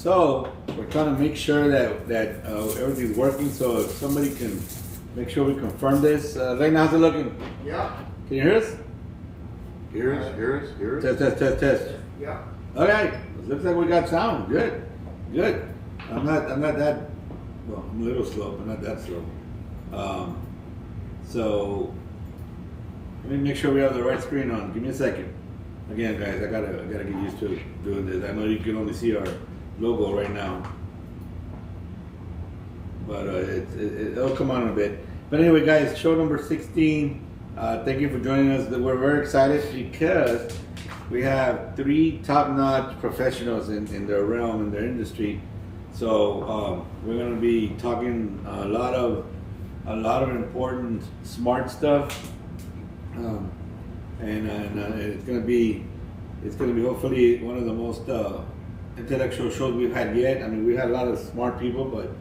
So we're trying to make sure that everything's working. So if somebody can make sure we confirm this. Right now, how's it looking? Yeah. Can you hear us? Hear us. Test. Yeah. Okay. Looks like we got sound. Good. I'm not that. Well, I'm a little slow, but not that slow. So let me make sure we have the right screen on. Give me a second. Again, guys, I gotta get used to doing this. I know you can only see our logo right now, but it'll come on in a bit. But anyway, guys, show number 16. Thank you for joining us. We're very excited because we have 3 top-notch professionals in their realm, in their industry. So we're going to be talking a lot of important smart stuff, and it's going to be hopefully one of the most intellectual shows we've had yet. I mean, we had a lot of smart people, but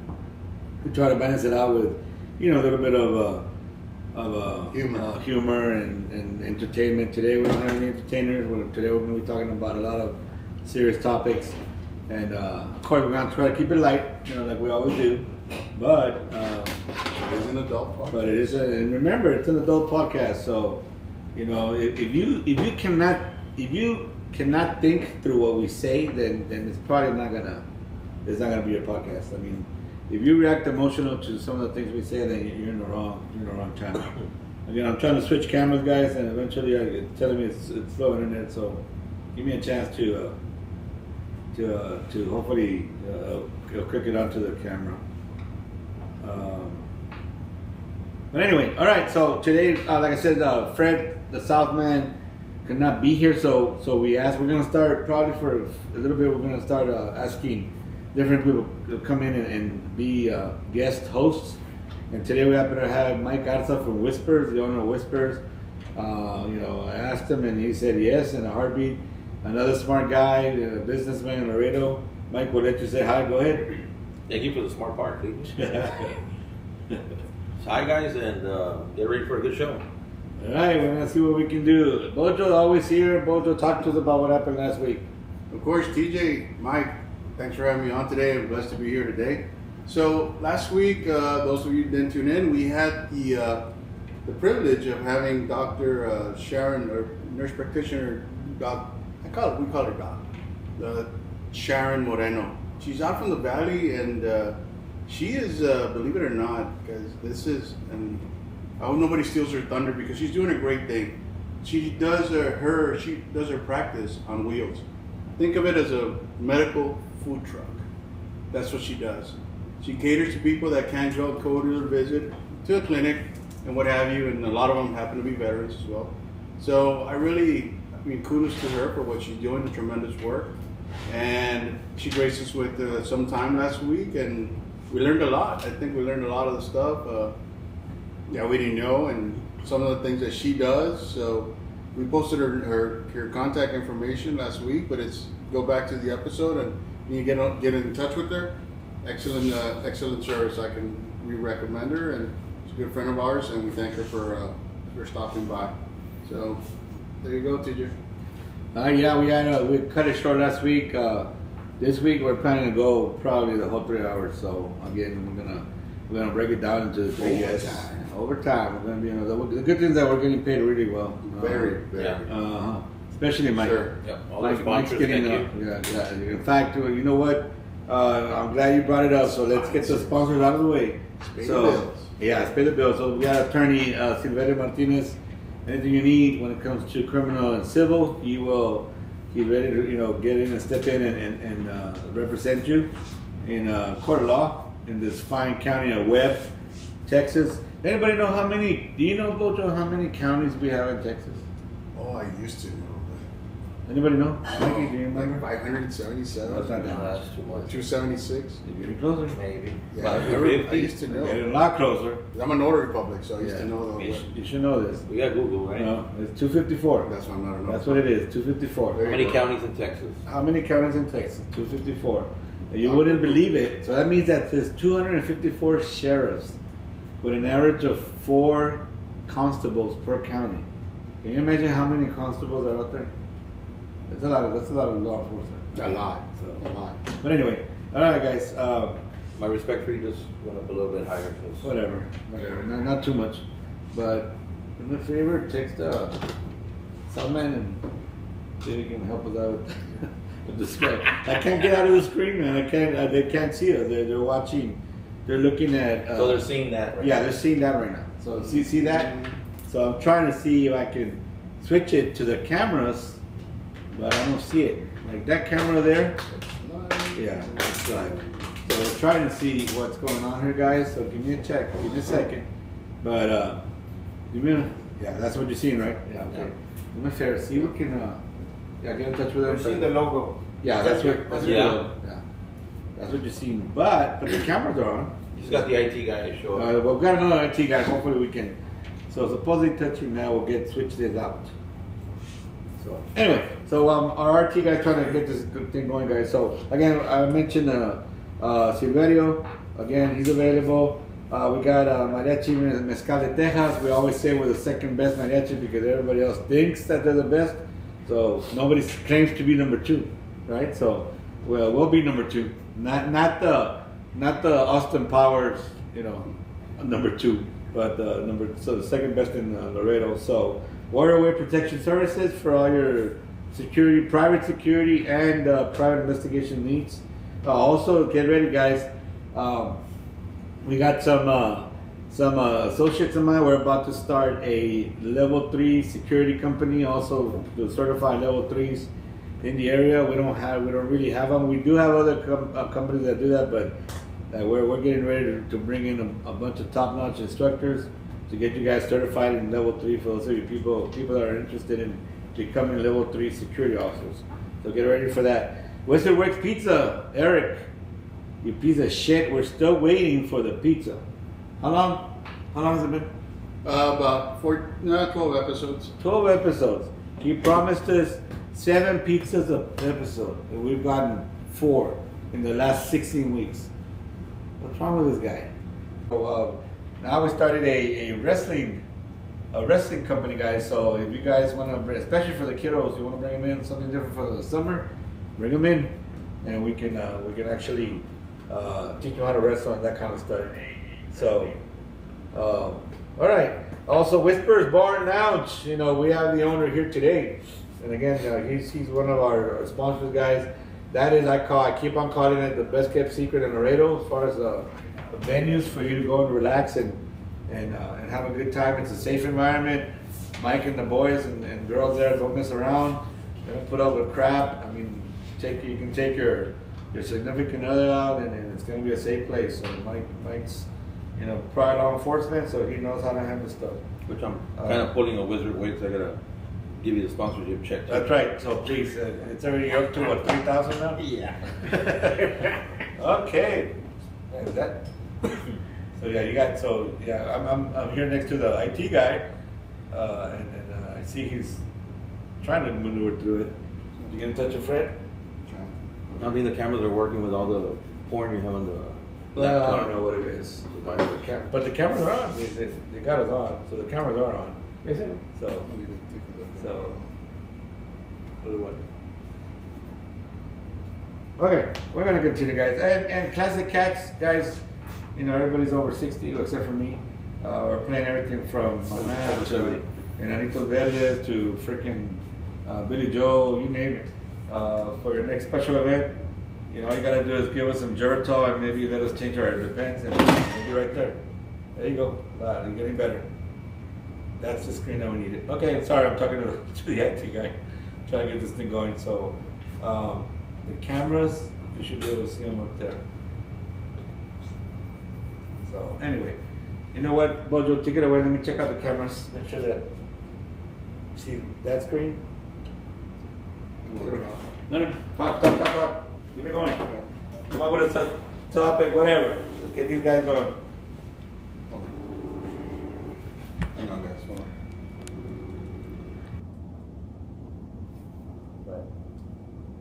we try to balance it out with a little bit of humor and entertainment. Today we don't have any entertainers. Today we're going to be talking about a lot of serious topics, and of course we're going to try to keep it light, like we always do. But It is an adult podcast. But it is, and remember, it's an adult podcast. So, if you cannot think through what we say, then it's probably not gonna be a podcast. I mean, if you react emotional to some of the things we say, then you're in the wrong channel. Again, I'm trying to switch cameras, guys, and eventually it's telling me it's slow internet. So, give me a chance to hopefully click it onto the camera. But anyway, all right. So today, like I said, Fred, the Southman, could not be here. So we're gonna start probably for a little bit. We're gonna start asking different people to come in and be guest hosts. And today we happen to have Mike Garza from Whispers, the owner of Whispers. I asked him and he said yes in a heartbeat. Another smart guy, a businessman in Laredo. Mike, we'll let you say hi. Go ahead. Thank you for the smart part, please. Hi guys, and get ready for a good show. All right, we're gonna see what we can do. Bojo's always here. Bojo, talk to us about what happened last week. Of course, TJ, Mike, thanks for having me on today. I'm blessed to be here today. So last week, those of you who didn't tune in, we had the privilege of having Dr. Sharon, or nurse practitioner, we call her Doc, Sharon Moreno. She's out from the Valley, and she is, believe it or not, because I hope nobody steals her thunder, because she's doing a great thing. She does her practice on wheels. Think of it as a medical food truck. That's what she does. She caters to people that can't go to her visit to a clinic and what have you, and a lot of them happen to be veterans as well. So kudos to her for what she's doing, the tremendous work. And she graced us with some time last week, and we learned a lot. I think we learned a lot of the stuff we didn't know, and some of the things that she does. So we posted her contact information last week, but go back to the episode and you get in touch with her. Excellent service. I can recommend her, and she's a good friend of ours, and we thank her for stopping by. So there you go, TJ. We cut it short last week. This week we're planning to go probably the whole 3 hours. So again, we're gonna break it down into the 3 guests. Overtime. We're gonna be the good thing is that we're getting paid really well. Very. Especially Mike. Sure. Yep. All the Mike's sponsors, getting thank you. Yeah. In fact, you know what? I'm glad you brought it up. So let's get the sponsors out of the way. Pay the bills. Yeah, pay the bills. So we got attorney Silverio Martinez. Anything you need when it comes to criminal and civil, he's ready to get in and step in and represent you in court of law in this fine county of Webb, Texas. Anybody know how many? Do you know, Bojo, how many counties we have in Texas? Oh, I used to know. Anybody know? Mickey, do you Like remember? 577. That's not that much. That's too much. 276. You're getting closer. Maybe. Yeah, About I 250. used to know. Getting a lot closer. I'm a notary public, so I used to know Yeah. the. You should know this. We got Google, right? No, it's 254. That's why I'm not a notary. That's what it is, 254. How many counties in Texas? How many counties in Texas? 254. You wouldn't believe it. So that means that there's 254 sheriffs with an average of 4 constables per county. Can you imagine how many constables are out there? That's a lot of law enforcement. A lot. So, but anyway, all right, guys. My respect for you just went up a little bit higher. 'Cause Whatever. Not too much, but do me a favor, text Salman and see if he can help us out with the screen. I can't get out of the screen, man. I can't. They can't see us. They're watching. They're looking at. so they're seeing that right Yeah, now. they're seeing that right now. So see that. So I'm trying to see if I can switch it to the cameras, but I don't see it. Like that camera there. Yeah, it's live. So we're trying to see what's going on here, guys. So give me a check. Give me a second. But give me yeah, that's what you're seeing, right? Yeah. Okay. Do me a favor. See if we can. Yeah, get in touch with them. I've seen the logo. Yeah, that's what. That's Yeah. what. Yeah. That's what you're seeing. But the cameras are on. He's got the IT guy show up. Well, we've got another IT guy. Hopefully we can. So supposedly touching now will switch this out. So anyway, so our RT guy trying to get this good thing going, guys. So again, I mentioned Silverio. Again, he's available. We got Mariachi Mezcal de Texas. We always say we're the second best mariachi because everybody else thinks that they're the best. So nobody claims to be number two, right? So we'll be number two. Not the Austin Powers, number two, but the second best in Laredo. So Waterway Protection Services for all your security, private security, and private investigation needs. Also, get ready, guys. We got some associates of mine. We're about to start a level 3 security company, also to certify level 3s in the area. We don't really have them. We do have other companies that do that, but we're getting ready to bring in a bunch of top-notch instructors to get you guys certified in level 3 for those of you people that are interested in becoming level 3 security officers. So get ready for that. Western Works Pizza, Eric, you piece of shit. We're still waiting for the pizza. How long has it been? About 12 episodes. 12 episodes. He promised us 7 pizzas an episode, and we've gotten 4 in the last 16 weeks. What's wrong with this guy? So, now we started a wrestling company, guys. So if you guys want to, especially for the kiddos, you want to bring them in something different for the summer, bring them in, and we can actually teach them how to wrestle and that kind of stuff. So, all right. Also, Whispers Bar and Lounge. We have the owner here today, and again, he's one of our sponsors, guys. That is, I keep on calling it the best kept secret in Laredo as far as the venues for you to go and relax and have a good time. It's a safe environment. Mike and the boys and girls there don't mess around. They don't put up with crap. I mean, you can take your significant other out, and it's going to be a safe place. So Mike's prior law enforcement, so he knows how to handle stuff. Which I'm kind of pulling a wizard weight, so I gotta give you the sponsorship check. That's right. So please, it's already up to what, 3,000 now? Yeah. Okay. And that. So yeah, I'm here next to the IT guy, and I see he's trying to maneuver through it. Did you get in touch with Fred? I think the cameras are working with all the porn you have on the Well, I laptop. don't know what it is. But the cameras are on. They got us on, so the cameras are on. Is it? So what? Okay, we're gonna continue, guys. And Classic Cats, guys. Everybody's over 60 except for me. We're playing everything from my man to Enanitos Verdes to freaking Billy Joe, you name it. For your next special event, all you gotta do is give us some Geritol and maybe let us change our defense, and we'll be right there. There you go. Wow, you're getting better. That's the screen that we needed. Okay, sorry, I'm talking to the IT guy, trying to get this thing going. So, the cameras, you should be able to see them up there. So, anyway, you know what, Bojo, take it away. Let me check out the cameras. Make sure that, see that screen? No, pop. Keep it going. Come on with a topic, whatever. Let's get these guys going. Hang on, guys. Hold on.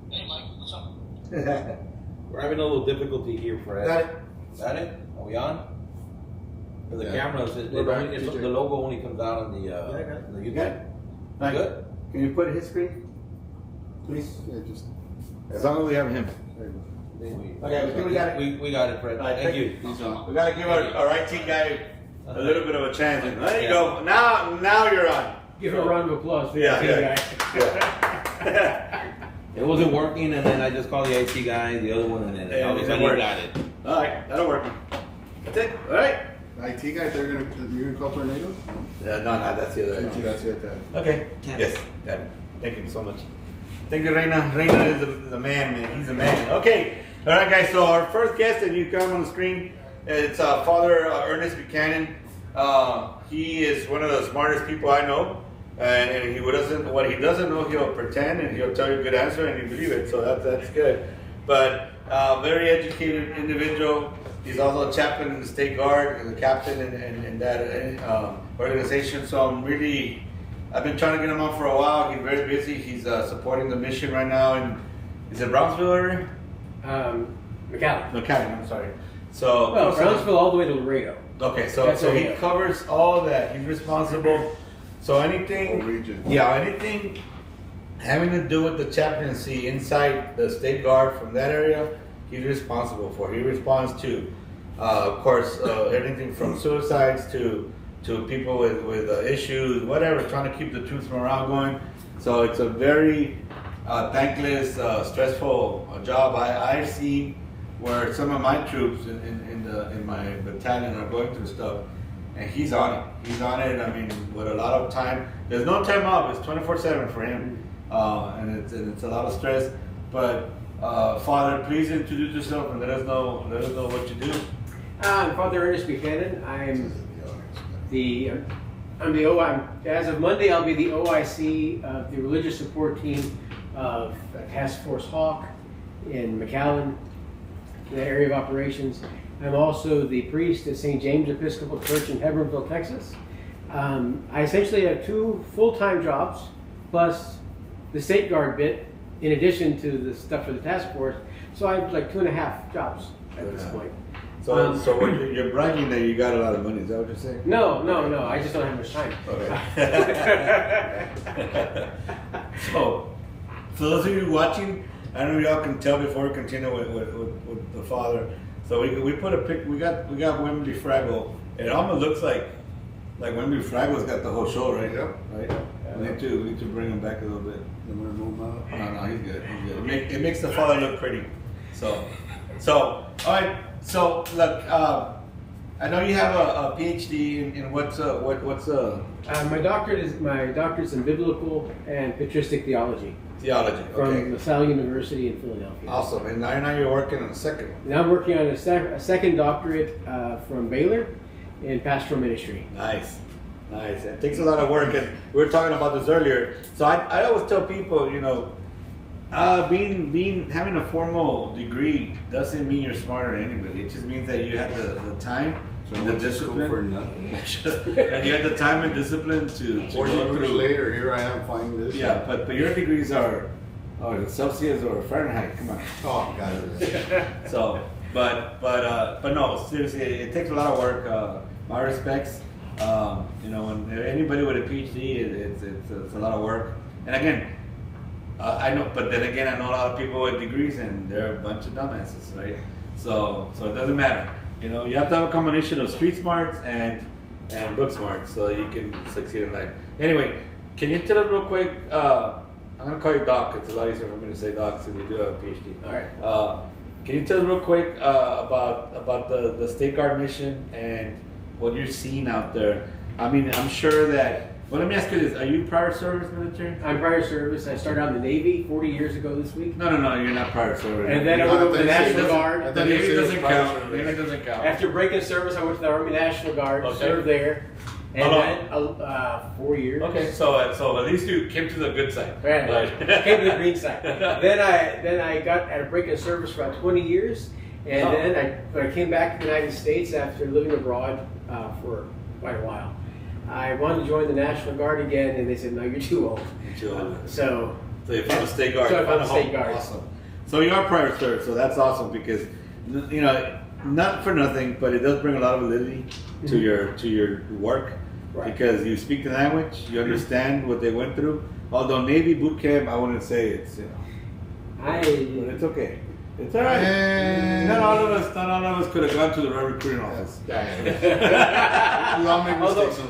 Hey Mike, what's up? We're having a little difficulty here, Fred. Got it. Got it? Are we on? For the Yeah. cameras, We're back, TJ. the logo only comes out on the got it. the You YouTube. got it? Mike, Good. can you put his screen, please? Yeah, just As long as we have him. Okay, we got it. We got it, Fred. All right, Thank you. He's on. We gotta give our IT guy a little bit of a chance. There you go. Now you're on. Give a round of applause for Yeah, the yeah. guy. It wasn't working, and then I just called the IT guy, the other one, and then Yeah, all of a it sudden worked. he got it. All right, that'll work. That's it. All right. IT guy, you're gonna call tornadoes? No, that's the other. That's it. Okay. Yes. Got it. Thank you so much. Thank you, Reina. Reina is the man, man. He's the man. Okay. All right, guys. So our first guest that you come on the screen, it's Father Ernest Buchanan. He is one of the smartest people I know, and what he doesn't know, he'll pretend and he'll tell you a good answer, and you believe it. So that's good. But very educated individual. He's also a chaplain in the State Guard and a captain in that organization. So I've been trying to get him on for a while. He's very busy. He's supporting the mission right now in, is it Brownsville area? McAllen. McAllen, I'm sorry. So Well, Brownsville all the way to Laredo. Okay, so That's he okay. covers all that. He's responsible. So anything, Whole region. yeah, anything having to do with the chaplaincy inside the State Guard from that area, he's responsible for. He responds to, of course, anything from suicides to people with issues, whatever, trying to keep the truth from around going. So it's a very thankless, stressful job. I've seen where some of my troops in my battalion are going through stuff, and he's on it. He's on it. I mean, with a lot of time. There's no time off. It's 24/7 for him, and it's a lot of stress. But Father, please introduce yourself and let us know what you do. I'm Father Ernest Buchanan. I'm the OI. As of Monday, I'll be the OIC of the religious support team of Task Force Hawk in McAllen, the area of operations. I'm also the priest at St. James Episcopal Church in Hebbronville, Texas. I essentially have 2 full-time jobs, plus the State Guard bit, in addition to the stuff for the task force. So I have like 2.5 jobs at this point. So what you're bragging that you got a lot of money. Is that what you're saying? No. I just don't have much time. Okay. So those of you watching, I don't know if y'all can tell before we continue with the Father. So we put a pic. We got Wembley Fraggle. It almost looks like Wembley Fraggle's got the whole show, right? Yep. Right. We need to bring him back a little bit. I'm gonna move him out. No, he's good. It makes the Father look pretty. So all right. So look, I know you have a PhD in what's My doctorate's in biblical and patristic theology theology. from Okay. LaSalle University in Philadelphia. Awesome. And now you're working on the second one. Now I'm working on a second doctorate from Baylor in pastoral ministry. Nice. It takes a lot of work, and we were talking about this earlier. So I always tell people, having a formal degree doesn't mean you're smarter than anybody. It just means that you have the time and the discipline. For nothing. And you have the time and discipline to 40 go years through. later, here I am finding this. Yeah, but your degrees are Celsius or Fahrenheit. Come on. Oh, God. So, but no, seriously, it takes a lot of work. My respects. When anybody with a PhD, it's a lot of work. And again, I know, but then again, I know a lot of people with degrees, and they're a bunch of dumbasses, right? So it doesn't matter. You have to have a combination of street smarts and book smarts, so you can succeed in life. Anyway, can you tell us real quick? I'm gonna call you Doc. It's a lot easier for me to say Doc since you do have a PhD. All right. Can you tell us real quick about the State Guard mission and what you're seeing out there? I mean, I'm sure that. Well, let me ask you this: are you prior service military? I'm prior service. I started out in the Navy 40 years ago this week. No, you're not prior service. And then I went over to the National I Guard. thought The you Navy said doesn't prior count. service. Navy doesn't count. After breaking service, I went to the Army National Guard, Okay. served there, and How long? then 4 years. Okay, so at least you came to the good side. Right. Came to the green side. Then I got at a break in service for about 20 years, and Oh. then when I came back to the United States after living abroad for quite a while, I wanted to join the National Guard again, and they said, "No, you're too old." So So you found the State Guard. So I You found the a State home. Guard. Awesome. So you are prior service, so that's awesome because not for nothing, but it does bring a lot of validity to your work. Right. Because you speak the language, you understand what they went through. Although Navy boot camp, I wouldn't say it's but it's okay. It's all right. And- Not all of us could have gone to the recruiting office. We all make Although, mistakes in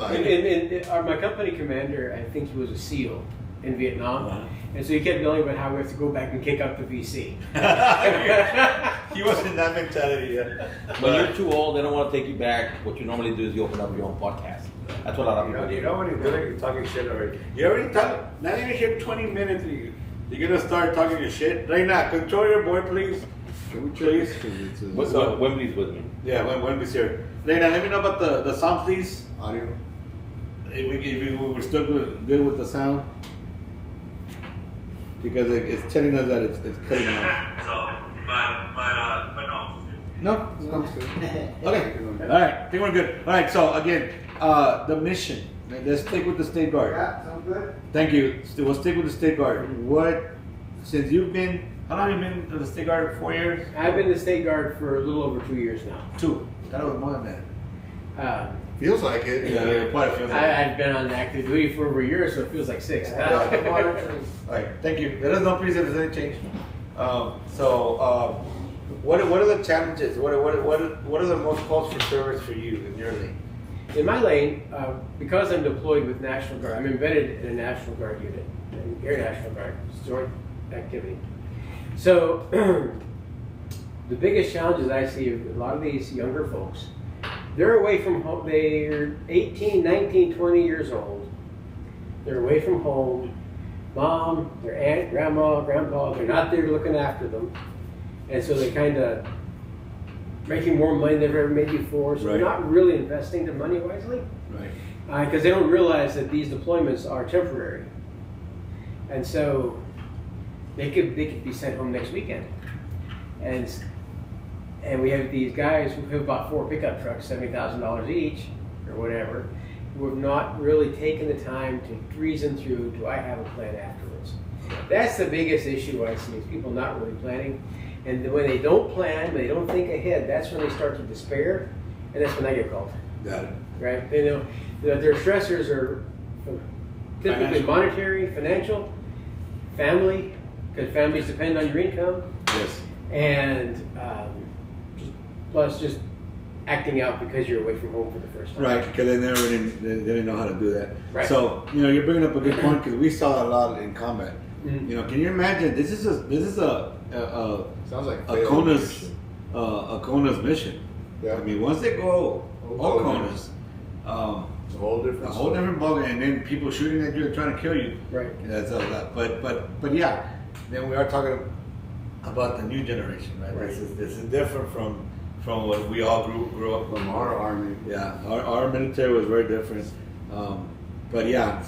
life. my company commander, I think he was a SEAL in Vietnam, Uh-huh. and so he kept yelling about how we have to go back and kick out the VC. He was in that mentality. Yeah. When you're too old, they don't want to take you back. What you normally do is you open up your own podcast. That's what a lot of people do. You know what he's doing? You're talking shit already. You already talked. Not even here 20 minutes. You're gonna start talking your shit right now. Control your boy, please. Please. What's So- up? Wembley's with me. Yeah, when we here. Lena, let me know about the sound, please. Audio. If we're still good with the sound, because it's telling us that it's cutting off. So, but no. No. Sounds good. Okay. All right. I think we're good. All right. So again, the mission. Let's stick with the State Guard. Yeah, sounds good. Thank you. We'll stick with the State Guard. What? Since you've been, how long have you been in the State Guard? 4 years? I've been the state guard for a little over 2 years now. 2. That was more than that. Feels like it. Quite a few. I've been on active duty for over a year, so it feels like 6. All right. Thank you. Let us know, please, if there's any change. What are the challenges? What are the most calls for service for you in your lane? In my lane, because I'm deployed with National Guard, I'm embedded in a National Guard unit, an Air National Guard, it's joint activity. So, the biggest challenges I see of a lot of these younger folks, they're away from home, they're 18, 19, 20 years old. They're away from home. Mom, their aunt, grandma, grandpa, they're not there looking after them. And so they're kind of making more money than they've ever made before. So Right. they're not really investing their money wisely Right. because they don't realize that these deployments are temporary. And so they could be sent home next weekend. And we have these guys who have bought 4 pickup trucks, $70,000 each, or whatever, who have not really taken the time to reason through, do I have a plan afterwards? That's the biggest issue I see, is people not really planning. And when they don't plan, when they don't think ahead, that's when they start to despair, and that's when I get called, Got it. right? They know that their stressors are typically Financial. monetary, financial, family, because families depend on your income, Yes. and plus just acting out because you're away from home for the first time. Right, because they didn't know how to do that. Right. So you're bringing up a good point because we saw that a lot in combat. Mhm. Can you imagine? This is a Sounds like a Kona's mission. Yeah. I mean, once they go all Oh, Konas, It's a whole different. a whole different ballgame, and then people shooting at you and trying to kill you. Right. That's a lot. But yeah, then we are talking about the new generation, right? Right. This is different from what we all grew up From our army. Yeah, our military was very different. But yeah,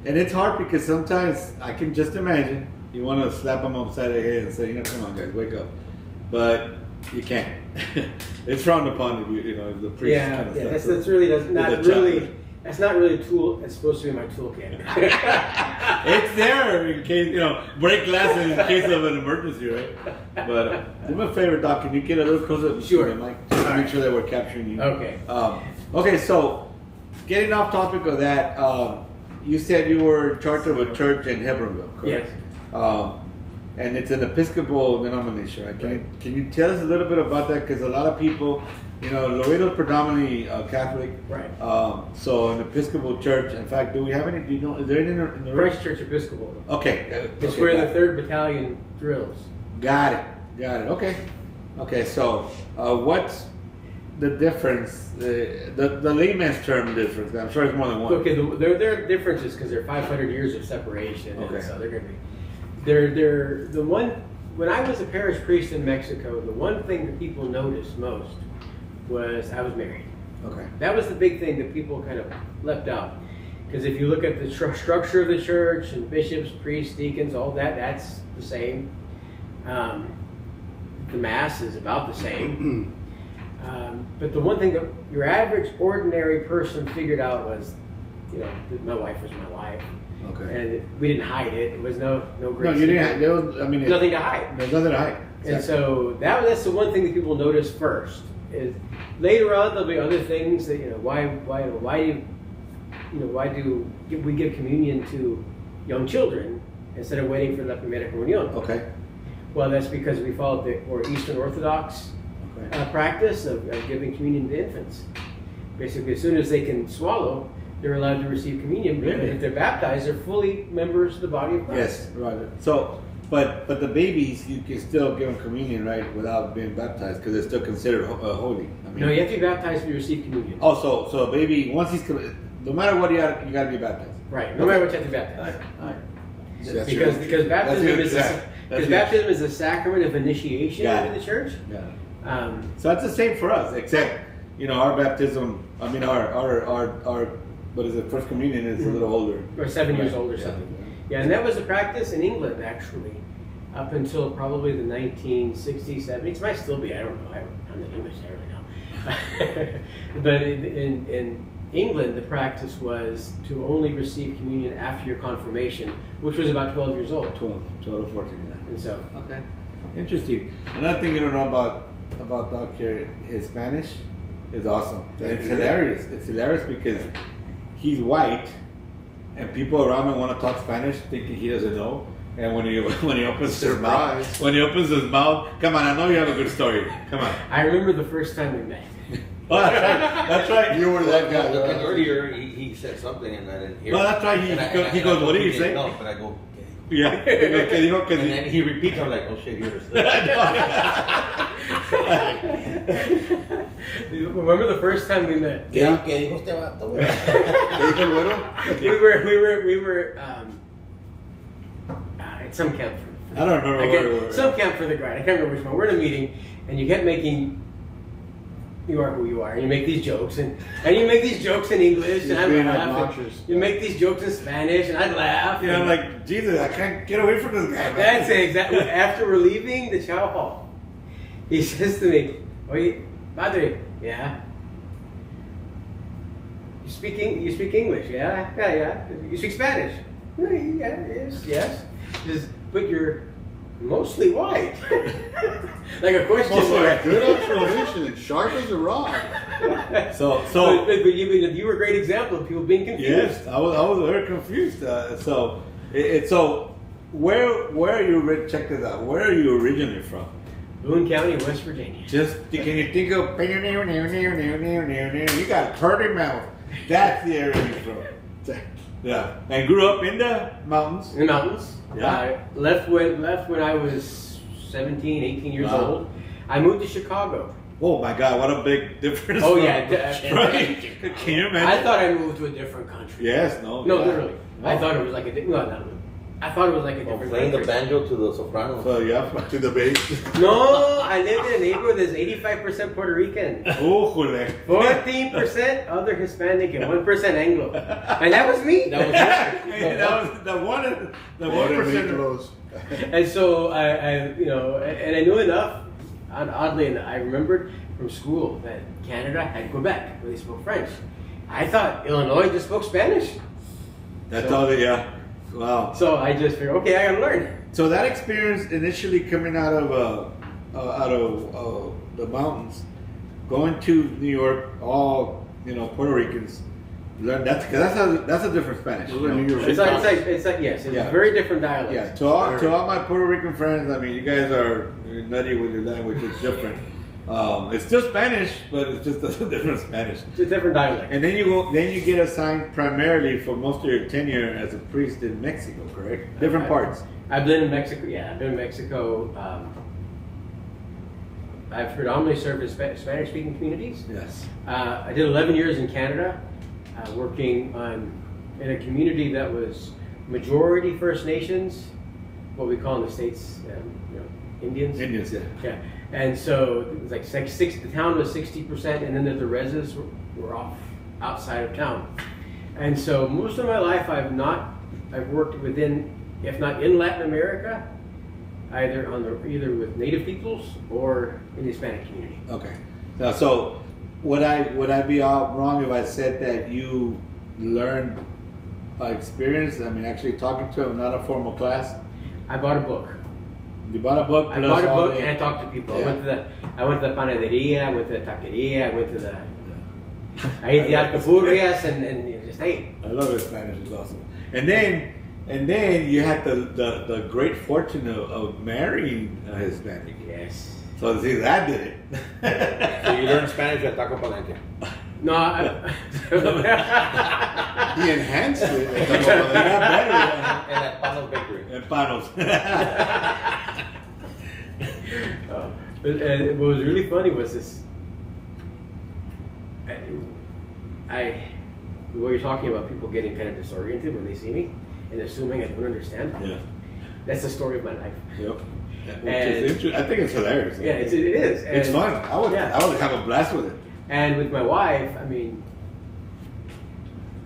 and it's hard because sometimes I can just imagine you want to slap them upside the head and say, come on guys, wake up. But you can't. It's frowned upon if if the priest Yeah, kind of yeah. stuff. That's really With not the really. chopper. That's not really a tool. It's supposed to be my toolkit. It's there in case, break glass in case of an emergency, right? But do me a favor, Doc, can you get a little closer? Sure. To the mic, just to make sure that we're capturing you. Okay. Okay, so getting off topic of that, you said you were charged of a church in Hebronville, correct? Yes. And it's an Episcopal denomination, right? Can you tell us a little bit about that? Because a lot of people, Laredo's predominantly Catholic. Right. So an Episcopal church. In fact, do we have any? Do you know? Is there any in the Christ Church Episcopal. Okay. It's okay, where got the it. 3rd Battalion drills. Got it. Okay. So what's the difference? The layman's term difference. I'm sure it's more than one. Okay, their difference is because they're 500 years of separation, Okay. and so they're going to be. They're the one. When I was a parish priest in Mexico, the one thing that people noticed most was I was married. Okay. That was the big thing that people kind of left out. Because if you look at the structure of the church and bishops, priests, deacons, all that, that's the same. The Mass is about the same. But the one thing that your average, ordinary person figured out was, that my wife was my wife. Okay. And we didn't hide it. It was no great No, you didn't. secret. There was, There's nothing to hide. There's nothing to hide. And so that's the one thing that people notice first. Is later on there'll be other things that why do we give communion to young children instead of waiting for la primera comunión? Okay. Well, that's because we followed the or Eastern Orthodox Okay. practice of giving communion to infants. Basically, as soon as they can swallow, they're allowed to receive communion. Because Really? if they're baptized, they're fully members of the body of Christ. Yes, right. So, but the babies, you can still give them communion, right, without being baptized, because they're still considered holy. I mean, No, you have to be baptized to receive communion. oh, so a baby, once he's no matter what, you got to be baptized. Right. No matter what, you have to be baptized. That's Because baptism That's is huge. That's because huge. baptism is a sacrament of initiation Got in it. the church. Yeah. Um, So that's the same for us, except our baptism. I mean, our what is it? First communion is a little older. or 7 years Right. old or Yeah. something. Yeah, and that was a practice in England actually, up until probably the 1960s, 70s. It might still be. I don't know. I'm not English. I don't know. But in England, the practice was to only receive communion after your confirmation, which was about 12 years old. 12 to 14. And so, Okay. Interesting. Another thing you don't know about Doc here, his Spanish is awesome. It's hilarious. It's hilarious because he's white, and people around him want to talk Spanish, thinking he doesn't know. And when he opens his mouth, come on, I know you have a good story. Come on. I remember the first time we met. Oh, that's right. That's right. You were that guy. And earlier he said something and I didn't hear. No, it. that's right. He goes, "What did you say?" No, but I go. Yeah. ¿Qué dijo? And then he repeats. I'm like, oh shit, you understood. Remember the first time we met? Yeah. ¿Qué dijo este vato, güey? ¿Qué dijo el güero? We were at some camp. I don't remember where we were. Some camp for the grind. I can't remember which one. We're in a meeting, and you kept making. You are who you are. And you make these jokes, and you make these jokes in English, He's and I'm being laughing. obnoxious. You make these jokes in Spanish, and I'd laugh. Yeah, I'm like, Jesus, I can't get away from this guy. Man. That's it, exactly. After we're leaving the chow hall, he says to me, "Oye, padre, yeah. You speak English, yeah? Yeah. You speak Spanish? Yeah, yes. Just, but you're mostly white." Like a question mark. Good observation. And sharp as a rock. So but you were a great example of people being confused. yes, I was very confused. So where are you? Check this out. Where are you originally from? Boone County, West Virginia. Just can you think of? You got a pretty mouth. That's the area you're from. Yeah, and grew up in the mountains. In the mountains. Yeah. Left when I was 17, 18 years Wow. old. I moved to Chicago. Oh my God, what a big difference! Oh, from yeah, Detroit. Can you imagine? I thought I moved to a different country. Yes, no. No, yeah. literally. I thought it was like I thought it was like a From different playing the country. banjo to the soprano. So yeah. To the base. No, I lived in a neighborhood that's 85% Puerto Rican, Oh, joder. 14% other Hispanic, and 1% Anglo. And that was me. That was That was the one percent. Close. And so I and I knew enough. And oddly enough, I remembered from school that Canada had Quebec, where they spoke French. I thought Illinois just spoke Spanich. That's So- all. Yeah. Wow. So I just figured, okay, I gotta learn. So that experience initially coming out of the mountains, going to New York, all Puerto Ricans, learn that's a different Spanish. Those are New York. It's like yes, it's Yeah. a very different dialect. Yeah, to all my Puerto Rican friends, I mean, you guys are nutty with your language. It's different. It's still Spanish, but it's just a different Spanish. It's a different dialect. And then you get assigned primarily for most of your tenure as a priest in Mexico, correct? Different parts. I've been in Mexico. Yeah, I've been in Mexico. I've predominantly served in Spanish-speaking communities. Yes. I did 11 years in Canada, working in a community that was majority First Nations, what we call in the States, Indians. Indians, yeah. Yeah, and so it was like the town was 60%, and then the reses were off outside of town. And so most of my life I've worked within, if not in Latin America, either with native peoples or in the Hispanic community. Okay. Now, so would I be wrong if I said that you learned by experience? I mean, actually talking to them, not a formal class. I bought a book. You bought a book. I plus bought a all book the- and I talked to people. Yeah. I went to the panaderia, I went to the taqueria, I ate the alcapurrias and just ate. I love it. Spanish is awesome. And then And then you had the great fortune of marrying a Hispanic. Yes. So see, that did it. So you learn Spanish at Taco Palenque. No, He enhanced it. It got better. And at Panos Bakery. And panos. and what was really funny was this. What you're talking about, people getting kind of disoriented when they see me and assuming I don't understand. Yeah. That's the story of my life. Yep. And- I think it's hilarious. Yeah, it is. It's And- fun. I would have a blast with it. And with my wife, I mean,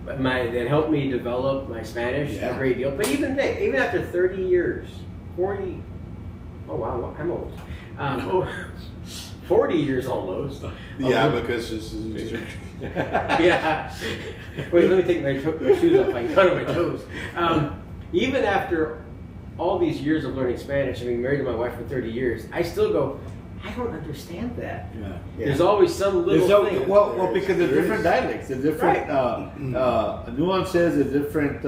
that helped me develop my Spanish Yeah. a great deal. But even after 30 years, 40, oh wow, I'm old. 40 years almost. Yeah, because this is Yeah. Wait, let me take my shoes off. I can cut on my toes. Even after all these years of learning Spanish, I mean, married to my wife for 30 years, I still go, I don't understand that. Yeah. There's always some little thing. Well, because there's different dialects, there's different Right. nuances, there's different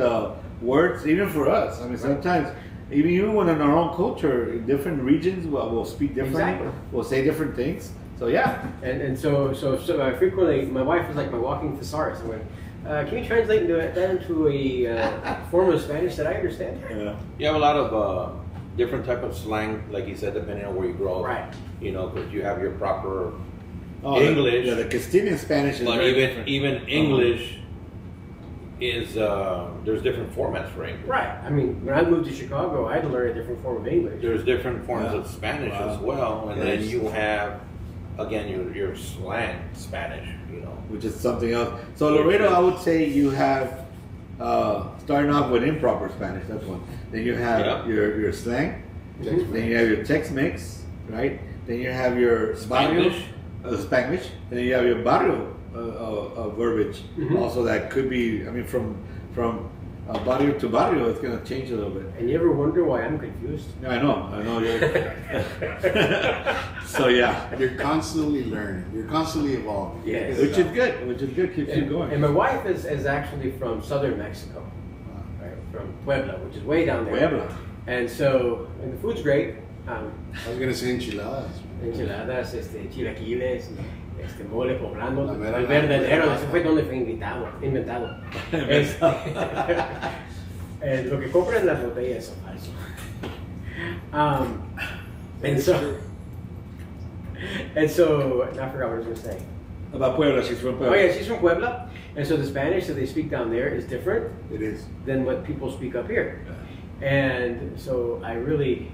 words, even for us. I mean, sometimes, even when in our own culture, in different regions, we'll speak differently, Exactly. we'll say different things. So, yeah. And so I frequently, my wife is like my walking thesaurus. I'm like, can you translate that into a form of Spanish that I understand? Yeah. You have a lot of different type of slang, like you said, depending on where you grow up. Right. You know, because you have your proper Oh, English. The Castilian Spanish is But very different. even English is there's different formats for English. Right. I mean, when I moved to Chicago, I had to learn a different form of English. There's different forms Yeah. of Spanish Wow. as well, and Yes. then you have again your slang Spanish. You know, Which is something else. So, Laredo, I would say you have, starting off with improper Spanish, that's one. Then you have Yeah. your slang. Tex-Mex. Then you have your Tex-Mex, right? Then you have your Spanglish. Spanglish. And then you have your barrio verbiage. Mhm. Also, that could be. I mean, from barrio to barrio, it's gonna change a little bit. And you ever wonder why I'm confused? Yeah, I know. So yeah, You're constantly learning. You're constantly evolving. Yes. which is good. Which is good. Keeps you going. And my wife is actually from southern Mexico, right? From Puebla, which is way down there. Puebla. And so, and the food's great. I was gonna say enchiladas. Enchiladas, chilaquiles, mole poblano, La mera el verdadero, eso fue donde fue inventado. Lo que compran en las botellas son falsos. And so, I forgot what I was going to say. About Puebla, she's from Oh Puebla. yeah, she's from Puebla, and so the Spanish that they speak down there is different It is. than what people speak up here. And so I really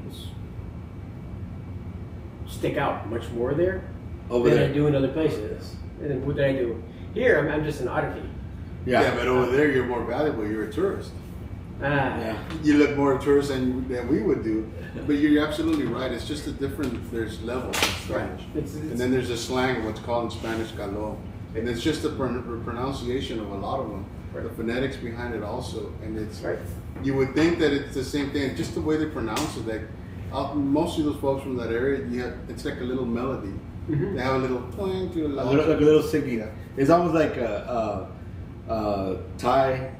stick out much more there Over than there. I do in other places. And then what did I do? Here, I'm just an oddity. Yeah, but over there you're more valuable. You're a tourist. Yeah. You look more a tourist than we would do. But you're absolutely right. It's just a different. There's levels in Spanish, It's- and then there's a slang, what's called in Spanish "caló," and it's just the pronunciation of a lot of them, the phonetics behind it also, and it's. Right. You would think that it's the same thing, just the way they pronounce it. Like most of those folks from that area, it's like a little melody. Mhm. They have a little twang to Like a little singing. Yeah. It's almost like Thai,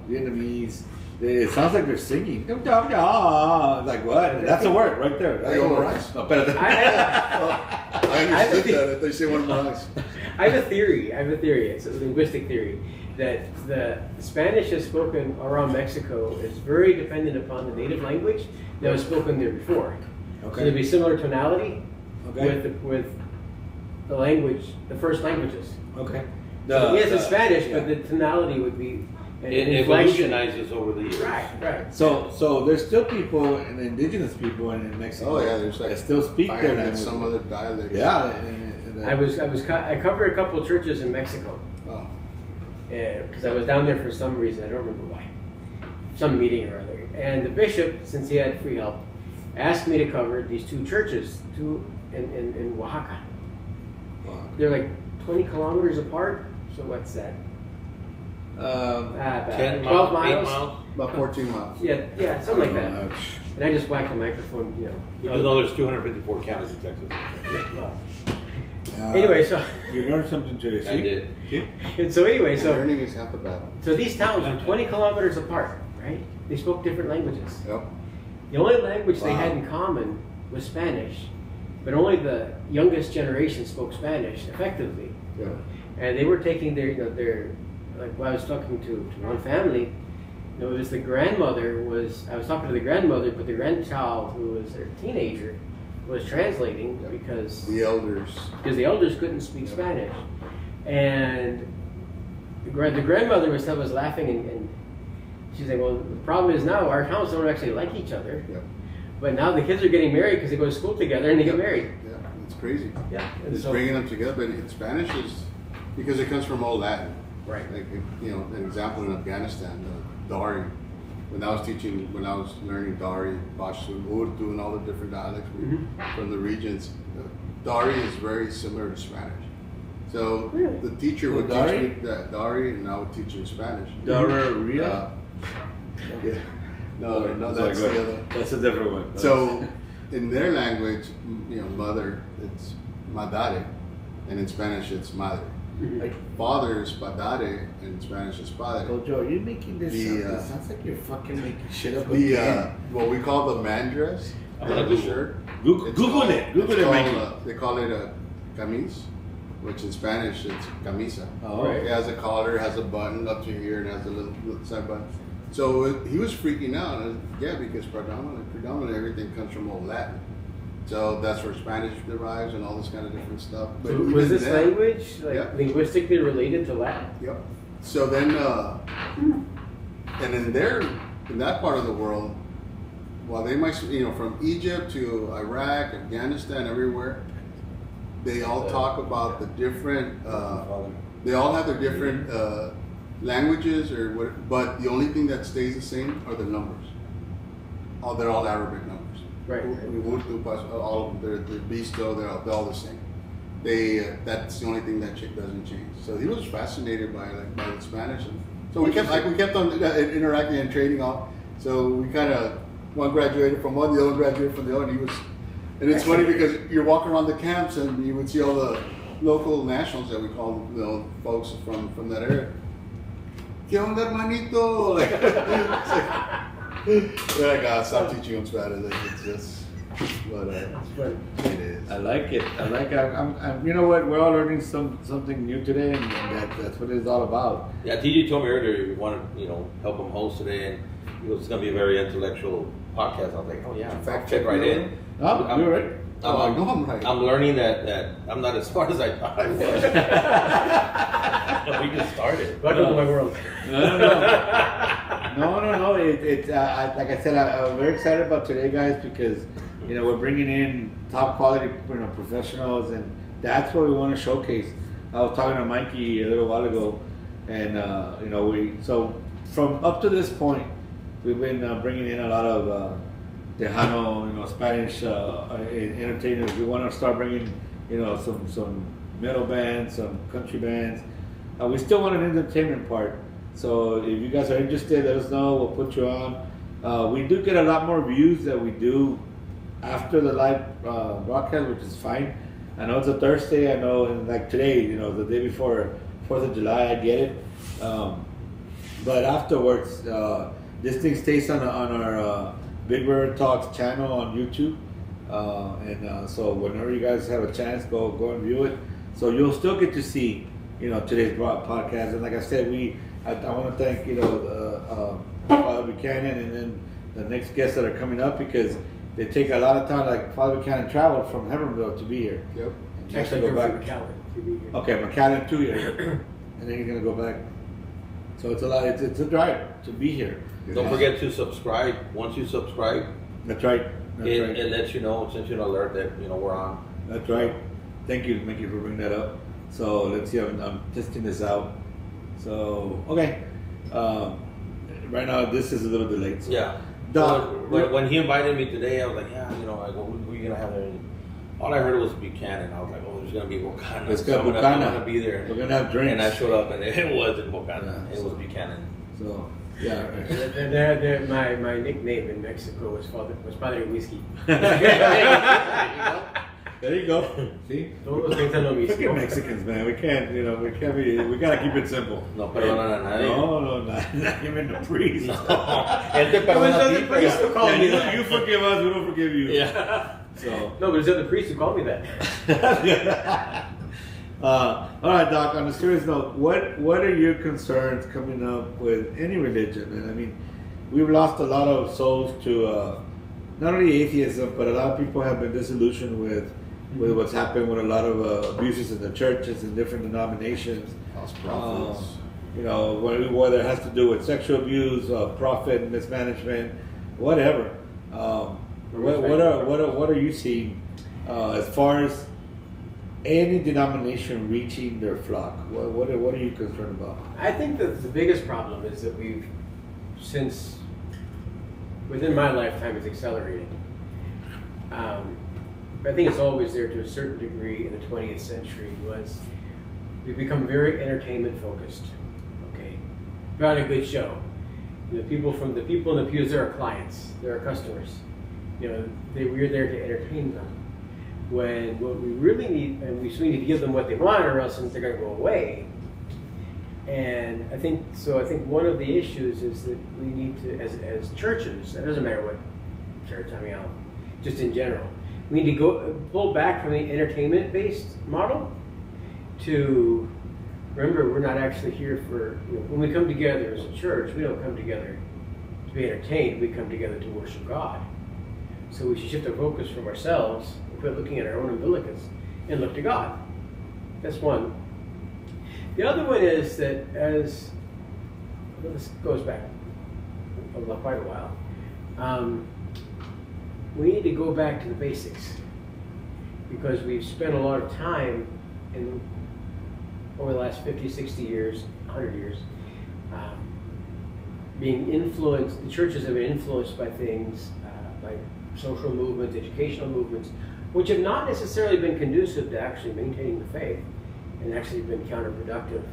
Vietnamese. It sounds like they're singing. Like what? That's a word right there. That's Hey, a word. Rice. No, espérate. I understood that. I thought you said one more eyes. I have a theory. It's a linguistic theory that the Spanish that's spoken around Mexico is very dependent upon the native language that was spoken there before. So Okay. there'd be similar tonality Okay. with the language, the first languages. Okay. Yes, it's Spanish, yeah. but the tonality would be an it inflection. evolutionizes over the years. Right. So there's still people, and indigenous people in Mexico. Oh yeah, there's like that still speak their 500 language. some other dialect. Yeah. I covered a couple of churches in Mexico Oh. because I was down there for some reason. I don't remember why. Some meeting or other. And the bishop, since he had free help, asked me to cover these two churches, in Oaxaca. They're like 20 kilometers apart. So what's that? About 10 12 miles, 8 miles. miles. About 14 miles. Yeah, something like that. And I just whacked the microphone, Even though there's 254 counties in Texas. Anyway, so You learned something today. I did. See? and so anyway, so Learning is half the battle. these towns are 20 kilometers apart. right? They spoke different languages. Yep. The only language they Wow. had in common was Spanish, but only the youngest generation spoke Spanish effectively. Yeah. And they were taking their like when I was talking to one family, it was the grandmother I was talking to the grandmother, but the grandchild who was their teenager was translating Yeah. because The elders. the elders couldn't speak Spanish. And the grandmother was laughing and she's like, well, the problem is now our counts don't actually like each other. Yep. But now the kids are getting married because they go to school together and they get married. Yeah, it's crazy. Yeah. And It's so, bringing them together, but in Spanish is because it comes from Old Latin. right. Like, you know, an example in Afghanistan, Dari. When I was learning Dari, Pashto, Urdu, and all the different dialects from the regions, Dari is very similar to Spanish. So Really? the teacher would Dari? teach me that Dari, and I would teach in Spanish. Daria? Yeah. No, that's Sorry, the go other. ahead. That's a different one. So, in their language, you know, mother, it's madre, and in Spanish, it's madre. Like, Father is padre, and in Spanish, it's padre. Joe, you're making this The, up. It sounds like you're fucking making shit up The again. what we call the man dress, I'm gonna the Google. shirt. Google it's it. called- Google it's it, called, Mikey. they call it a camis, which in Spanish it's camisa. Oh, Right. It has a collar, has a button up to here, and has a little side button. So he was freaking out. Yeah, because predominantly everything comes from Old Latin. So that's where Spanish derives and all this kind of different stuff. But So even was this then- language like Yeah. linguistically related to Latin? Yep. So then, and in that part of the world, while they might, you know, from Egypt to Iraq, Afghanistan, everywhere, they all talk about the different, they all have their different languages or what, but the only thing that stays the same are the numbers. They're all Arabic numbers. Right. Urdu, all of them, they're Bisto, they're all the same. That's the only thing that doesn't change. So he was fascinated by the Spanish, and so we kept on interacting and trading off. So we kind of one graduated from one, the other graduated from the other. And it's funny because you're walking around the camps and you would see all the local nationals that we call them, you know, folks from that area. ¿Qué onda, hermanito? Like, it's like, stop teaching them Spanish. It's just, but That's funny. it is. I like it. I'm you know what? We're all learning something new today, and that's what it's all about. Yeah, TJ told me earlier you wanted, help him host today, and it was going to be a very intellectual podcast. I was like, oh yeah, Fact check check right you in. Oh, you're right. Oh, I know I'm right. I'm learning that I'm not as smart as I thought I was. We just started. Welcome to my world. No. It's like I said, I'm very excited about today, guys, because we're bringing in top quality, professionals, and that's what we want to showcase. I was talking to Mikey a little while ago, and so from up to this point, we've been bringing in a lot of Tejano, Spanish entertainers. We want to start bringing, some metal bands, some country bands. We still want an entertainment part. So if you guys are interested, let us know. We'll put you on. We do get a lot more views than we do after the live broadcast, which is fine. I know it's a Thursday. I know, and like today, the day before 4th of July, I get it. But afterwards, this thing stays on our Big River Talks channel on YouTube. So whenever you guys have a chance, go and view it. So you'll still get to see, today's podcast. And like I said, I want to thank, Father Buchanan and then the next guests that are coming up, because they take a lot of time. Like Father Buchanan traveled from Hebbronville to be here. Yep. And he has to Actually, go go back. McAllen to be here. Okay, McAllen 2 years, and then you're gonna go back. So it's a lot. It's a drive to be here. Don't forget to subscribe. Once you subscribe, That's right. That's it right. lets you know, sends you an alert that we're on. That's right. Thank you, Mickey, for bringing that up. So let's see. I'm testing this out. So okay. Right now this is a little delayed. So. Yeah. Doc, When he invited me today, I was like, yeah, I go, who are you gonna have there? And all I heard was Buchanan. I was like, oh, there's gonna be Bocana. Let's go I'm Bocana. gonna be there. We're gonna have drinks. And I showed up, and it wasn't Bocana. Yeah. It was Buchanan. So yeah. My nickname in Mexico was Padre Whiskey. There you go. See? Todos los mexicanos lo Fucking mismo. Mexicans, man. We can't, we can't be, we gotta keep it simple. No perdonan a nadie. No, not even the priest. No. Él te perdona a ti, pero- priest who called me Yeah, that. you forgive us, we don't forgive you. Yeah. So. No, but it's the other priest who called me that. All right, Doc. On a serious note, what are your concerns coming up with any religion? And I mean, we've lost a lot of souls to not only atheism, but a lot of people have been disillusioned with what's happened with a lot of abuses in the churches and different denominations. False prophets. Whether it has to do with sexual abuse, profit mismanagement, whatever. What are you seeing as far as any denomination reaching their flock? What are you concerned about? I think that the biggest problem is that we've, since within my lifetime, it's accelerated. I think it's always there to a certain degree in the 20th century. We've become very entertainment focused. Okay, about a good show. The people in the pews, they're our clients, they're our customers. We're there to entertain them. When what we really need, and we need to give them what they want, or else they're going to go away. And I think one of the issues is that we need to, as churches, it doesn't matter what church, just in general, we need to pull back from the entertainment-based model to remember we're not actually here for, when we come together as a church, we don't come together to be entertained, we come together to worship God. So we should shift our focus from ourselves, quit looking at our own umbilicus, and look to God. That's one. The other one is that this goes back quite a while. We need to go back to the basics because we've spent a lot of time over the last 50, 60 years, 100 years, being influenced. The churches have been influenced by things like social movements, educational movements, which have not necessarily been conducive to actually maintaining the faith and actually been counterproductive.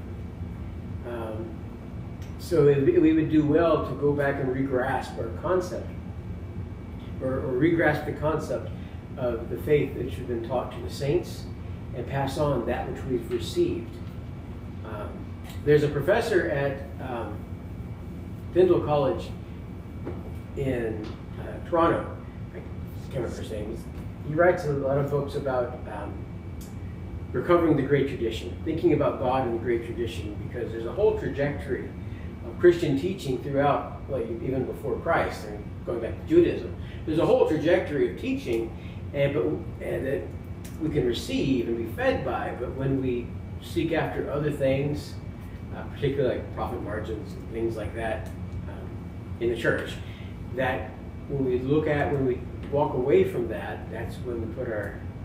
So we would do well to go back and re-grasp our concept, or re-grasp the concept of the faith that should have been taught to the saints and pass on that which we've received. There's a professor at Tyndall College in Toronto, I can't remember his name. He writes a lot of books about recovering the great tradition, thinking about God in the great tradition, because there's a whole trajectory of Christian teaching throughout, even before Christ, and going back to Judaism. There's a whole trajectory of teaching, and that we can receive and be fed by, but when we seek after other things, particularly like profit margins and things like that in the church, that when we walk away from that, that's when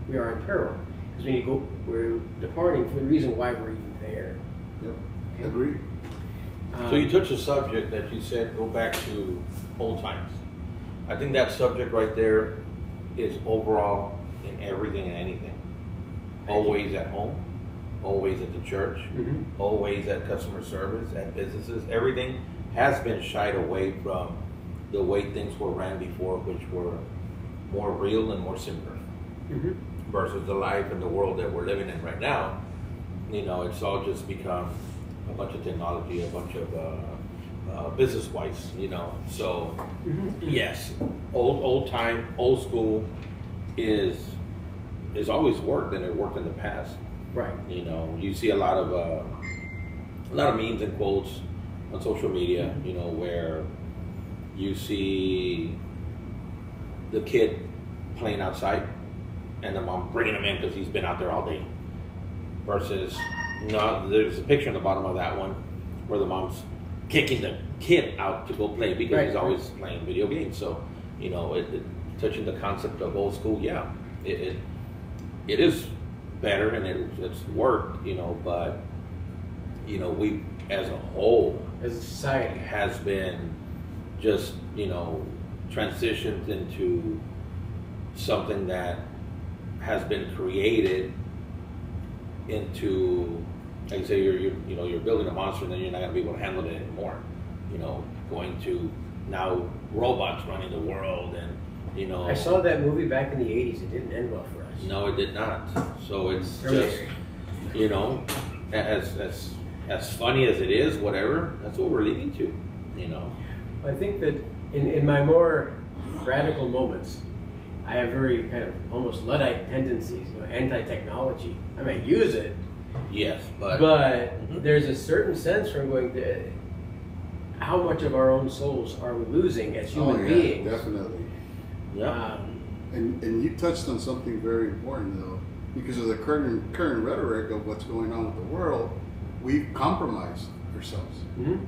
we are in peril. Because we're departing from the reason why we're even there. Yep. Okay. Agree. So you touched a subject that you said go back to old times. I think that subject right there is overall in everything and anything. Always at home, always at the church, always at customer service, at businesses. Everything has been shied away from the way things were ran before, which were more real and more simpler, versus the life and the world that we're living in right now. It's all just become a bunch of technology, a bunch of business-wise, So, yes, old time, old school is always worked, and it worked in the past. Right. You see a lot of memes and quotes on social media, where you see the kid playing outside and the mom bringing him in because he's been out there all day. Versus, there's a picture in the bottom of that one where the mom's kicking the kid out to go play because he's always playing video games. So, touching the concept of old school, it is better and it's worked, but, we as a whole, as a society, has been just, transitioned into something that has been created into, like you say, you're building a monster and then you're not going to be able to handle it anymore. Going to now robots running the world, and I saw that movie back in the 80s. It didn't end well for us. No, it did not. So it's just, Terminated. you know, as funny as it is, whatever, that's what we're leading to, you know. I think that in my more radical moments, I have very kind of almost Luddite tendencies, anti-technology. I mean, I use it, Yes, but but there's a certain sense from going to how much of our own souls are we losing as human beings? definitely. yeah, And you touched on something very important though, because of the current rhetoric of what's going on with the world, we've compromised ourselves. Mhm.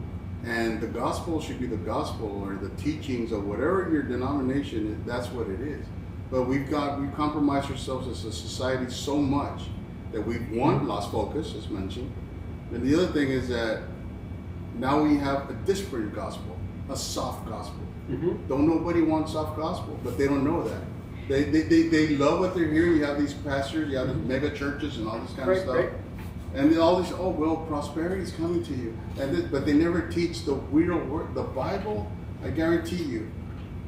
And the gospel should be the gospel, or the teachings of whatever your denomination is, that's what it is. But we've compromised ourselves as a society so much that we've lost focus, as mentioned. And the other thing is that now we have a disparate gospel, a soft gospel. Mhm. Don't nobody want soft gospel, but they don't know that. They love what they're hearing. You have these pastors, you have these mega churches and all this kind of Right, stuff. right. And then all this, oh well, prosperity is coming to you, but they never teach the real word. The Bible, I guarantee you,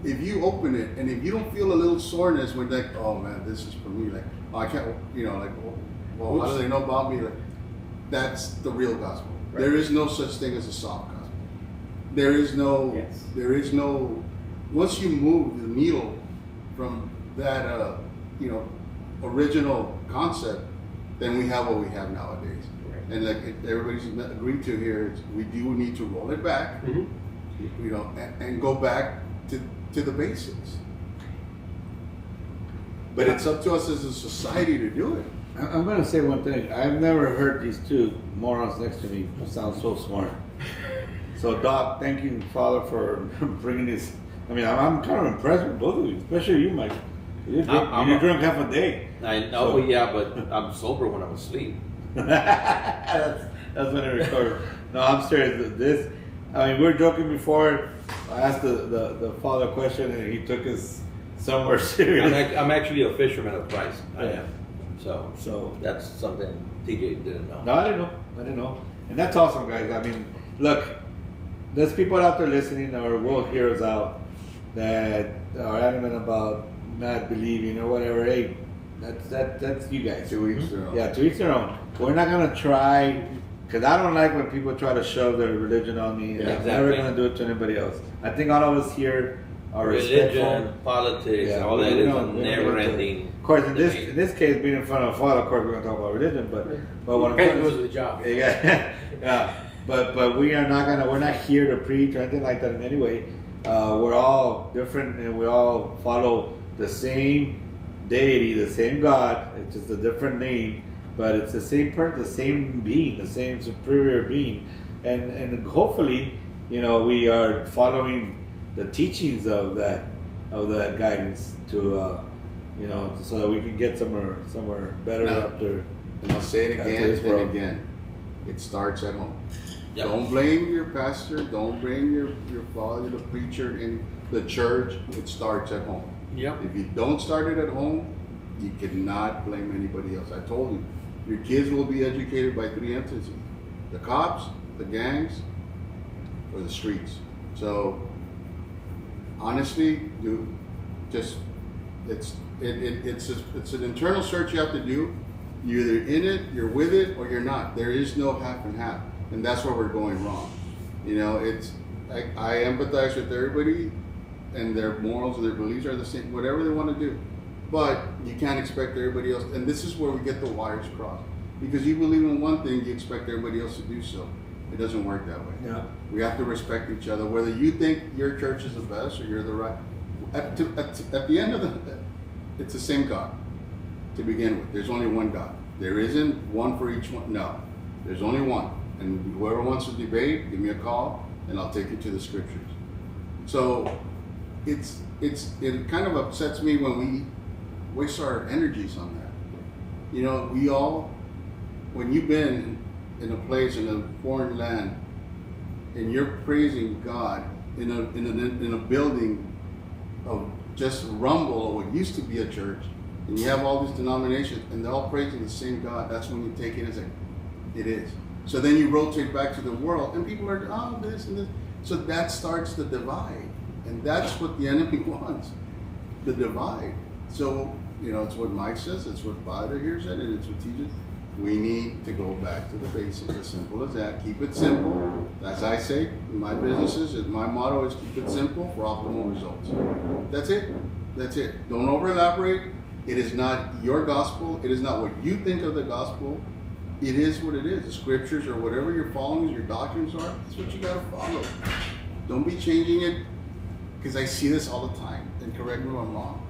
if you open it and if you don't feel a little soreness when like, oh man, this is for me, like, oh, I can't, like, well, how do they know about me? Like, that's the real gospel. Right. There is no such thing as a soft gospel. There is no, Yes. once you move the needle from that, original concept, then we have what we have nowadays. Right. And like everybody's agreed to here, we do need to roll it back, Mhm. and go back to the basics. But it's up to us as a society to do it. I'm going to say one thing. I've never heard these two morons next to me sound so smart. So, Doc, thank you, Father, for bringing this. I mean, I'm kind of impressed with both of you, especially you, Mike. You're drunk half a day. I know, So- yeah, but I'm sober when I'm asleep. that's when it records. No, I'm serious. This, I mean, we were joking before. I asked the father a question, and he took us somewhere serious. I'm actually a fisherman of Christ. I Yeah. am. So that's something TJ didn't know. No, I didn't know. And that's awesome, guys. I mean, look, there's people out there listening or will hear us out that are adamant about not believing or whatever. Hey, that's you guys. To each their own. Yeah, to each their own. We're not gonna try, because I don't like when people try to shove their religion on me. And Yeah, I'm never exactly. gonna do it to anybody else. I think all of us here are respectful. Religion, politics, Yeah, all we that is a don't get into it. never-ending. Of course, in debate. this case, being in front of a father, of course, we're gonna talk about religion. But what I'm Kind trying of to goes with the job. yeah, yeah. But we are not we're not here to preach or anything like that in any way. We're all different and we all follow the same deity, the same God. It's just a different name, but it's the same person, the same being, the same superior being. And hopefully, we are following the teachings of that guidance to, so that we can get somewhere better Now, after. And I'll say it After again this and world. again. It starts at home. Yep. Don't blame your pastor. Don't blame your father, the preacher, in the church. It starts at home. Yep. If you don't start it at home, you cannot blame anybody else. I told you, your kids will be educated by three entities: the cops, the gangs, or the streets. So, honestly, it's an internal search you have to do. You're either in it, you're with it, or you're not. There is no half and half, and that's where we're going wrong. I empathize with everybody, and their morals and their beliefs are the same, whatever they want to do. But you can't expect everybody else, and this is where we get the wires crossed. Because you believe in one thing, you expect everybody else to do so. It doesn't work that way. Yeah. We have to respect each other, whether you think your church is the best or you're the right. At the end of it's the same God to begin with. There's only one God. There isn't one for each one. No, there's only one. And whoever wants to debate, give me a call, and I'll take you to the scriptures. So it kind of upsets me when we waste our energies on that. When you've been in a place in a foreign land, and you're praising God in a building of just rumble of what used to be a church, and you have all these denominations, and they're all praising the same God, that's when you take it as it is. So then you rotate back to the world, and people are, this and this. So that starts the divide, and that's what the enemy wants, the divide. So it's what Mike says, it's what Father here said, and it's what TJ. We need to go back to the basics, as simple as that. Keep it simple. As I say, in my businesses, my motto is keep it simple for optimal results. That's it. That's it. Don't over elaborate. It is not your gospel. It is not what you think of the gospel. It is what it is. The scriptures or whatever your followings, your doctrines are, that's what you got to follow. Don't be changing it, because I see this all the time. And correct me if I'm wrong.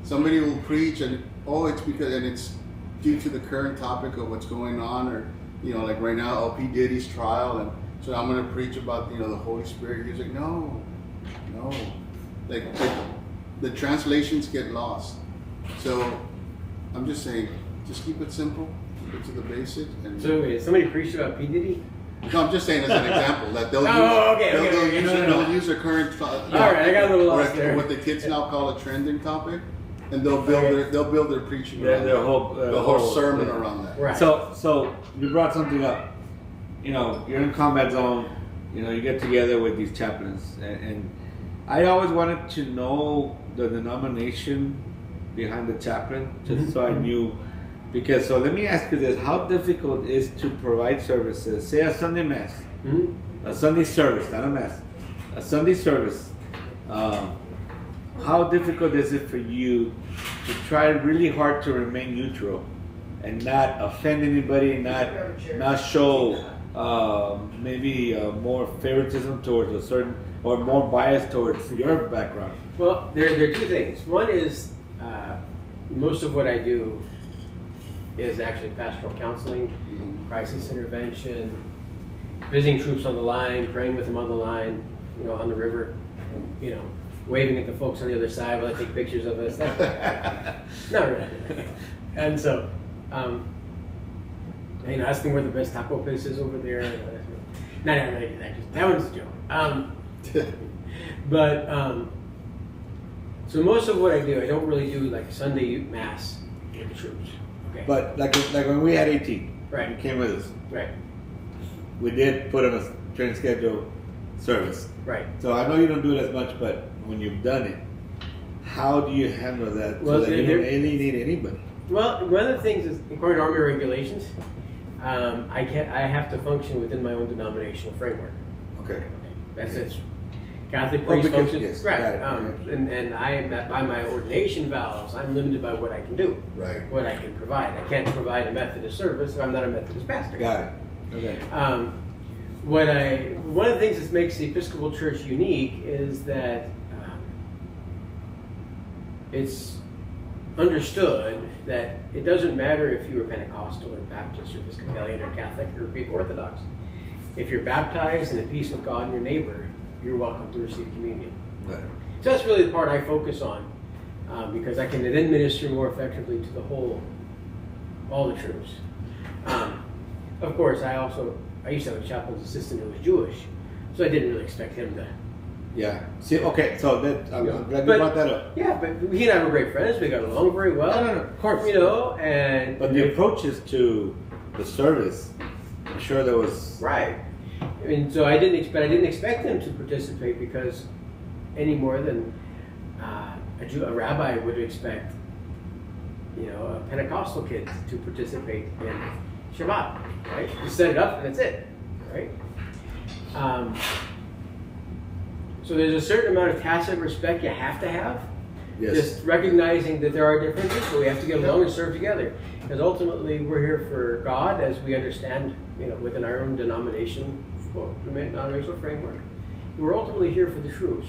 Somebody will preach and, it's because, and it's due to the current topic of what's going on, or, like right now, LP Diddy's trial, and so I'm going to preach about, the Holy Spirit. He's like, no. Like the translations get lost. So I'm just saying, just keep it simple, keep it to the basics. And So wait, somebody preached about P. Diddy? no, I'm just saying as an example that they'll okay. use their current. All right, I got a little lost there. What the kids now call a trending topic, and they'll build their preaching around Their that. whole, whole sermon around that. Right. So you brought something up. You're in combat zone. You get together with these chaplains, and I always wanted to know the denomination behind the chaplain, just so I knew. Because let me ask you this: how difficult is to provide services? Say a Sunday mass, a Sunday service, not a mass, a Sunday service. How difficult is it for you to try really hard to remain neutral and not offend anybody, not show maybe more favoritism towards a certain, or more bias towards your background? Well, there are two things. One is most of what I do is actually pastoral counseling, crisis intervention, visiting troops on the line, praying with them on the line, on the river, waving at the folks on the other side while I take pictures of us. Not really. And so, asking where the best taco place is over there. Not really. That one's a joke. So most of what I do, I don't really do like Sunday mass with the troops. Okay. But like when we had 18, Right. you came with us. Right. We did put on a train schedule service. Right. So I know you don't do it as much, but when you've done it, how do you handle that Well, so that you don't alienate anybody? Well, one of the things is, according to Army regulations, I have to function within my own denominational framework. Okay. That's it. Catholic Oh, priest because- functions, yes, right? got it, And I am by my ordination vows, I'm limited by what I can do, Right. what I can provide. I can't provide a Methodist service if I'm not a Methodist pastor. Got it. Okay. One of the things that makes the Episcopal Church unique is that it's understood that it doesn't matter if you were Pentecostal or Baptist or Episcopalian or Catholic or Greek Orthodox. If you're baptized in the peace of God and your neighbor, you're welcome to receive communion. Right. So that's really the part I focus on, because I can then minister more effectively to all the troops. Of course, I used to have a chaplain's assistant who was Jewish, so I didn't really expect him to. Yeah. See, okay, so I'm glad you But- brought that up. Yeah, but he and I were great friends. We got along very well. No, of course. And But the approaches to the service, I'm sure there was. right. I mean, so I didn't expect him to participate, because any more than a rabbi would expect, a Pentecostal kid to participate in Shabbat, right? You set it up and that's it, right? So there's a certain amount of tacit respect you have to have. Yes. Just recognizing that there are differences, but we have to get along and serve together. Because ultimately, we're here for God, as we understand, within our own denominational framework. We're ultimately here for the troops,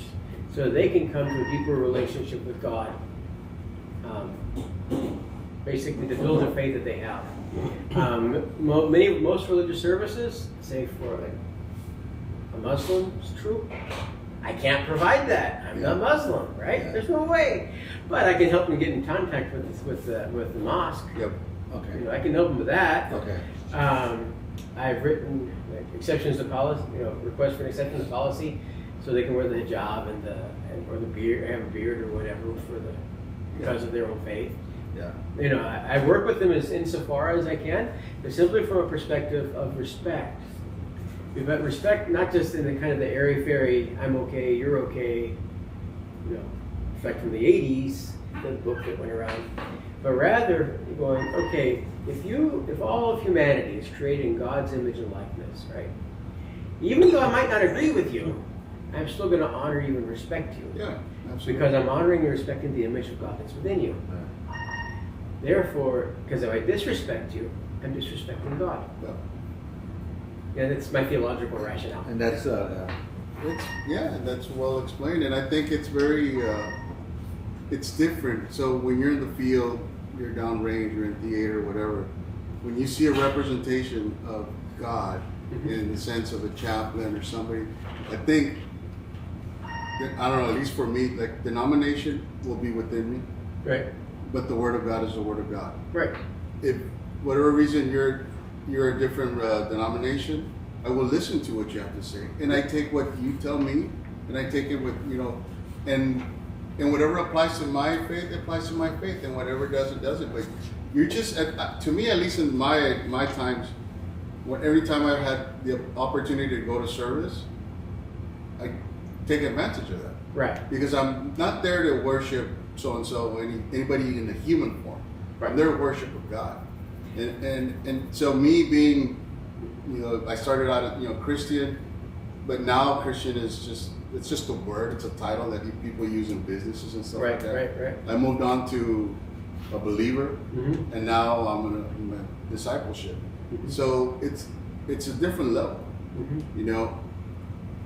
so they can come to a deeper relationship with God. Basically, to build the faith that they have. Most religious services, say for a Muslim's troop, I can't provide that. I'm not Muslim, right? Yeah. There's no way. But I can help them get in contact with the mosque. Yep. Okay. I can help them with that. Okay. I've written exceptions to policy, requests for an exception to policy, so they can wear the hijab or the beard, have a beard or whatever because of their own faith. Yeah. I work with them insofar as I can, but simply from a perspective of respect. But respect not just in the kind of the airy-fairy, I'm okay, you're okay, respect from the 80s, the book that went around, but rather going, okay, if all of humanity is created in God's image and likeness, right? Even though I might not agree with you, I'm still going to honor you and respect you. Yeah, absolutely. Because I'm honoring and respecting the image of God that's within you. Therefore, because if I disrespect you, I'm disrespecting God. Yeah. Yeah, that's my theological rationale. And that's That's well explained, and I think it's very, it's different. So when you're in the field, you're downrange, you're in theater, whatever. When you see a representation of God in the sense of a chaplain or somebody, I think, I don't know, at least for me, like denomination will be within me, Right. but the Word of God is the Word of God. Right. If whatever reason you're a different denomination, I will listen to what you have to say, and I take what you tell me, and I take it with and whatever applies to my faith, it applies to my faith, and whatever doesn't, doesn't. But you're just, to me, at least in my times, every time I've had the opportunity to go to service, I take advantage of that. Right. Because I'm not there to worship so and so, anybody in a human form. Right. I'm there to worship of God, and so me being, I started out as Christian, but now Christian is just a word. It's a title that people use in businesses and stuff like that. Right. I moved on to a believer, Mm-hmm. and now I'm in a discipleship. Mhm. So it's a different level, Mm-hmm.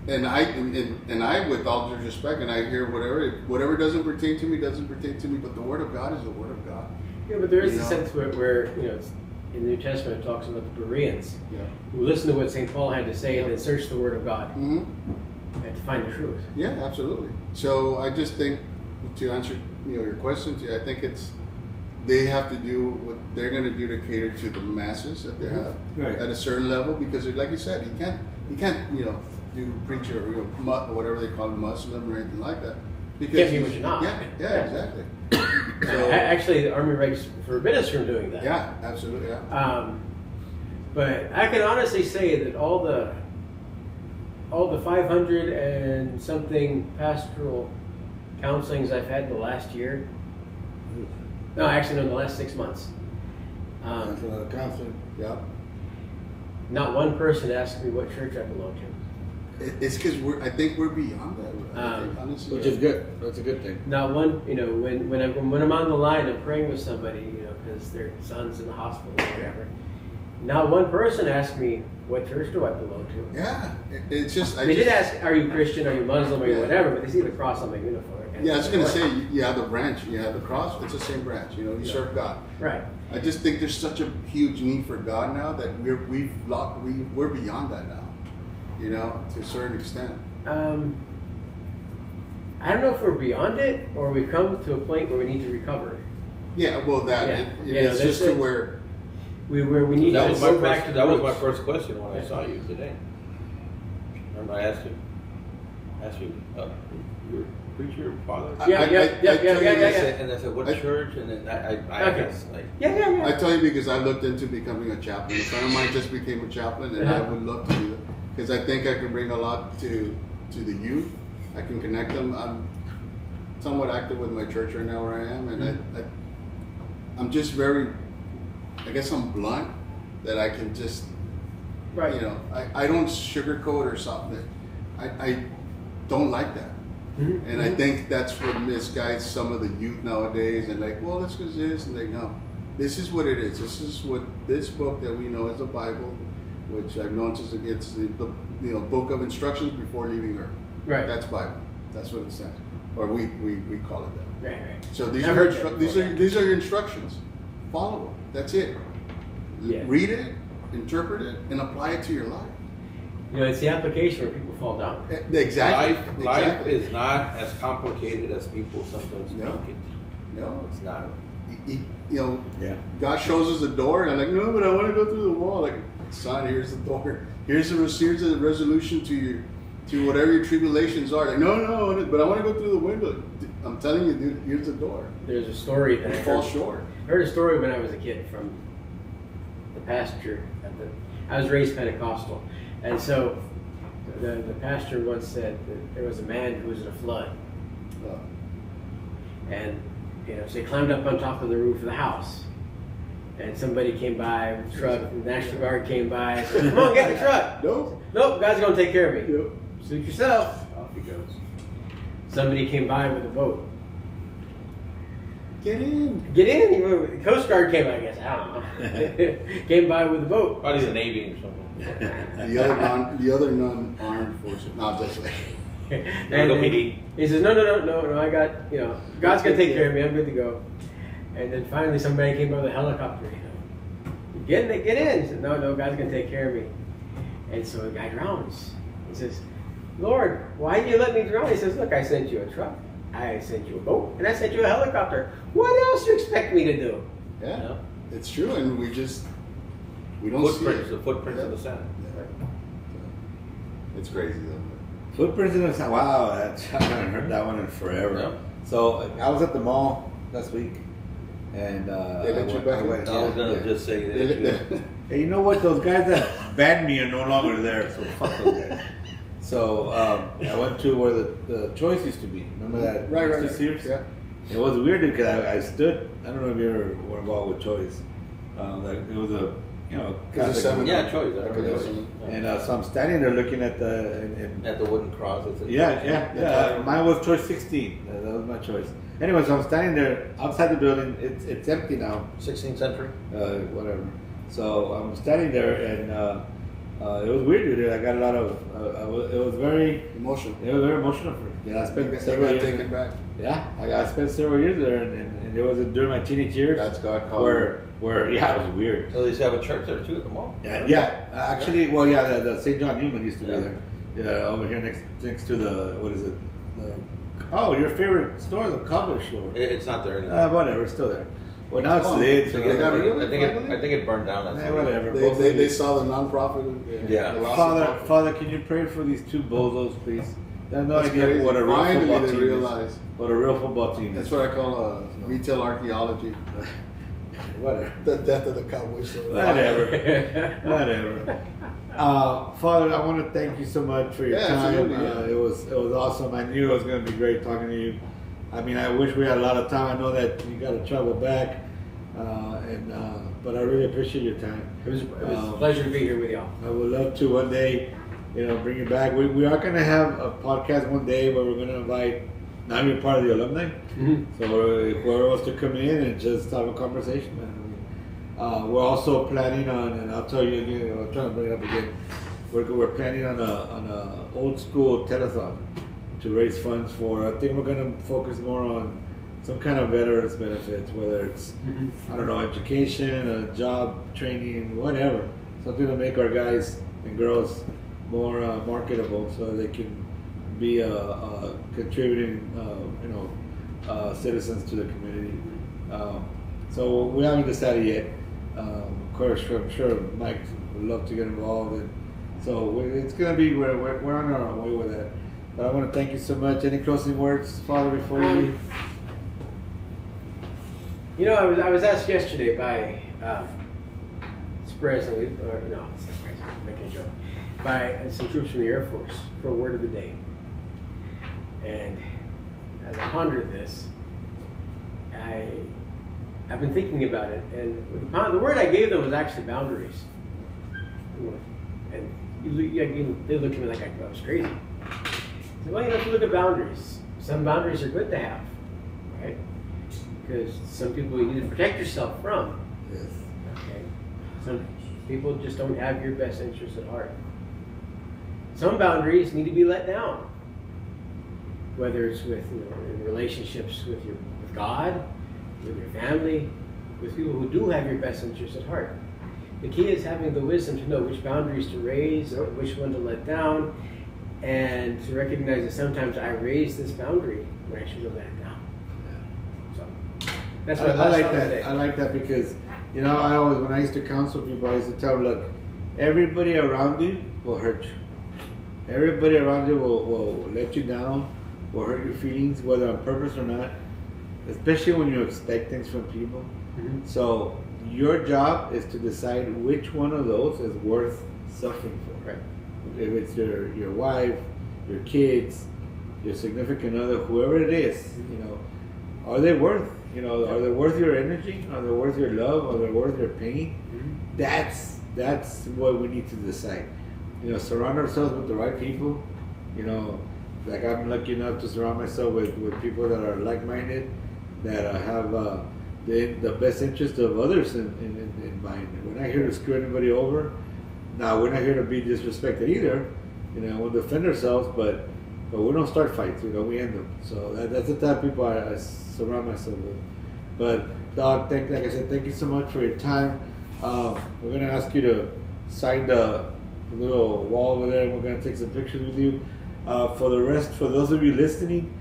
And I, with all due respect, and I hear whatever doesn't pertain to me doesn't pertain to me, but the Word of God is the Word of God. Yeah, but there is You a know? sense where it's, in the New Testament it talks about the Bereans Yeah. who listen to what St. Paul had to say and then search the Word of God Mm-hmm. and to find the truth. Yeah, absolutely. So I just think, to answer your question, I think they have to do what they're going to do to cater to the masses that they have Right. at a certain level, because like you said, you can't do preacher or whatever they call it, Muslim or anything like that. Because Can't be what you're not. Yeah, exactly. Actually, the Army regs forbid us from doing that. Yeah, absolutely. Yeah. But I can honestly say that all the 500 and something pastoral counselings I've had in the last year, no, actually, no, in the last 6 months, that's a lot of counseling. Yeah. not one person asked me what church I belong to. It's because I think we're beyond that. I think, honestly, Which is good. That's a good thing. Not one, when I'm on the line, I'm praying with somebody, because their son's in the hospital or whatever. Not one person asked me, what church do I belong to? Yeah, it's just. They did ask, are you Christian, are you Muslim, are you Yeah. whatever, but they see the cross on my uniform. Yeah, I was gonna say you have the branch, you have the cross. It's the same branch. You Yeah. serve God. Right. I just think there's such a huge need for God now that we're beyond that now. To a certain extent. I don't know if we're beyond it or we've come to a point where we need to recover. Yeah, well, that Yeah. it's that's just to it. where. Where we need That to was go my back first. to the That was my roots. first question when I saw you today. Remember, I asked you, you're a preacher, father. Yeah. And I said, what I- church? And then I Okay. guess like. Yeah. I tell you because I looked into becoming a chaplain. A friend of mine just became a chaplain, and I would love to do that because I think I can bring a lot to the youth. I can connect them. I'm somewhat active with my church right now where I am, and I'm just very. I guess I'm blunt that I can just. Right. I don't sugarcoat or something. I don't like that. Mhm. And I think that's what misguides some of the youth nowadays. And well, let's do this. And no, this is what it is. This is what this book that we know as the Bible, which I've known since it's the book of instructions before leaving Earth. Right. That's Bible. That's what it says, or we call it that. Right. So these I've are heard that these are your instructions. Follow them. That's it. Yeah. Read it, interpret it, and apply it to your life. It's the application where people fall down. Exactly. Life is not as complicated as people sometimes No. make it. No, It's not. Yeah. God shows us a door, and I'm like, no, but I want to go through the wall. Like, son, here's the door. Here's the resolution to whatever your tribulations are. Like, no, but I want to go through the window. I'm telling you, dude, here's the door. There's a story that I Fall heard. short. I heard a story when I was a kid from the pastor. I was raised Pentecostal. And so the pastor once said that there was a man who was in a flood. Uh, And So they climbed up on top of the roof of the house. And somebody came by with a truck, and the National Guard came by and said, come on, get in the truck. Nope, God's going to take care of me. Yep. Suit yourself. Off he goes. Somebody came by with a boat. Get in. Get in. The Coast Guard came by, I guess. I don't know. Came by with a boat. Probably the Navy or something. The other non-armed forces. No, just like. And he says, no, I got, God's going to take care of me. I'm good to go. And then finally somebody came by with a helicopter, Get in. He said, no, God's going to take care of me. And so the guy drowns. He says, Lord, why did you let me drown? He says, look, I sent you a truck. I sent you a boat. And I sent you a helicopter. What else do you expect me to do? Yeah, it's true. And we don't see Footprints, it. the footprints in the sand. Yeah. It's crazy though. Footprints in the sand. Wow, I haven't heard that one in forever. Yeah. So I was at the mall last week, and They let you back in? I was gonna just say that. Hey, you know what? Those guys that banned me are no longer there, so fuck those guys. So I went to where the Choice used to be. Remember that? Right. Sears? Yeah. It was weird because I stood. I don't know if you ever were involved with Choice. It was a Catholic- Yeah, Choice. I Okay, remember that's Choice. something. And so I'm standing there looking at the. At the wooden cross. It's a- Yeah. Mine was choice 16. That was my choice. Anyway, so I'm standing there outside the building. It's empty now. 16th century. Whatever. So I'm standing there, and it was weird, dude. I got a lot of. It was very Emotional. emotional for me. Yeah, I spent They several got years. taken back. Yeah, I spent several years there, and it was during my teenage years. That's God calling. Where it was weird. So they used to have a church there too at the mall. Yeah. Actually, well, yeah, the St. John Newman used to be Yeah. there. Yeah, over here next to the what is it? Your favorite store, the cobbler store. It's not there anymore. Whatever, it's still there. Well, now it's Oh, lit. they got rid of it? I think it burned down. That's Whatever. They saw the non-profit. Yeah. the loss of profit. Father, can you pray for these two bozos, please? They have no That's idea crazy. what a real Finally, football they team realize. is. What a real football team That's is. what I call retail archaeology. Whatever. The death of the Cowboys. story. Whatever. Father, I want to thank you so much for your Yeah, time. absolutely, yeah. It was awesome. I knew it was going to be great talking to you. I mean, I wish we had a lot of time. I know that you got to travel back, but I really appreciate your time. It was a pleasure to be here with y'all. I would love to one day, bring you back. We are going to have a podcast one day where we're going to invite. Now you're part of the alumni, so whoever wants to come in and just have a conversation, man. We're also planning on, and I'll tell you again. I'm trying to bring it up again. We're planning on a old school telethon to raise funds for. I think we're going to focus more on some kind of veterans benefits, whether it's I don't know, education, job training, whatever, something to make our guys and girls more marketable, so they can be contributing, citizens to the community. So we haven't decided yet. Of course, I'm sure Mike would love to get involved, and so it's going to be we're on our way with that. But I want to thank you so much. Any closing words, Father, before you leave? I was asked yesterday by Express, making a joke, by some troops from the Air Force for a word of the day. And as I pondered this, I've been thinking about it, and the word I gave them was actually boundaries. And they looked at me like I was crazy. I said, well, you have to look at boundaries. Some boundaries are good to have, right? Because some people you need to protect yourself from. Yes. Okay. Some people just don't have your best interests at heart. Some boundaries need to be let down. Whether it's with in relationships with God, with your family, with people who do have your best interests at heart. The key is having the wisdom to know which boundaries to raise or which one to let down, and to recognize that sometimes I raise this boundary when I should have let it down. So that's what I like that. I like that because, I always, when I used to counsel people, I used to tell them, look, everybody around you will hurt you. Everybody around you will let you down, will hurt your feelings, whether on purpose or not, especially when you expect things from people. Mm-hmm. So your job is to decide which one of those is worth suffering for. Right. If it's your wife, your kids, your significant other, whoever it is, are they worth You know, are they worth your energy? Are they worth your love? Are they worth your pain? That's what we need to decide. You know, surround ourselves with the right people. You know, like I'm lucky enough to surround myself with people that are like-minded, that have the best interest of others in mind. We're not here to screw anybody over. Now, we're not here to be disrespected either. You know, we'll defend ourselves, but we don't start fights. You know, we end them. So that's the type of people I surround myself with. But Doc, like I said, thank you so much for your time. We're gonna ask you to sign the little wall over there, and we're gonna take some pictures with you. For those of you listening,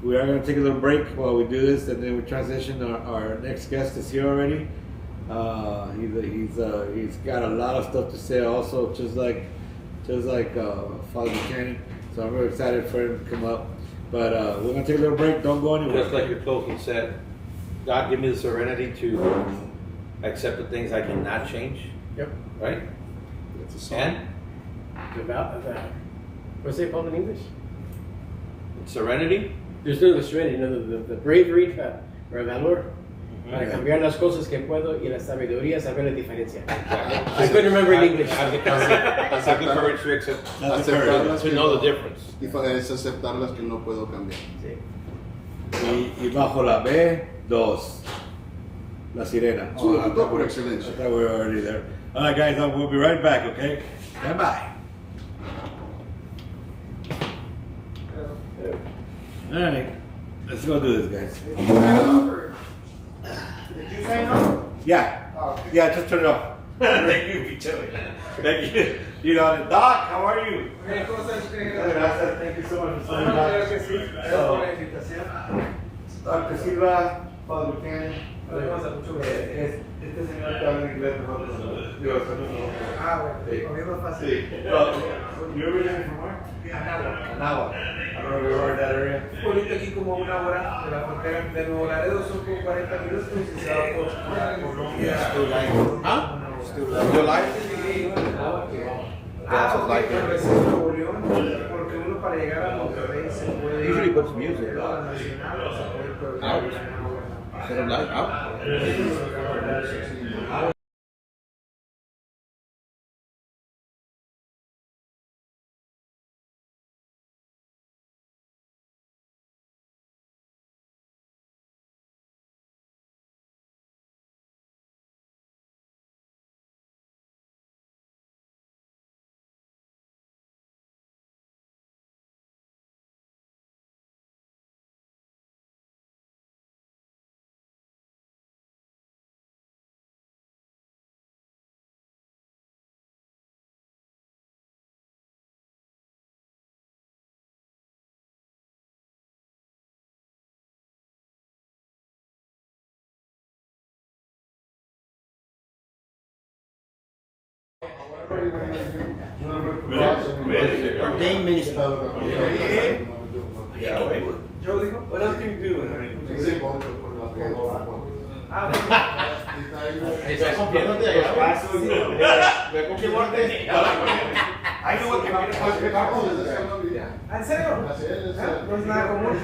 we are gonna take a little break while we do this, and then we transition. Our next guest is here already. He's got a lot of stuff to say, also, just like Father Buchanan. So I'm really excited for him to come up. But we're gonna take a little break. Don't go anywhere. Just like your closing said, God give me the serenity to accept the things I cannot change. Yep. Right? It's a song. And What's it called in English? serenity. There's no the serenity, no, the bravery or valor para Yeah. cambiar las cosas que puedo y la sabiduría saber la diferencia. I couldn't remember in English. I have the courage to accept, That's the Aceptar courage. las to que know no- the difference. y es aceptar las que no puedo cambiar. Sí. Y bajo la B2, la sirena. Su locutor por excelencia. I thought we were already there. All right, guys, we'll be right back, okay? Stand by. All right, let's go do this, guys. Did you sign off? Yeah, Oh. yeah, just turn it off. Thank you, Pichelle. Thank you. You know, Doc, how are you? Gracias, thank you so much for signing Claro que sí. up. Gracias por la invitación. Dr. Silva, Father Buchanan. Mucho gusto. Este señor que habla inglés mejor que nosotros. Digo, español. Ah, bueno, Sí. lo mismo es fácil. Sí. You're originally from where? Anagua. I don't know if you heard that area. Un pueblito aquí como a una hora de la frontera de Nuevo Laredo, son como 40 minutos y se va por Colombia. Huh? Your pero ese es Nuevo León, porque uno para llegar a Monterrey se puede Usually puts music. ir a la Nacional o se puede ir por el Out. Nacional. Instead of like out. Ordained minister. Yo digo, what else can you do? Ah, ¿en serio? No es nada común.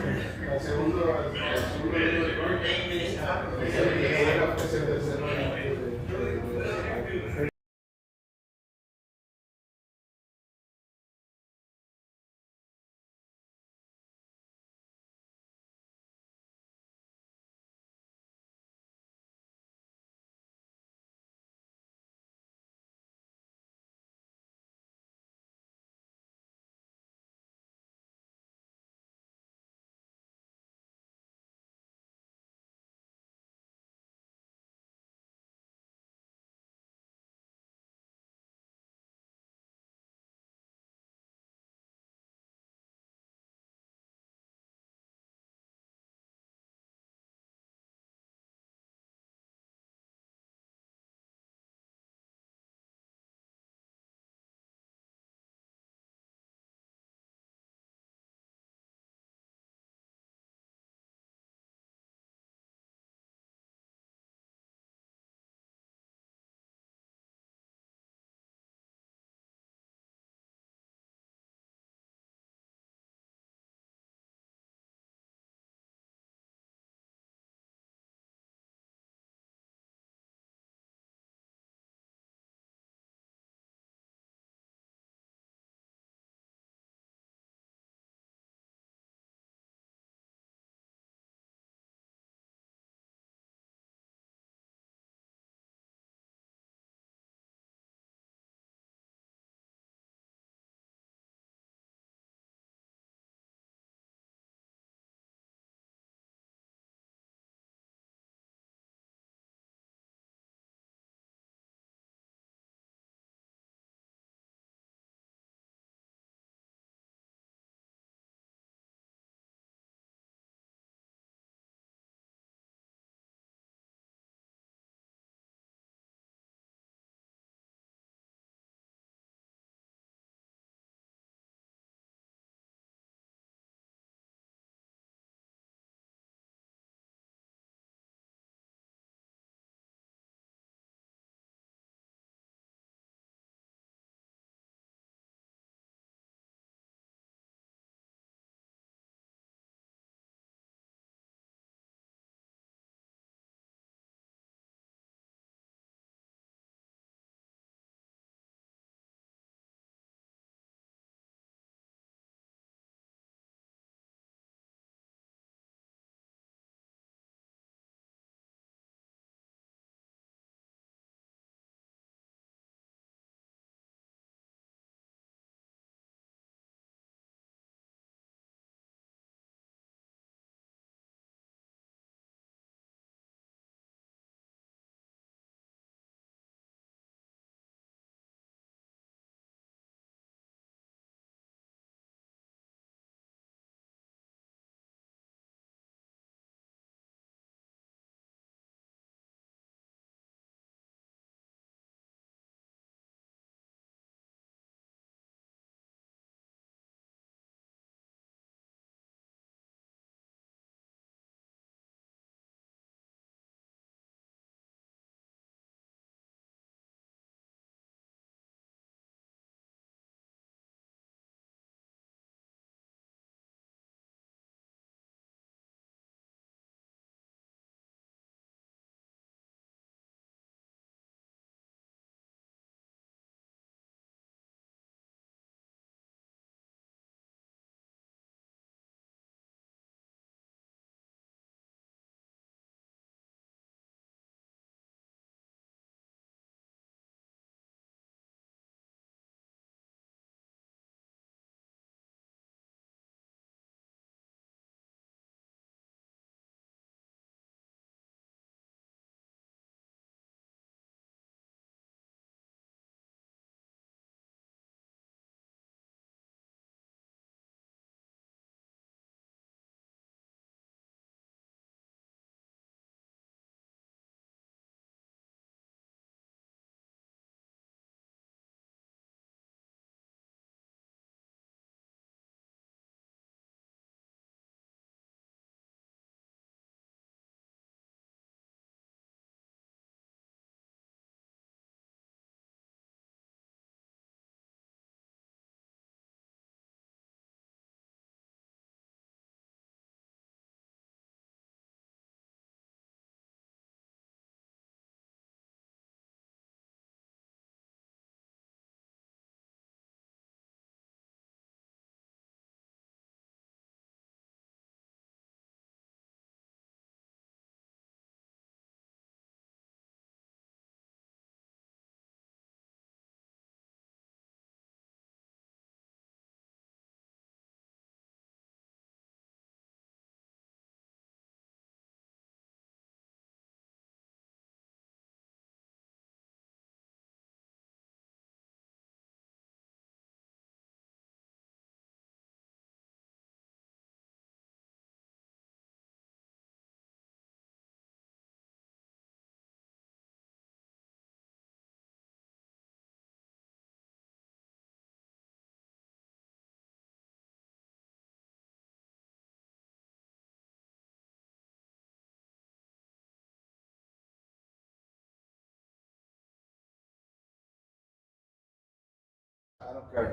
Okay.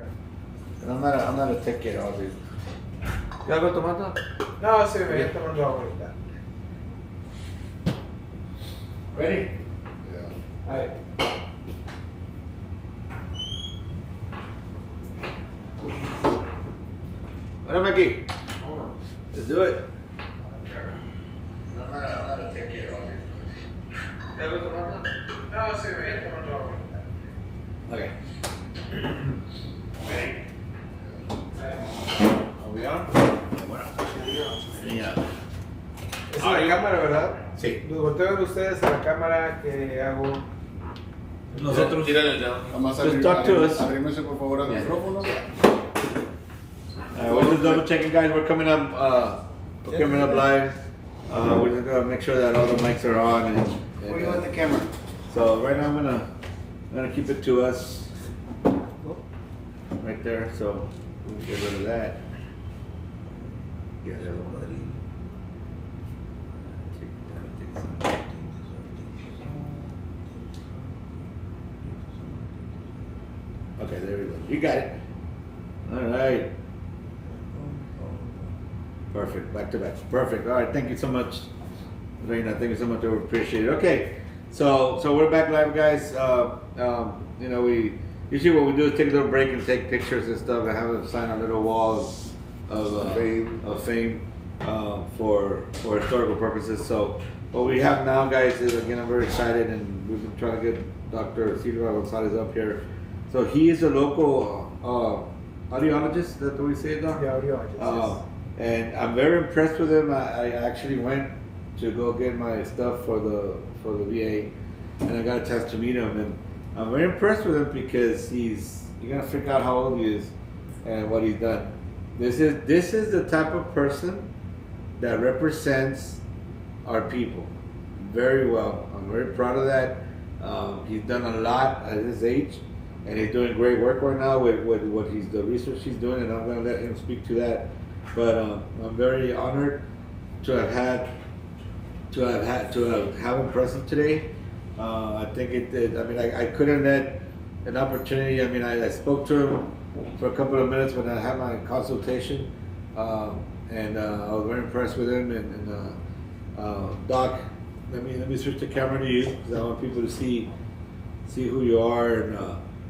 And I'm not a tech kid, obviously. ¿Ya algo tomando? No, sí, me estoy tomando agua ahorita. Ready? Yeah. Ahí. Bueno, Mikey. Let's do it. No, sí, me estoy tomando agua ahorita. Okay. Are we on? Yeah. Esa es la cámara, ¿verdad? Sí. Los volteo a ver ustedes a la cámara que hago. Nosotros. Vamos a Just talk to us. Arrímense por favor al micrófono. We're just double checking, guys. We're coming up. We're coming up live. We're just gonna make sure that all the mics are on. Where do you want the camera? So right now I'm gonna keep it to us. Right there. So we'll get rid of that. Get rid of that. Okay, there we go. You got it. All right. Perfect. Back to back. Perfect. All right. Thank you so much, Reina. Thank you so much. I appreciate it. Okay. So we're back live, guys. You know, we usually what we do is take a little break and take pictures and stuff and have them sign on little walls of fame for historical purposes. So what we have now, guys, is again I'm very excited, and we've been trying to get Dr. Silva Gonzalez up here. So he is a local audiologist. Is that what we say, Doc? Yeah, audiologist. And I'm very impressed with him. I actually went to go get my stuff for the VA, and I got a chance to meet him, and I'm very impressed with him because you're gonna figure out how old he is and what he's done. This is the type of person that represents our people very well. I'm very proud of that. He's done a lot at his age, and he's doing great work right now with the research he's doing, and I'm gonna let him speak to that. But I'm very honored to have him present today. I think I mean, I couldn't let an opportunity. I mean, I spoke to him for a couple of minutes when I had my consultation, and I was very impressed with him. And Doc, let me switch the camera to you because I want people to see who you are. And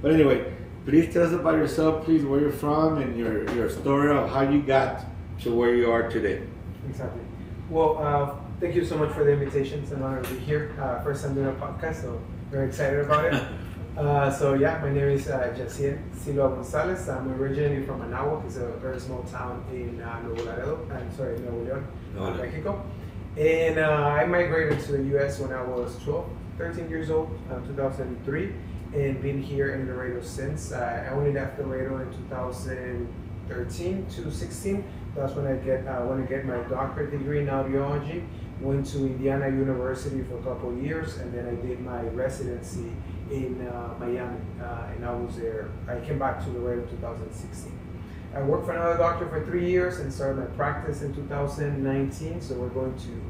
but anyway, please tell us about yourself, please, where you're from, and your story of how you got to where you are today. Exactly. Well, thank you so much for the invitation. It's an honor to be here. First time doing a podcast, so very excited about it. So yeah, my name is Jaciel Silva Gonzalez. I'm originally from Anáhuac. It's a very small town in Nuevo León, Mexico. And I migrated to the U.S. when I was 13 years old, 2003, and been here in Laredo since. I only left Laredo in 2013 to 16. That's when I want to get my doctorate degree in audiology. Went to Indiana University for a couple of years, and then I did my residency in Miami, and I was there. I came back to Laredo in 2016. I worked for another doctor for 3 years and started my practice in 2019. So we're going to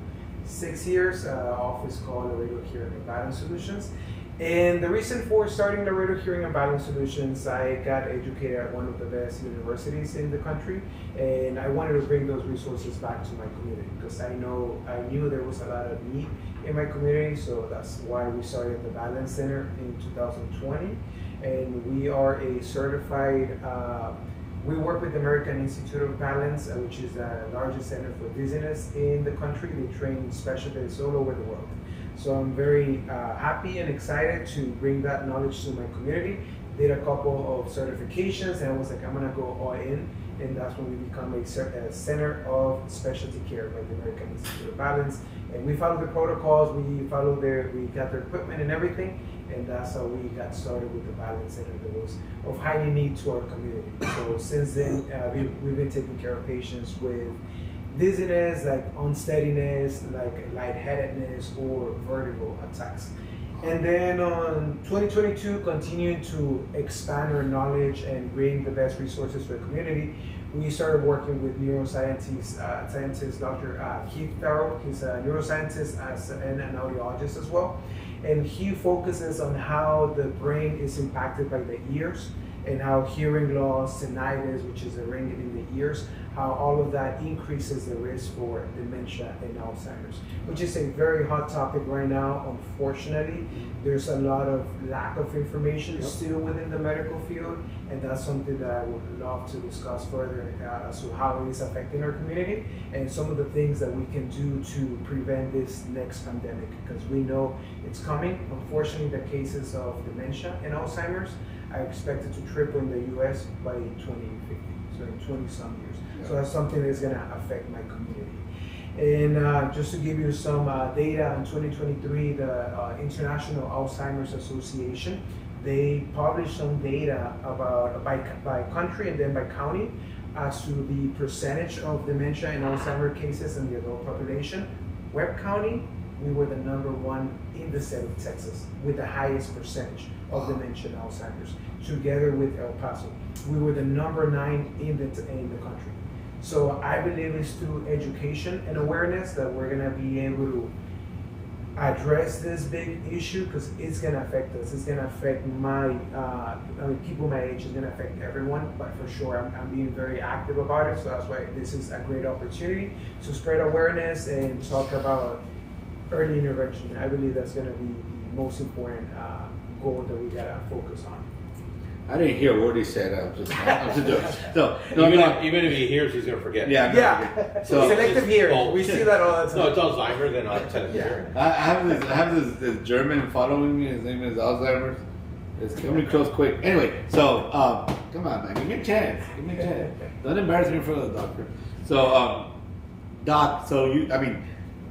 6 years. Office called Laredo Hearing and Balance Solutions. And the reason for starting Laredo Hearing and Balance Solutions, I got educated at one of the best universities in the country, and I wanted to bring those resources back to my community because I knew there was a lot of need in my community. So that's why we started the Balance Center in 2020, and we are a certified. We work with the American Institute of Balance, which is the largest center for dizziness in the country. They train specialists all over the world. So I'm very happy and excited to bring that knowledge to my community. Did a couple of certifications, and I was like, I'm gonna go all in, and that's when we become a center of specialty care by the American Institute of Balance. And we follow the protocols, we got their equipment and everything, and that's how we got started with the Balance Center that was of high need to our community. So since then, we've been taking care of patients with dizziness, like unsteadiness, like lightheadedness, or vertigo attacks. And then on 2022, continuing to expand our knowledge and bring the best resources to the community, we started working with neuroscientist, Dr. Keith Farrell. He's a neuroscientist and an audiologist as well. And he focuses on how the brain is impacted by the ears and how hearing loss, tinnitus, which is a ringing in the ears, how all of that increases the risk for dementia and Alzheimer's, which is a very hot topic right now. Unfortunately, there's a lot of lack of information still within the medical field, and that's something that I would love to discuss further as to how it is affecting our community and some of the things that we can do to prevent this next pandemic, because we know it's coming. Unfortunately, the cases of dementia and Alzheimer's are expected to triple in the U.S. by 2050, so in 20-some years. So that's something that's going to affect my community. And just to give you some data, in 2023, the International Alzheimer's Association, they published some data about by country and then by county as to the percentage of dementia and Alzheimer's cases in the adult population. Webb County, we were the #1 in the state of Texas with the highest percentage of dementia and Alzheimer's, together with El Paso. We were the #9 in the country. So I believe it's through education and awareness that we're gonna be able to address this big issue, because it's gonna affect us. It's gonna affect people my age. It's gonna affect everyone, but for sure I'm being very active about it. So that's why this is a great opportunity to spread awareness and talk about early intervention. I believe that's gonna be the most important goal that we gotta focus on. I didn't hear what he said. I'm just doing. So, Even if he hears, he's gonna forget. Yeah. Yeah, So- selective hearing. We see that all the time. No, it's Alzheimer's and not selective hearing. I have this German following me. His name is Alzheimer's. It's coming close quick. Anyway, so come on, man, give me a chance. Don't embarrass me in front of the doctor. So, Doc,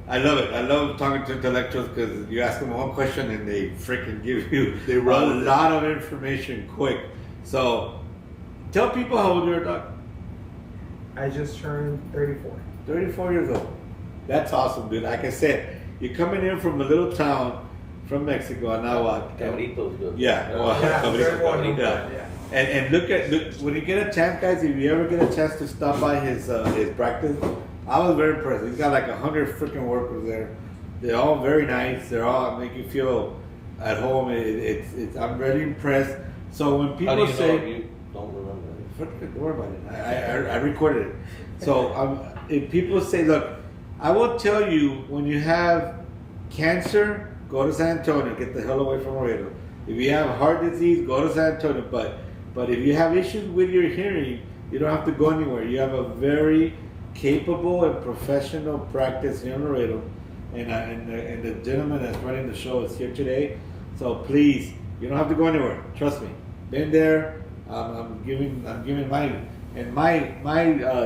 I love it. I love talking to intellectuals because you ask them one question and they freaking give you a lot of information quick. So, tell people how old you are, Doc. I just turned 34. 34 years old. That's awesome, dude. Like I said, you're coming in from a little town from Mexico, Anahuac. Cabrito's good. Yeah. Well, Yeah, very well known, yeah. yeah. And look when you get a chance, guys. If you ever get a chance to stop by his practice, I was very impressed. He's got like 100 freaking workers there. They're all very nice. They're all make you feel at home. I'm really impressed. So when How do people you know say, if you don't remember? don't worry about it. I recorded it. So if people say, look, I will tell you, when you have cancer, go to San Antonio. Get the hell away from Laredo. If you have heart disease, go to San Antonio. But if you have issues with your hearing, you don't have to go anywhere. You have a very capable and professional practice here in Laredo. And the gentleman that's running the show is here today. So please, you don't have to go anywhere. Trust me. Been there. I'm giving my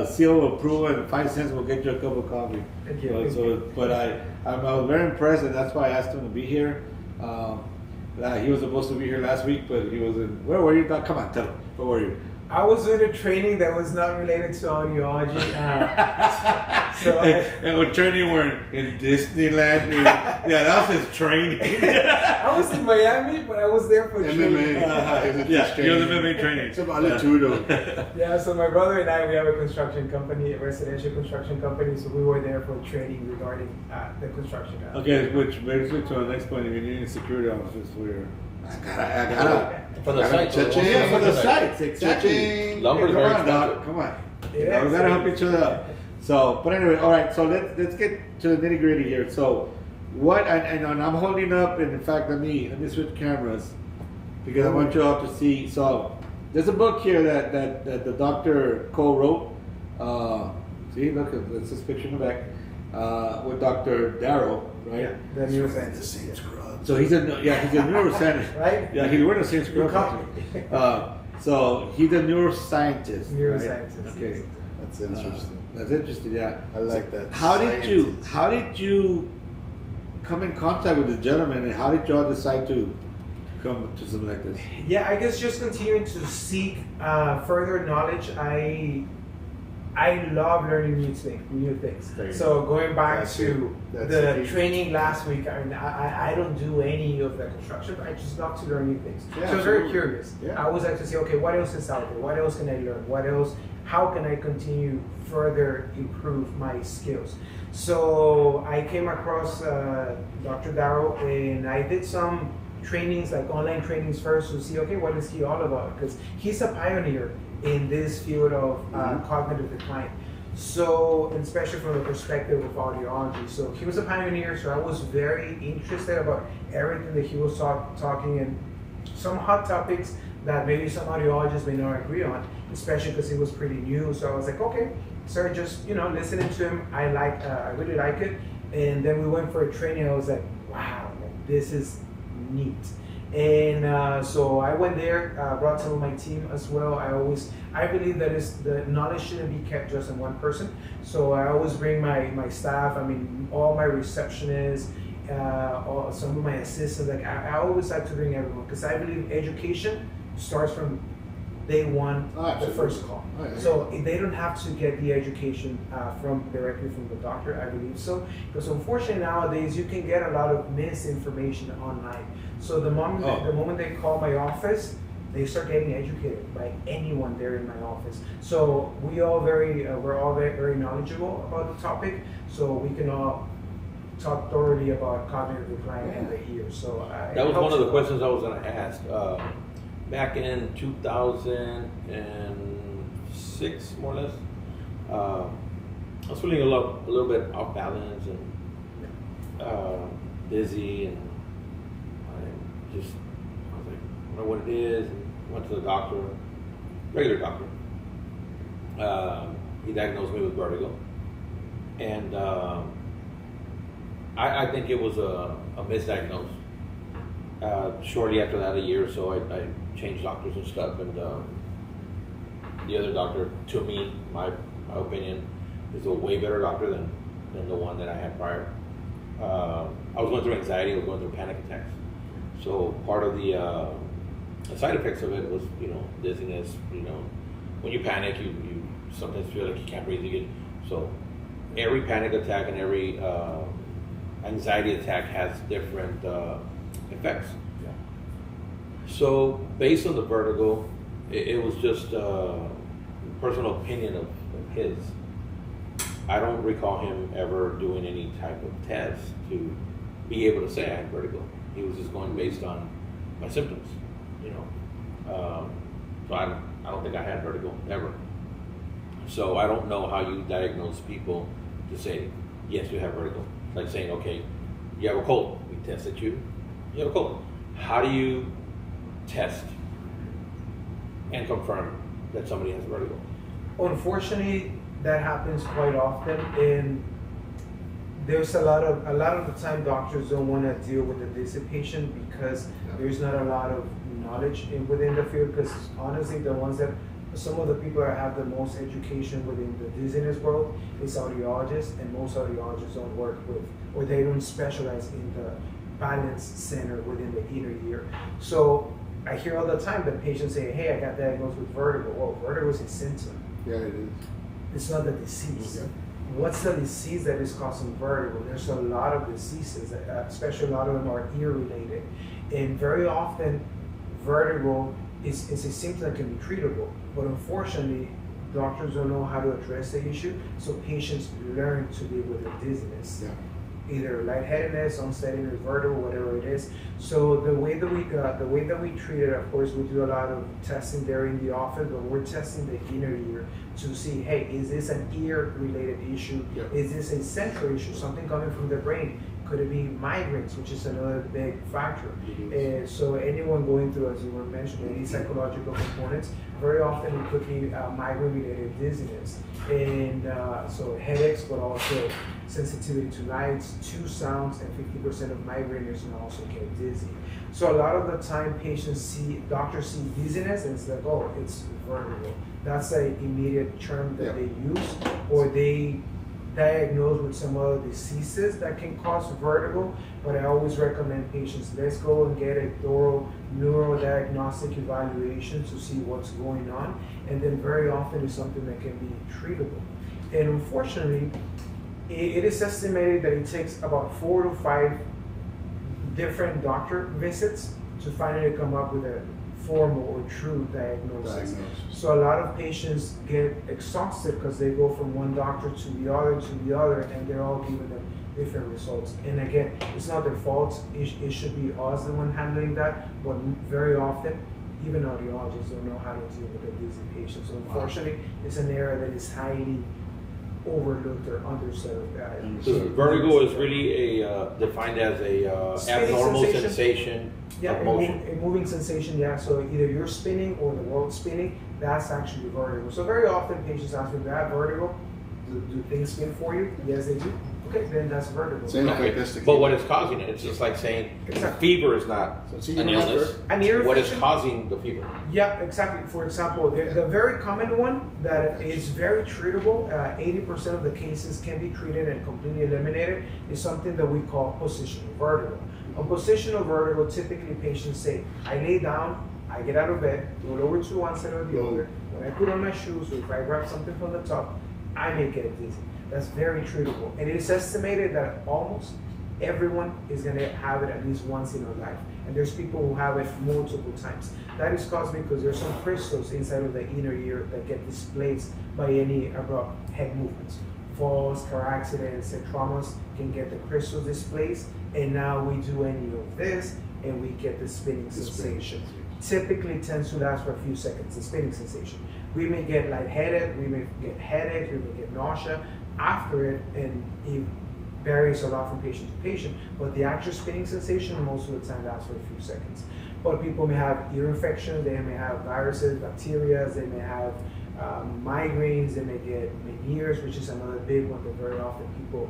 seal of approval and 5 cents will get you a cup of coffee. Thank you. But I was very impressed, and that's why I asked him to be here. He was supposed to be here last week, but he was in. Where were you? Come on, tell him. Where were you? I was doing a training that was not related to audiology. And we're training. We're in Disneyland. Yeah, that was his training. I was in Miami, but I was there for training. MMA. Yeah, you're the MMA training. It's about Tudo. Yeah, so my brother and I, we have a construction company, a residential construction company, so we were there for training regarding the construction. Okay, which brings me to the next point. If you need security officers, I gotta. For the sites. Cha-ching. Yeah, for the sites, exactly. Cha-ching. Lumber's Come very on, Doc. expensive. Come on. Yeah, We gotta help each other out. So, but anyway, all right. So let's get to the nitty gritty here. So, what? And I'm holding up, and in fact, let me switch cameras because I want you all to see. So, there's a book here that the Dr. Cole wrote. See, look, that's this picture in the back with Dr. Darrow, right? Yeah, the neuroscientist. The same scrubs. So he's a neuroscientist, Right? Yeah, he's wearing the same You scrub. copy. So he's a neuroscientist. Neuroscientist. Right? Okay. That's interesting. That's interesting. Yeah. I like that. How did Scientist. you come in contact with the gentleman, and how did y'all decide to come to something like this? Yeah, I guess just continuing to seek further knowledge. I love learning new things. There you So going back That's to it. That's the it. training last week, I don't do any of the construction, but I just love to learn new things. Yeah, so I was very absolutely. curious. Yeah. I always like to say, okay, what else is out there? What else can I learn? What else? How can I continue further improve my skills? So I came across Dr. Darrow, and I did some trainings, like online trainings first, to see, okay, what is he all about? Because he's a pioneer in this field of cognitive decline. So, and especially from the perspective of audiology. So he was a pioneer, so I was very interested about everything that he was talking, and some hot topics that maybe some audiologists may not agree on, especially because it was pretty new. So I was like, okay, so just, listening to him, I really like it. And then we went for a training. I was like, wow, this is neat. And so I went there, brought some of my team as well. I believe that the knowledge shouldn't be kept just in one person. So I always bring my staff, all my receptionists, some of my assistants. Like I always like to bring everyone, because I believe education starts from day one, the first call. So they don't have to get the education directly from the doctor, I believe so. Because unfortunately nowadays you can get a lot of misinformation online. So the moment they call my office, they start getting educated by anyone there in my office. So we're all very knowledgeable about the topic. So we can all talk thoroughly about cognitive decline and the ear. So that was one of the questions I was going to ask. Back in 2006, more or less, I was feeling a little bit off balance and dizzy, and I was like, I wonder what it is, and went to the doctor, regular doctor. He diagnosed me with vertigo, and I think it was a misdiagnosis. Shortly after that, a year or so, I changed doctors and stuff, and the other doctor, to me, my opinion, is a way better doctor than the one that I had prior. I was going through anxiety, I was going through panic attacks. So part of the side effects of it was, dizziness. When you panic, you sometimes feel like you can't breathe again. So every panic attack and every anxiety attack has different effects. Yeah. So based on the vertigo, it was just personal opinion of his. I don't recall him ever doing any type of test to be able to say I had vertigo. He was just going based on my symptoms, So I don't think I had vertigo ever. So I don't know how you diagnose people to say, yes, you have vertigo. It's like saying, okay, you have a cold. We tested you. You have a cold. How do you test and confirm that somebody has vertigo? Unfortunately, that happens quite often, and there's a lot of the time doctors don't want to deal with the dizzy patient because there's not a lot of knowledge within the field. Because honestly, some of the people that have the most education within the dizziness world is audiologists, and most audiologists don't work with, or they don't specialize in the balance center within the inner ear. So I hear all the time that patients say, hey, I got diagnosed with vertigo. Well, vertigo is a symptom. Yeah, it is. It's not the disease. Okay. What's the disease that is causing vertigo? There's a lot of diseases, especially a lot of them are ear related. And very often, vertigo is a symptom that can be treatable. But unfortunately, doctors don't know how to address the issue, so patients learn to live with the dizziness. Yeah. Either lightheadedness, unsteadiness, vertigo, whatever it is. So the way that we treat it, of course, we do a lot of testing there in the office, but we're testing the inner ear to see, hey, is this an ear-related issue? Yeah. Is this a central issue, something coming from the brain? Could it be migraines, which is another big factor? So anyone going through, as you were mentioning, any psychological components, very often it could be migraine-related dizziness. And so headaches, but also sensitivity to lights, to sounds, and 50% of migraineurs can also get dizzy. So a lot of the time doctors see dizziness and it's like, oh, it's vertigo. That's the immediate term that they use, or they diagnosed with some other diseases that can cause vertigo, but I always recommend patients, let's go and get a thorough neurodiagnostic evaluation to see what's going on, and then very often it's something that can be treatable. And unfortunately, it is estimated that it takes about 4 to 5 different doctor visits to finally come up with a formal or true diagnosis. So a lot of patients get exhausted because they go from one doctor to the other, and they're all giving them different results. And again, it's not their fault. It should be us the one handling that. But very often, even audiologists don't know how to deal with a dizzy patient. So unfortunately, it's an area that is highly overlooked or underserved. So vertigo is really defined as a Spinning abnormal sensation. sensation Yeah, of motion. a moving sensation, yeah. So either you're spinning or the world's spinning, that's actually vertigo. So very often patients ask me, do I have vertigo? Do things spin for you? Yes, they do. Okay, then that's vertigo. Same Okay. effect as the But what is causing it? It's just like saying Exactly. fever is not So an illness. An ear What is infection? causing the fever? Yeah, exactly. For example, the very common one that is very treatable, 80% of the cases can be treated and completely eliminated, is something that we call positional vertigo. On positional vertigo, typically patients say, I lay down, I get out of bed, roll over to one side or the other. When I put on my shoes, or if I grab something from the top, I may get dizzy. That's very treatable. And it is estimated that almost everyone is going to have it at least once in their life. And there's people who have it multiple times. That is caused because there's some crystals inside of the inner ear that get displaced by any abrupt head movements. Falls, car accidents, and traumas can get the crystals displaced. And now we do any of this and we get the spinning sensation. Typically tends to last for a few seconds, the spinning sensation. We may get lightheaded, we may get headache, we may get nausea after it, and it varies a lot from patient to patient, but the actual spinning sensation most of the time lasts for a few seconds. But people may have ear infections, they may have viruses, bacteria, they may have migraines, they may get Meniere's, which is another big one that very often people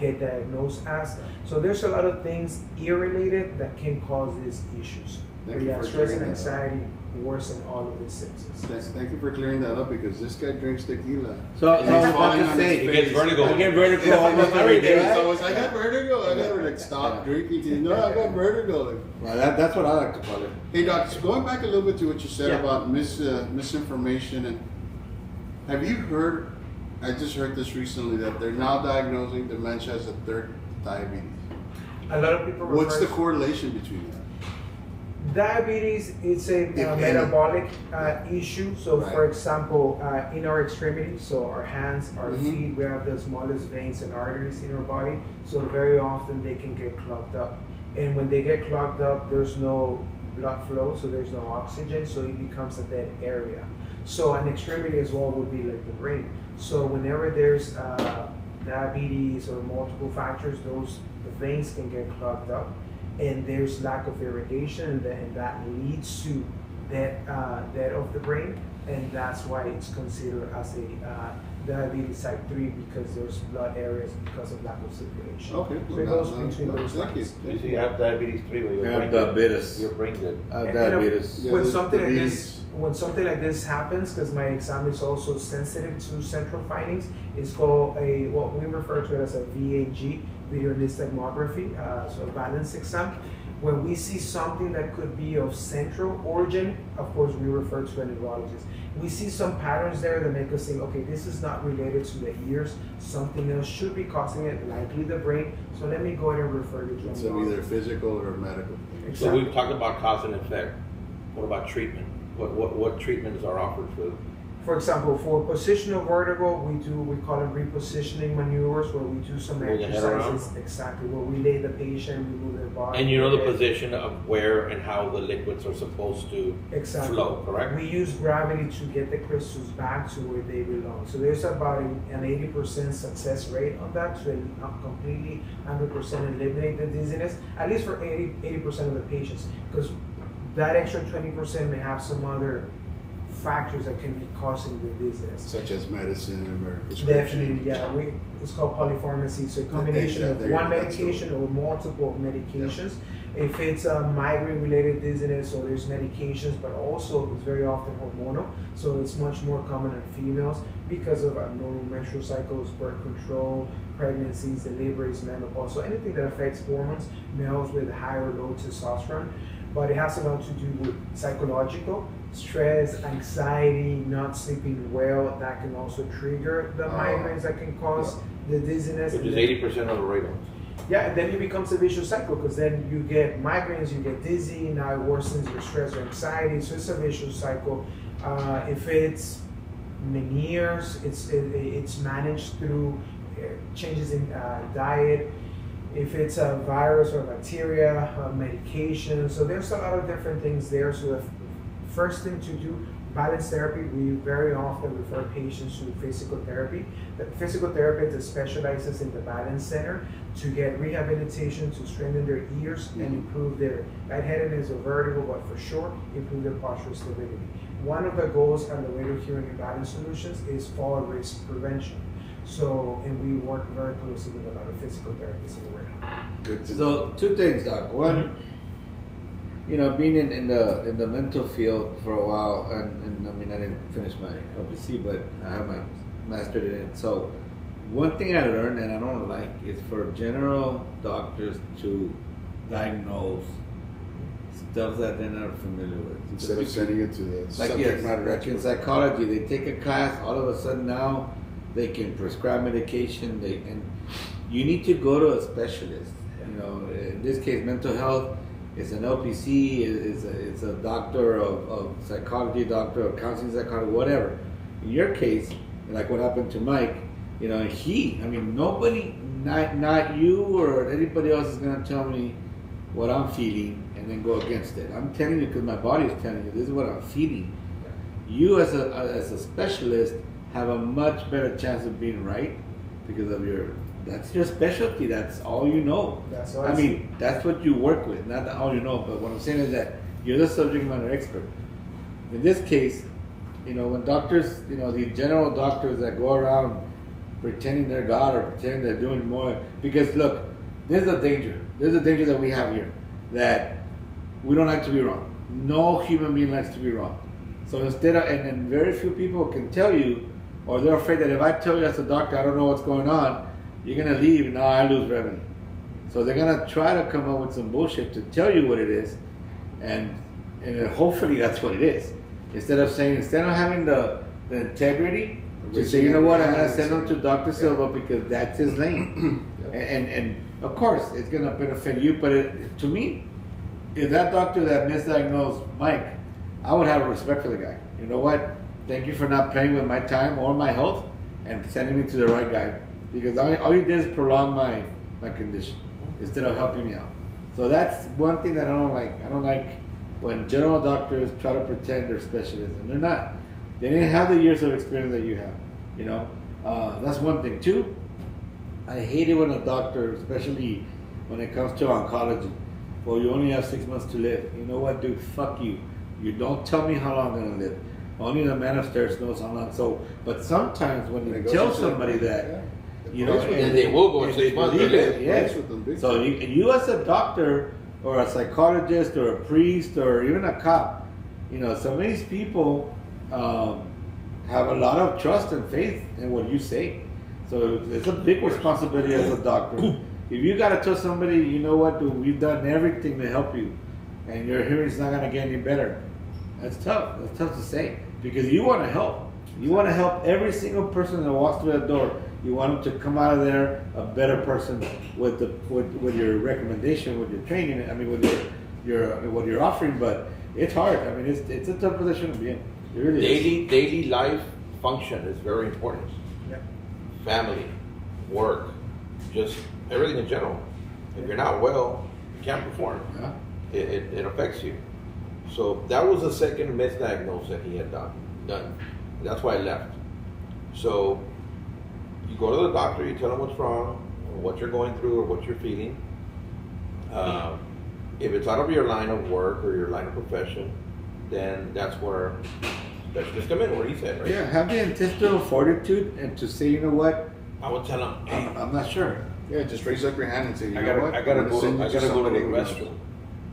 get diagnosed as. So there's a lot of things ear-related that can cause these issues. Thank you for Stress clearing and that up. anxiety worsen all of these symptoms. Thank you for clearing that up because this guy drinks tequila. So, And he's falling like I on his say, He face. gets vertigo. I get vertigo Yeah, almost every day. So I Right? was, I got vertigo. I got to like stop drinking. No, I got vertigo. Well, that's what I like to call it. Hey, Doc, so going back a little bit to what you said Yeah. about misinformation, and have you heard? I just heard this recently that they're now diagnosing dementia as a third diabetes. A lot of people What's refer the correlation between that? diabetes is a If any. metabolic issue. So, Right. for example, in our extremities, so our hands, our Mhm. feet, we have the smallest veins and arteries in our body. So very often they can get clogged up, and when they get clogged up, there's no blood flow, so there's no oxygen, so it becomes a dead area. So an extremity as well would be like the brain. So whenever there's diabetes or multiple factors, the veins can get clogged up, and there's lack of irrigation, and that leads to death of the brain, and that's why it's considered as a diabetes type 3 because there's blood areas because of lack of circulation. Okay, So it goes between those thank you. lines. You see, you have diabetes 3, where I your have brain diabetes. your brain good. I have And diabetes. Yeah, when the something like diabetes. this, when something like this happens, because my exam is also sensitive to central findings, it's called what we refer to it as a VAG, video nystagmography, so a balance exam. When we see something that could be of central origin, of course we refer to a neurologist. We see some patterns there that make us think, okay, this is not related to the ears, something else should be causing it, likely the brain, so let me go ahead and refer you to a So either neurologist. physical or medical. So Exactly. we've talked about cause and effect. What about treatment? What treatments are offered for? For example, for positional vertigo, we call it repositioning maneuvers, where we do some Move the head around? exercises, exactly, where we lay the patient, we move their body. And you know the their head. position of where and how the liquids are supposed to Exactly. flow, correct? We use gravity to get the crystals back to where they belong. So there's about an 80% success rate on that to completely 100% eliminate the dizziness, at least for 80% of the patients, because that extra 20% may have some other factors that can be causing the dizziness. Such as medicine or prescription. Definitely, yeah. It's called polypharmacy. So a combination of There you one go, that's medication or multiple medications. If it's a migraine-related dizziness, so there's medications, but also it's very often hormonal. So it's much more common in females because of abnormal menstrual cycles, birth control, pregnancies, deliveries, menopause. So anything that affects hormones, males with high or low testosterone. But it has a lot to do with psychological stress, anxiety, not sleeping well. That can also trigger the migraines that can cause the dizziness. Which And is then- 80% of the radon. yeah, and then it becomes a vicious cycle because then you get migraines, you get dizzy, now it worsens your stress or anxiety. So it's a vicious cycle. If it's Meniere's, it's managed through changes in diet, if it's a virus or bacteria, medication. So there's a lot of different things there. So the first thing to do, balance therapy, we very often refer patients to physical therapy. The physical therapist specializes in the balance center to get rehabilitation to strengthen their ears and improve their lightheadedness or vertigo, but for sure, improve their postural stability. One of the goals on the way to hearing and balance solutions is fall risk prevention. So, and we work very closely with a lot of physical therapists in the world. Good to So two things, Doc. One, being in the mental field for a while, and I mean, I didn't finish my LPC, but I have my master's in it. So one thing I learned, and I don't like, is for general doctors to diagnose stuff that they're not familiar with. Instead of sending it to the Like subject matter like in expert. psychology, they take a class, all of a sudden now they can prescribe medication. And you need to go to a specialist. In this case, mental health is an LPC, it's a doctor of psychology, doctor of counseling psychology, whatever. In your case, like what happened to Mike, nobody, not you or anybody else is gonna tell me what I'm feeling and then go against it. I'm telling you because my body is telling you this is what I'm feeling. You as a specialist have a much better chance of being right because of that's your specialty. That's all you know. That's all That's what you work with, not that all you know. But what I'm saying is that you're the subject matter expert. In this case, when doctors, the general doctors that go around pretending they're God or pretending they're doing more, because look, there's a danger. There's a danger that we have here, that we don't like to be wrong. No human being likes to be wrong. So instead of, and very few people can tell you, or they're afraid that if I tell you as a doctor I don't know what's going on, you're gonna leave and now I lose revenue. So they're gonna try to come up with some bullshit to tell you what it is, and hopefully that's what it is. Instead of having the integrity to say, you know what, I'm gonna send them to Dr. Silva because that's his lane. And of course it's gonna benefit you, but to me, if that doctor that misdiagnosed Mike, I would have respect for the guy. You know what? Thank you for not playing with my time or my health and sending me to the right guy. Because all you did is prolong my condition instead of helping me out. So that's one thing that I don't like. I don't like when general doctors try to pretend they're specialists and they're not. They didn't have the years of experience that you have. That's one thing. Two, I hate it when a doctor, especially when it comes to oncology, well, you only have 6 months to live. You know what, dude? Fuck you. You don't tell me how long I'm gonna live. Only the man upstairs knows how long. So, but sometimes when you tell somebody that, and they will go in 6 months. believe it, yes. So you as a doctor or a psychologist or a priest or even a cop, some of these people have a lot of trust and faith in what you say. So it's a big responsibility as a doctor. If you gotta tell somebody, you know what, dude, we've done everything to help you, and your hearing's not gonna get any better. That's tough. That's tough to say because you want to help. You want to help every single person that walks through that door. You want them to come out of there a better person with your recommendation, with your training. I mean, with what you're offering. But it's hard. I mean, it's a tough position to be in. It really is. Daily life function is very important. Yep. Family, work, just everything in general. If you're not well, you can't perform. Yeah. It affects you. So that was the second misdiagnosis that he had done. That's why I left. So you go to the doctor, you tell him what's wrong, or what you're going through, or what you're feeling. If it's out of your line of work or your line of profession, then that's where specialists come in, where he said, right? Yeah, have the intestinal fortitude and to say, you know what, I would tell him, hey, I'm not sure. Yeah, just raise up your hand and say, I gotta go to the somebody. restroom.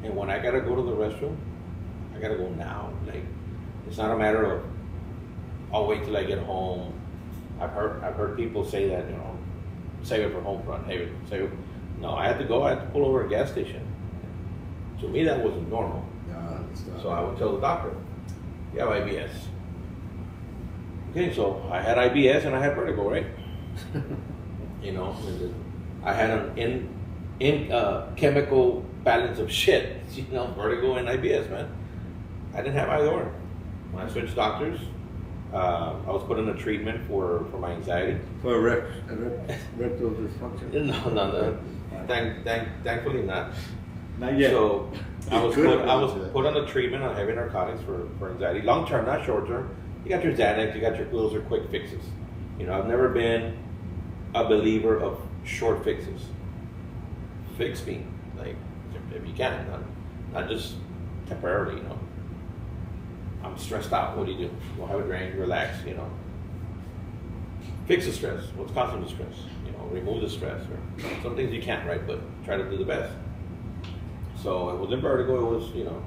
And when I gotta go to the restroom, I gotta go now. Like, it's not a matter of I'll wait till I get home. I've heard people say that, save it for home front. Hey, save it. No, I had to go. I had to pull over a gas station. To me, that wasn't normal. So I would tell the doctor, you have IBS. Okay, so I had IBS and I had vertigo, right? I had an chemical balance of shit, vertigo and IBS, man. I didn't have either or. When I switched doctors, I was put on a treatment for my anxiety. For rectal dysfunction. No. Thankfully not. Not yet. So I was Good. put on a treatment on heavy narcotics for anxiety, long term, not short term. You got your Xanax, those are quick fixes. You know, I've never been a believer of short fixes. Fix me, like if you can, not just temporarily. You know, I'm stressed out. What do you do? Go have a drink, relax. You know, fix the stress. What's causing the stress? You know, remove the stress. Or some things you can't, right? But try to do the best. So it wasn't vertigo. It was, you know.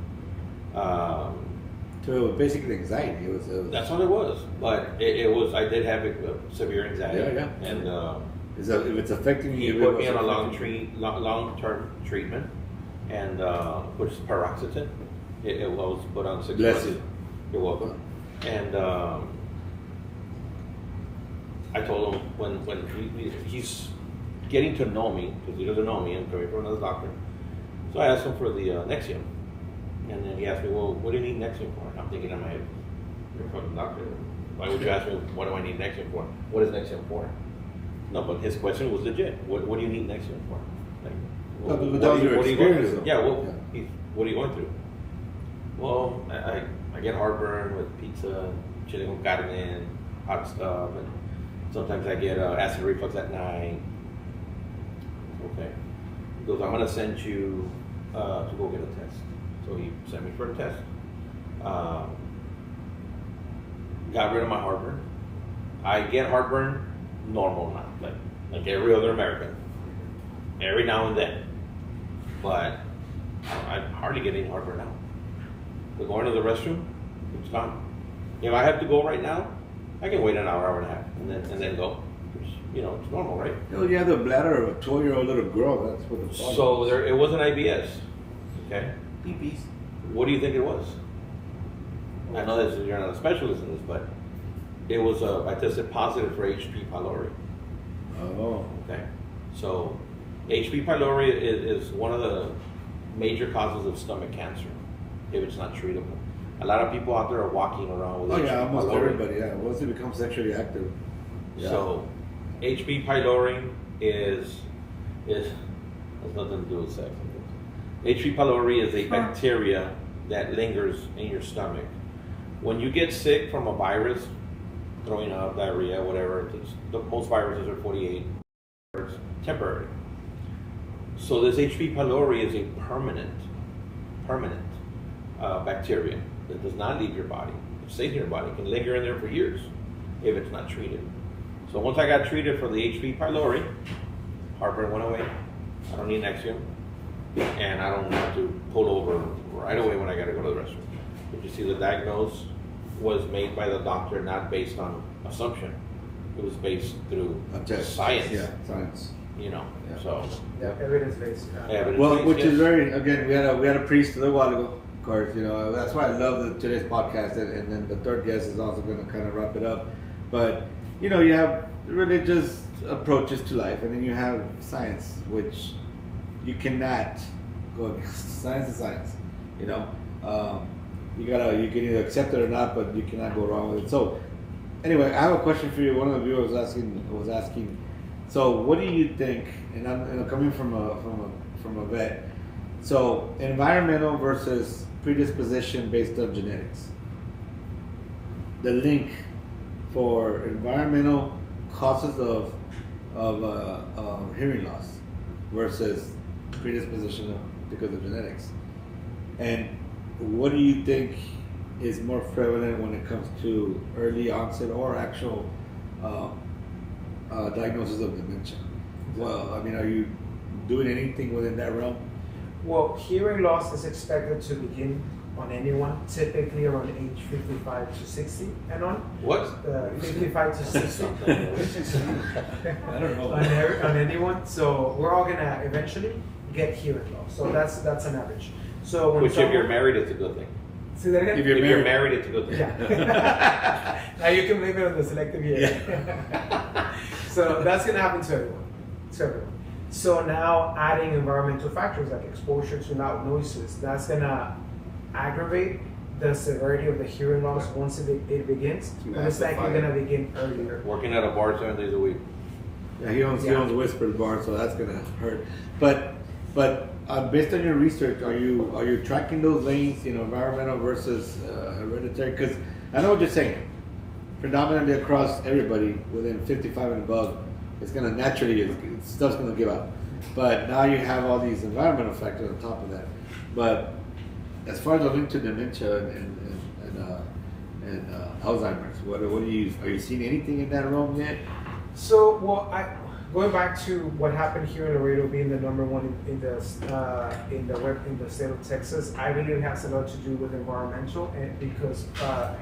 So it was basically anxiety. It was That's what it was. But it was. I did have severe anxiety. Yeah. And if it's affecting he you, put me on a long-term treatment, and which is paroxetine. It was put on 6 Bless months. you. You're welcome. And I told him when he's getting to know me, because he doesn't know me, I'm coming from another doctor. So I asked him for the Nexium. And then he asked me, well, what do you need Nexium for? And I'm thinking in my head, you're a fucking doctor. Why would you ask me, what do I need Nexium for? What is Nexium for? No, but his question was legit. What do you need Nexium for? Like, but that was your experience, though. Yeah, what are you going through? Well, I get heartburn with pizza, chili con carne, and hot stuff, and sometimes I get acid reflux at night. Okay. He goes, I'm going to send you to go get a test. So he sent me for a test. Got rid of my heartburn. I get heartburn normal now, like every other American. Every now and then. But I hardly get any heartburn now. But going to the restroom, it's gone. If I have to go right now, I can wait an hour and a half, and then go. Which, you know, it's normal, right? Oh, you have the bladder of a 12-year-old little girl. That's what the problem. So it wasn't IBS. Okay. PPs. What do you think it was? I know that you're not a specialist in this, but it was I tested positive for H. pylori. Oh. Okay. So H. pylori is one of the major causes of stomach cancer if it's not treatable. A lot of people out there are walking around with Oh H. yeah, almost pylori. everybody. Yeah, once they become sexually active. Yeah. So H. pylori is has nothing to do with sex. H. pylori is a bacteria that lingers in your stomach. When you get sick from a virus, throwing up, diarrhea, whatever, most viruses are 48 hours, temporary. So this H. pylori is a permanent bacteria that does not leave your body. It stays in your body. It can linger in there for years if it's not treated. So once I got treated for the H. pylori, heartburn went away. I don't need Nexium. And I don't have to pull over right away when I got to go to the restroom. But you see, the diagnosis was made by the doctor, not based on assumption. It was based through science. Yeah, science. You know, Yeah. so Yeah, evidence-based. evidence. Well, which yes. is very, again, we had a priest a little while ago, of course, you know, that's why I love today's podcast, and then the third guest is also going to kind of wrap it up. But, you know, you have religious approaches to life, and then you have science, which you cannot go against. Science is science, you know. You can either accept it or not, but you cannot go wrong with it. So, anyway, I have a question for you. One of the viewers was asking. So, what do you think? And I'm coming from a vet. So, environmental versus predisposition based on genetics. The link for environmental causes of hearing loss versus predisposition because of genetics. And what do you think is more prevalent when it comes to early onset or actual diagnosis of dementia? Well, I mean, are you doing anything within that realm? Well, hearing loss is expected to begin on anyone, typically around age 55 to 60 and on. What? 55 to 60. I don't know. on anyone. So we're all gonna eventually get hearing loss. So that's an average. So when Which, if you're married, it's a good thing. say that again? If If you're married, it's a good thing. Yeah. Now you can blame it on the selective hearing. So that's gonna happen to everyone. So now adding environmental factors like exposure to loud noises, that's gonna aggravate the severity of the hearing loss once it begins, but it's likely going to begin earlier. Working at a bar 7 days a week. Yeah, he owns Whisper Bar, so that's gonna hurt. But based on your research, are you tracking those lanes? You know, environmental versus hereditary? Because I know what you're saying. Predominantly across everybody within 55 and above, it's gonna naturally stuff's gonna give out. But now you have all these environmental factors on top of that. But as far as the link to dementia and Alzheimer's, what are you seeing anything in that realm yet? So, well, going back to what happened here in Laredo, being the number one in the state of Texas, I believe it has a lot to do with environmental, and because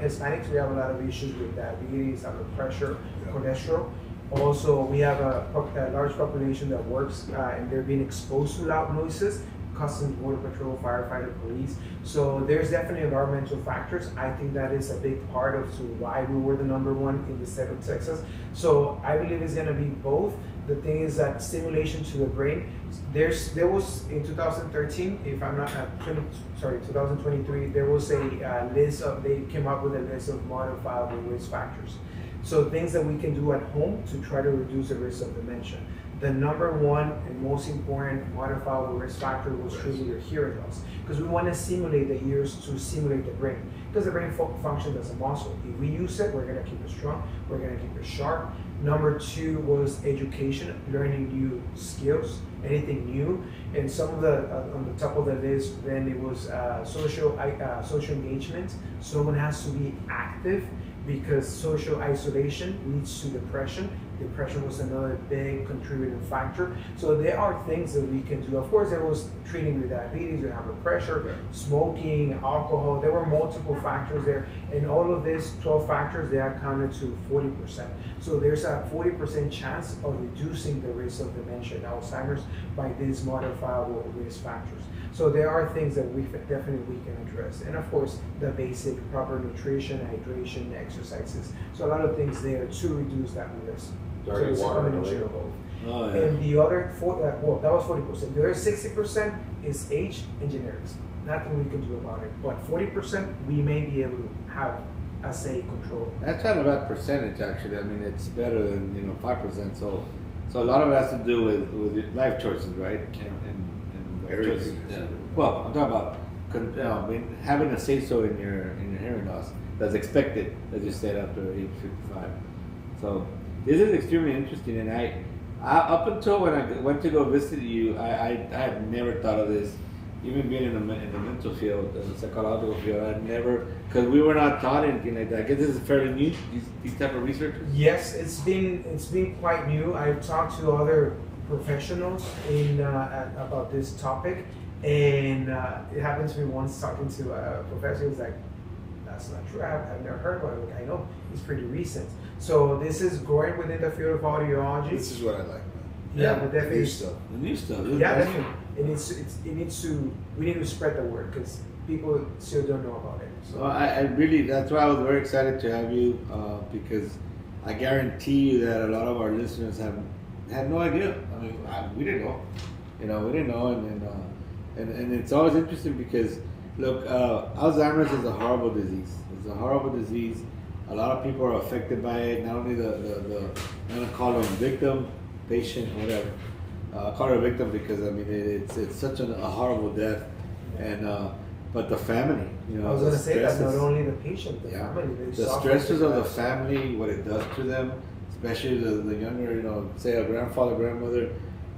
Hispanics, we have a lot of issues with diabetes, high blood pressure, cholesterol. Also, we have a large population that works and they're being exposed to loud noises. Customs, Border Patrol, firefighter, police. So there's definitely environmental factors. I think that is a big part of why we were the number one in the state of Texas. So I believe it's going to be both. The thing is that stimulation to the brain. There was in 2013, if I'm not 2023, there was a list of, they came up with a list of modifiable risk factors. So things that we can do at home to try to reduce the risk of dementia. The number one and most important modifiable risk factor was truly your hearing loss, because we want to stimulate the ears to stimulate the brain, because the brain functions as a muscle. If we use it, we're going to keep it strong, we're going to keep it sharp. Number two was education, learning new skills, anything new. And some of the, on the top of the list, then it was social engagement. Someone has to be active, because social isolation leads to depression. Depression was another big contributing factor. So there are things that we can do. Of course, there was treating with diabetes, with high blood pressure, smoking, alcohol. There were multiple factors there. And all of these 12 factors, they accounted to 40%. So there's a 40% chance of reducing the risk of dementia and Alzheimer's by these modifiable risk factors. So there are things that we definitely can address. And of course, the basic proper nutrition, hydration, exercises. So a lot of things there to reduce that risk. So it's a combination of both. Oh, yeah. And the other, well, that was 40%. The other 60% is age and genetics. Nothing we can do about it. But 40%, we may be able to have a say control. That's not a bad percentage, actually. I mean, it's better than 5%. So a lot of it has to do with life choices, right? And choices. Yeah. Well, I'm talking about having a say so in your hearing loss that's expected, as you said, after age 55. So this is extremely interesting, and I up until when I went to go visit you, I had never thought of this. Even being in the mental field, the psychological field, I never, because we were not taught anything like that. I guess this is fairly new, these type of researchers? Yes, it's been quite new. I've talked to other professionals about this topic, and it happened to me once talking to a professor who's like, that's not true, I've never heard about it. Like, I know, it's pretty recent. So this is growing within the field of audiology. This is what I like, man. Yeah, but The definitely. new stuff. The new stuff. Yeah, definitely. We need to spread the word, because people still don't know about it. So Well, I really, that's why I was very excited to have you, because I guarantee you that a lot of our listeners had no idea. I mean, we didn't know. We didn't know, and it's always interesting because, look, Alzheimer's is a horrible disease. It's a horrible disease. A lot of people are affected by it. Not only I'm gonna call them victim, patient, whatever. Call her a victim because I mean it's such a horrible death, and but the family, I was going to say that not stresses- only the patient, the Yeah. family. They the suffer stresses from of the that. family, what it does to them, especially the younger, say a grandfather, grandmother,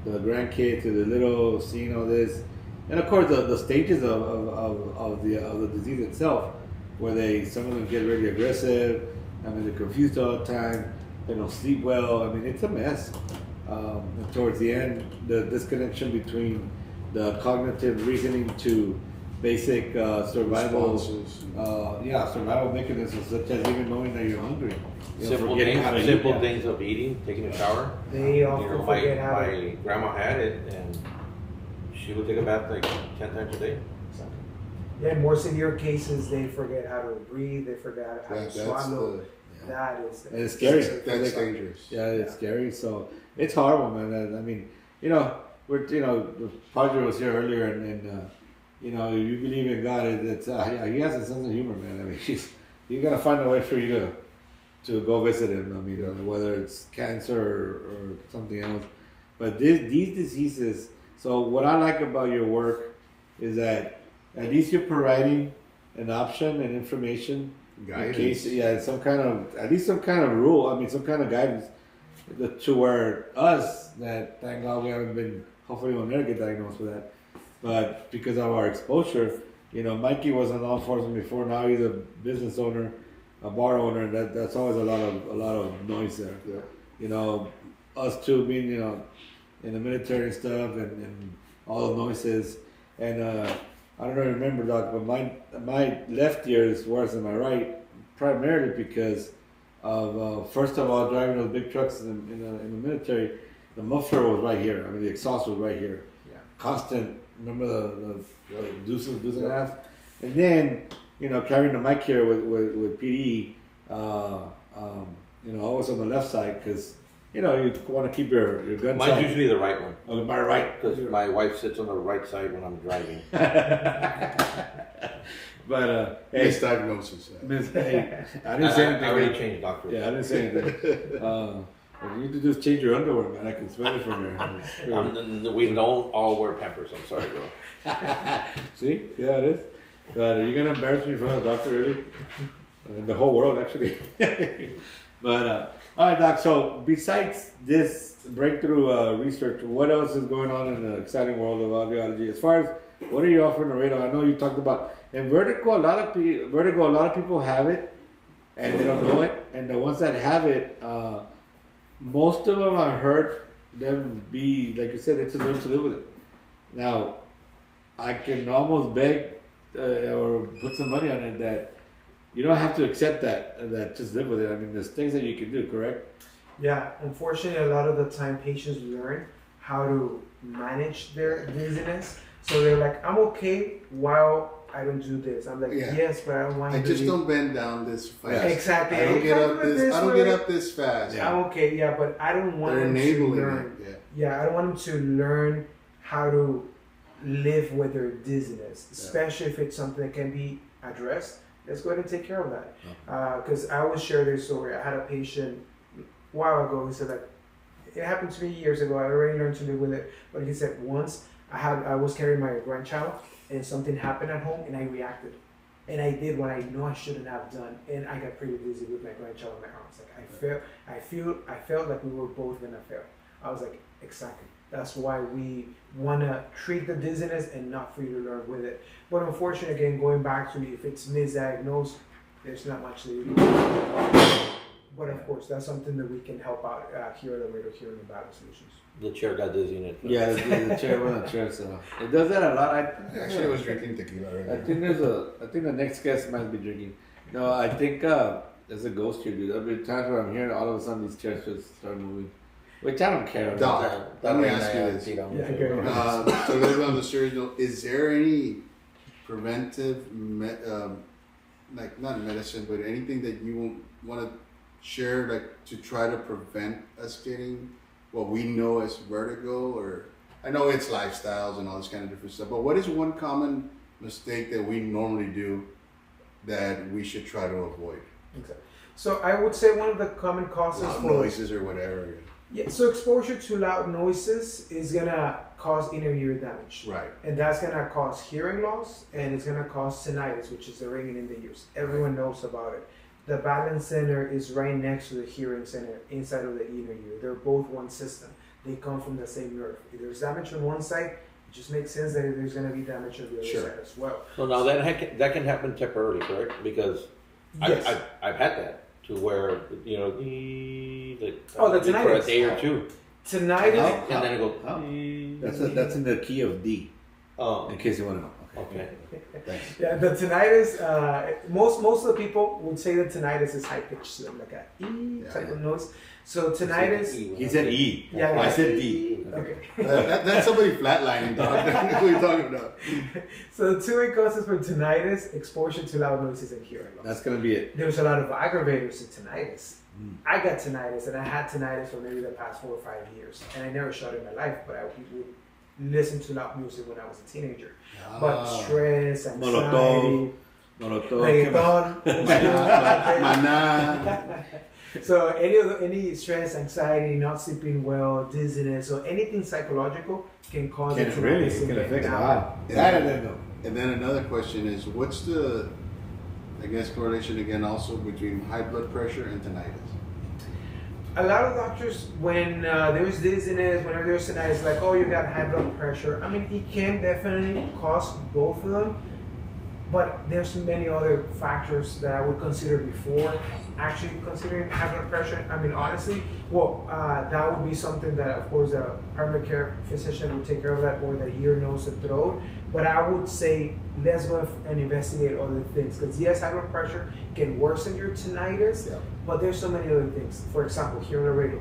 the grandkids, the little, seeing all this, and of course the stages of the disease itself, where some of them get really aggressive. I mean, they're confused all the time. They don't sleep well. I mean, it's a mess. And towards the end, the disconnection between the cognitive reasoning to basic survival, Responses. survival mechanisms, such as even knowing that you're hungry. Simple forgetting how to things, eat. things of eating, taking a shower. They often forget how to. My grandma had it, and she would take a bath like 10 times a day. Yeah, in more severe cases, they forget how to breathe. They forget how to That's swallow. the, That is. And it's scary. that's dangerous. Yeah, it's scary. So it's horrible, man. I mean, Padre was here earlier, and you know, if you believe in God, he has a sense of humor, man. I mean, you gotta find a way for you to go visit him. I mean, whether it's cancer or something else. But these diseases. So what I like about your work is that at least you're providing an option and information. Guidance. In case, at least some kind of rule. I mean, some kind of guidance to where us that thank God we haven't been. Hopefully, we'll never get diagnosed with that. But because of our exposure, you know, Mikey was in law enforcement before. Now he's a business owner, a bar owner. And that's always a lot of noise there. Yeah. You know, us too being in the military and stuff, and all the noises. And I don't know if you remember, Doc, but my left ear is worse than my right, primarily because of first of all driving those big trucks in the military. The muffler was right here. I mean, the exhaust was right here. Yeah. Constant. Remember the deuces and a half, and then carrying the mic here with PD. Always on the left side because you want to keep your gun. Mine's usually the right one. Oh, my right. Because my wife sits on the right side when I'm driving. But hey, Misdiagnosis. hey, I didn't say anything. I already changed doctors. Yeah, I didn't say anything. What you need to do is change your underwear, man. I can smell it from here. We don't all wear Pampers. I'm sorry, bro. See? Yeah, it is. But are you gonna embarrass me in front of the doctor, really? The whole world, actually. But all right, Doc. So besides this breakthrough research, what else is going on in the exciting world of audiology? As far as what are you offering on radar? I know you talked about in vertigo. A lot of people have it, and they don't know it. And the ones that have it, most of them I've heard them be like you said, it's a learn to live with it. Now, I can almost beg or put some money on it that you don't have to accept that just live with it. I mean, there's things that you can do, correct? Yeah, unfortunately, a lot of the time patients learn how to manage their dizziness. So they're like, I'm okay while I don't do this. I'm like, Yeah. yes, but I don't want I to just do don't bend down this fast. Exactly. I don't get up this. I don't get way. up this fast. Yeah. I'm okay, yeah, but I don't want They're them to enabling learn. it. Yeah, I don't want them to learn how to live with their dizziness, especially if it's something that can be addressed. Let's go ahead and take care of that. Because I always share this story. I had a patient a while ago who said that it happened to me years ago. I already learned to live with it, but he said once I was carrying my grandchild and something happened at home and I reacted. And I did what I know I shouldn't have done, and I got pretty dizzy with my grandchild in my arms. Like I felt like we were both gonna fail. I was like, exactly. That's why we wanna treat the dizziness and not for you to learn with it. But unfortunately, again, going back to if it's misdiagnosed, there's not much that you can do. But of course, that's something that we can help out here at the Radio Hearing and Battle Solutions. The chair got dizzy in it. Yeah, the chair was a chair, so it does that a lot. Actually, I was drinking tequila right I think the next guest might be drinking. No, I think there's a ghost here, dude. There'll be times where I'm here and all of a sudden these chairs just start moving. Which I don't care about. Doc, let me ask you this. Yeah, okay. So a little bit on the serious note, is there any preventive, like not medicine, but anything that you want to share, like to try to prevent us getting what we know as vertigo? Or I know it's lifestyles and all this kind of different stuff, but what is one common mistake that we normally do that we should try to avoid? Exactly. So I would say one of the common causes Loud for noises or whatever. Yeah, so exposure to loud noises is gonna cause inner ear damage. Right. And that's gonna cause hearing loss, and it's gonna cause tinnitus, which is the ringing in the ears. Everyone knows about it. The balance center is right next to the hearing center inside of the inner ear. They're both one system. They come from the same nerve. If there's damage on one side, it just makes sense that there's gonna be damage on the other Sure. side as well. So now that can happen temporarily, correct? Because Yes. I've had that to where the The for a tinnitus. day or two, Tinnitus. and then it goes. That's in the key of D. Oh, In case you want to know. okay. Thanks. Yeah, the tinnitus. Most of the people would say that tinnitus is high pitched, so like a E type of noise. So tinnitus. He said E. Yeah, I said D. Okay. That's somebody flatlining, dog. What are you talking about? So the two main causes for tinnitus: exposure to loud noises and hearing loss. That's gonna be it. There's a lot of aggravators to tinnitus. I got tinnitus, and I had tinnitus for maybe the past 4 or 5 years, and I never shot it in my life, but I would listen to loud music when I was a teenager. Ah. But stress, Molotov. anxiety, reggaeton. Maná. So any stress, anxiety, not sleeping well, dizziness, or anything psychological can cause Can it it to really? happen. It can affect. Now, Wow. That I didn't know. And then another question is, what's the, I guess, correlation again also between high blood pressure and tinnitus? a lot of doctors, when there's dizziness, whenever there's tinnitus, like, oh, you got high blood pressure. I mean, it can definitely cause both of them, but there's many other factors that I would consider before actually considering high blood pressure. I mean, honestly, well, that would be something that, of course, a primary care physician would take care of that, or the ear, nose, and throat. But I would say let's go and investigate other things, because yes, high blood pressure can worsen your tinnitus, but there's so many other things. For example, here on the radio,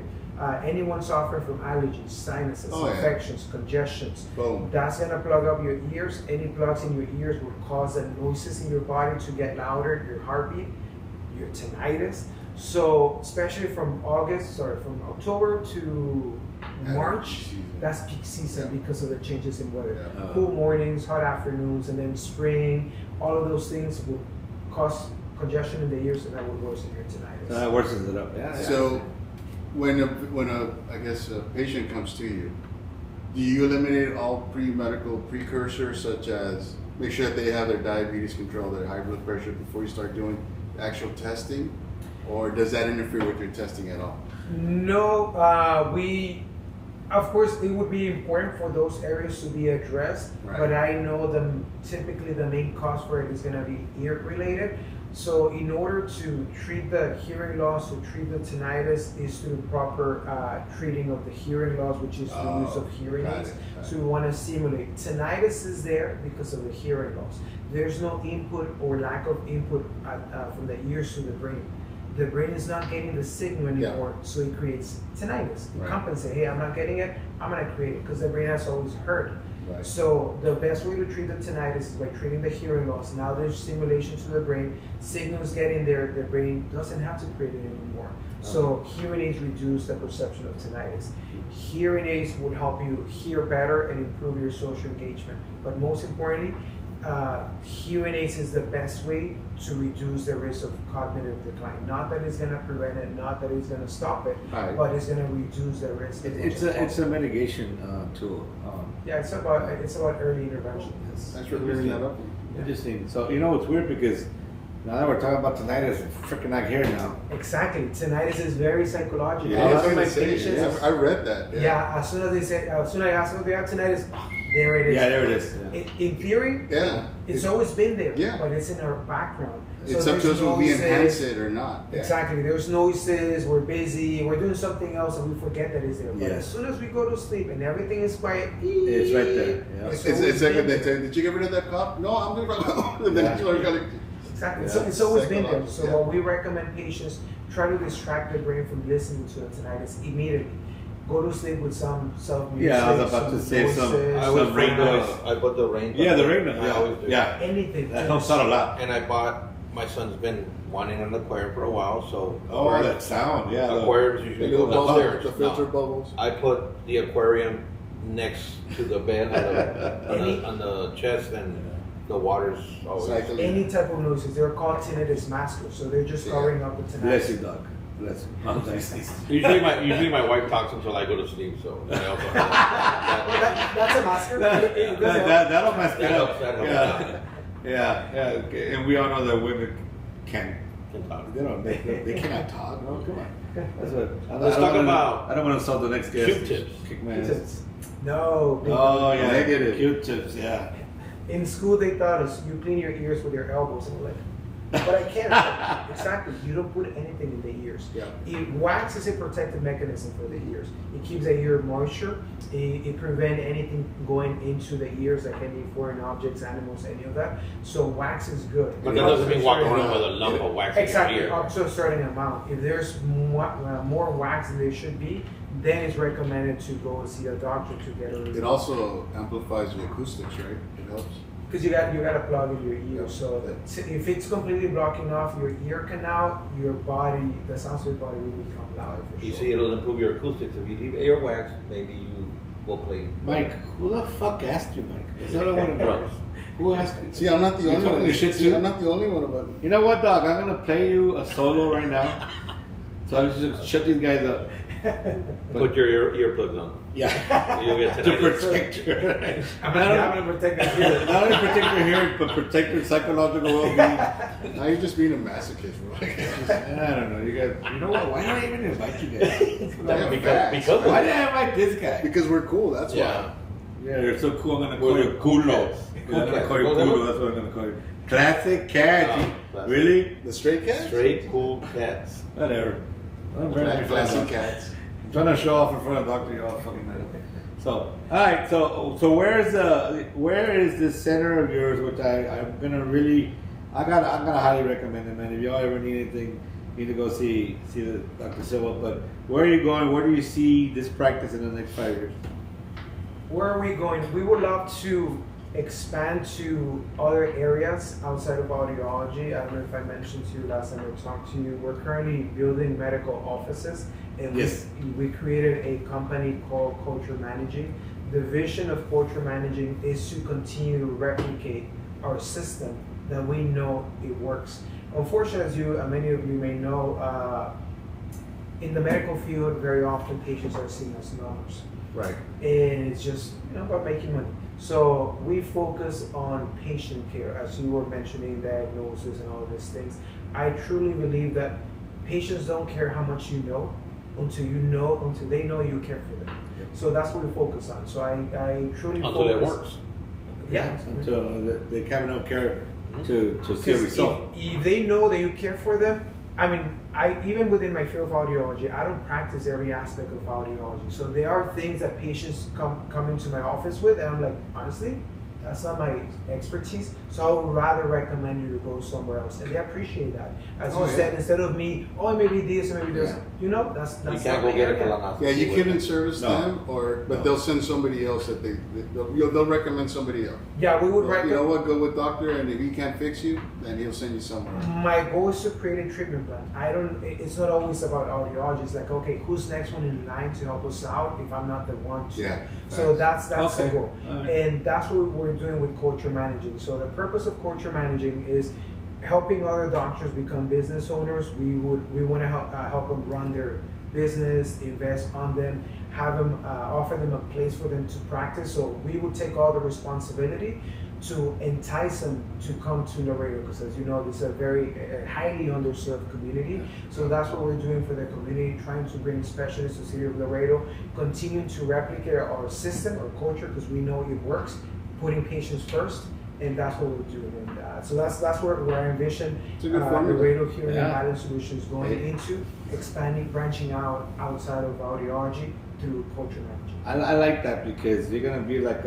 anyone suffering from allergies, sinuses, infections, congestions, Boom. that's gonna plug up your ears. Any plugs in your ears will cause the noises in your body to get louder, your heartbeat, your tinnitus. So especially from October to March, that's peak season because of the changes in weather. Cool mornings, hot afternoons, and then spring, all of those things will cause congestion in the ears, and that will worsen your tinnitus. That worsens it up. Yeah. So when a I guess a patient comes to you, do you eliminate all pre-medical precursors, such as make sure that they have their diabetes control, their high blood pressure before you start doing actual testing, or does that interfere with your testing at all? No, of course, it would be important for those areas to be addressed, but I know typically the main cause for it is going to be ear related. So in order to treat the hearing loss, to treat the tinnitus, is through proper treating of the hearing loss, which is the use of hearing aids. So we want to stimulate. Tinnitus is there because of the hearing loss. There's no input or lack of input from the ears to the brain. The brain is not getting the signal anymore, so it creates tinnitus. It compensates. Hey, I'm not getting it, I'm going to create it, because the brain has always heard. So the best way to treat the tinnitus is by treating the hearing loss. Now there's stimulation to the brain, signals get in there, the brain doesn't have to create it anymore. So hearing aids reduce the perception of tinnitus. Hearing aids would help you hear better and improve your social engagement. But most importantly, hearing aids is the best way to reduce the risk of cognitive decline. Not that it's going to prevent it, not that it's going to stop it, but it's going to reduce the risk. It's a mitigation tool. Yeah, it's about early intervention. Thanks for clearing that up. Interesting. So you know it's weird because now that we're talking about tinnitus, it's freaking not here now. Exactly. Tinnitus is very psychological. Yeah, I was Some of my gonna say, patients, I read that. yeah, as soon as I ask them if they have tinnitus, there it is. Yeah, there it is. Yeah. In theory, it's always been there, but it's in our background. It's up to us if we enhance it or not. Exactly. There's noises, we're busy, we're doing something else, and we forget that it's there. But as soon as we go to sleep and everything is quiet, it's right there. Yeah. It's like they say, did you get rid of that cough? No, I'm doing it. Exactly. Yeah. So it's always been there. So what we recommend patients try to distract their brain from listening to the tinnitus immediately. Go to sleep with some self-music. Yeah, I was about to say some rain noise. I bought the rain. Yeah, the rain noise. I always do. Yeah. Anything. That helps out a lot. And I bought. My son's been wanting an aquarium for a while, so. Oh, that sound. Yeah. Aquariums usually go downstairs. The filter bubbles. I put the aquarium next to the bed on the chest, and the water's always. Any type of noises. They're called tinnitus maskers, so they're just covering up the tinnitus. Bless you, dog. Bless you. Usually my wife talks until I go to sleep, so I also that's a masker. That'll mask it up. That helps. Yeah. Okay. And we all know that women can talk. They cannot talk. No, come on. That's what. Let's talk about. I don't want to insult the next guest. Q-tips. Kick my ass. No. Oh yeah, they did it. Q-tips. Yeah. In school, they taught us you clean your ears with your elbows, and we're like, but I can't. Exactly. You don't put anything in the ears. Wax is a protective mechanism for the ears. It keeps the ear moisture. It prevents anything going into the ears, like any foreign objects, animals, any of that. So wax is good. But that doesn't mean walk around with a lump of wax in your ear. Up to a certain amount. If there's more wax than there should be, then it's recommended to go and see a doctor to get it. It also amplifies the acoustics, right? It helps. Because you got a plug in your ear, so if it's completely blocking off your ear canal, your body, the sounds of your body will become louder. You see, it'll improve your acoustics. If you leave earwax, maybe you we'll play Mike, who the fuck asked you, Mike? That's what I want to know. drums. Who asked you? See, I'm not the You only talking one. your shit, See, too? I'm not the only one about it. You know what, dog? I'm gonna play you a solo right now. So I'm just shut these guys up. Put your earplugs on. Yeah. You'll get To tinnitus. protect your. I'm gonna protect that here. Not only protect your hearing, but protect your psychological well-being. Now you're just being a masochist, bro. I don't know. You guys. You know what? Why don't I even invite you guys? Yeah, Because Why did I invite this guy? Because we're cool, that's Yeah. Yeah, you're so cool. I'm gonna call you Cool Culo. cats. I'm Cool gonna cats. call you Well, Culo. That's what I'm gonna call you. Classic cat. Oh, classic. Really? why. The straight cats? Straight cool cats. Whatever. I'm very Classic cats. I'm trying to show off in front of Doctor. You're all fucking mad. So, all right. So where is this center of yours? Which I'm gonna highly recommend it, man. If y'all ever need anything, you need to go see the Dr. Silva. But where are you going? Where do you see this practice in the next 5 years? Where are we going? We would love to expand to other areas outside of audiology. I don't know if I mentioned to you last time I talked to you. We're currently building medical offices, and Yes. we created a company called Culture Managing. The vision of Culture Managing is to continue to replicate our system that we know it works. Unfortunately, as many of you may know, in the medical field, very often patients are seen as numbers. Right. And it's just about making money. So we focus on patient care, as you were mentioning, diagnosis and all of these things. I truly believe that patients don't care how much you know until they know you care for them. So that's what we focus on. So I truly Until it focus. works. Yeah. Until they kind of don't care to see a Because result. if they know that you care for them, I mean, even within my field of audiology, I don't practice every aspect of audiology. So there are things that patients come into my office with, and I'm like, honestly, that's not my expertise. So I would rather recommend you to go somewhere else, and they appreciate that. As you said, instead of me, maybe this, maybe this, that's You not can't my go get a area. colonoscopy. Yeah, you with couldn't it. service No. them, but No. they'll send somebody else that they'll recommend somebody else. Yeah, we would You know recommend. what? Go with doctor, and if he can't fix you, then he'll send you somewhere. My goal is to create a treatment plan. It's not always about audiology. It's like, okay, who's next one in line to help us out if I'm not the one to? Yeah. So that's the Okay. goal. All right. And that's what we're doing with Culture Managing. So the purpose of Culture Managing is helping other doctors become business owners. We want to help them run their business, invest on them, have them offer them a place for them to practice. So we will take all the responsibility to entice them to come to Laredo, because as you know, this is a very highly underserved community. So that's what we're doing for the community, trying to bring specialists to the city of Laredo, continue to replicate our system, our culture, because we know it works, putting patients first, and that's what we're doing. And so that's where I envision It's a good formula. Laredo Hearing and Yeah. Balance Solutions going into, expanding, branching out outside of audiology through Culture Management. I like that because you're gonna be like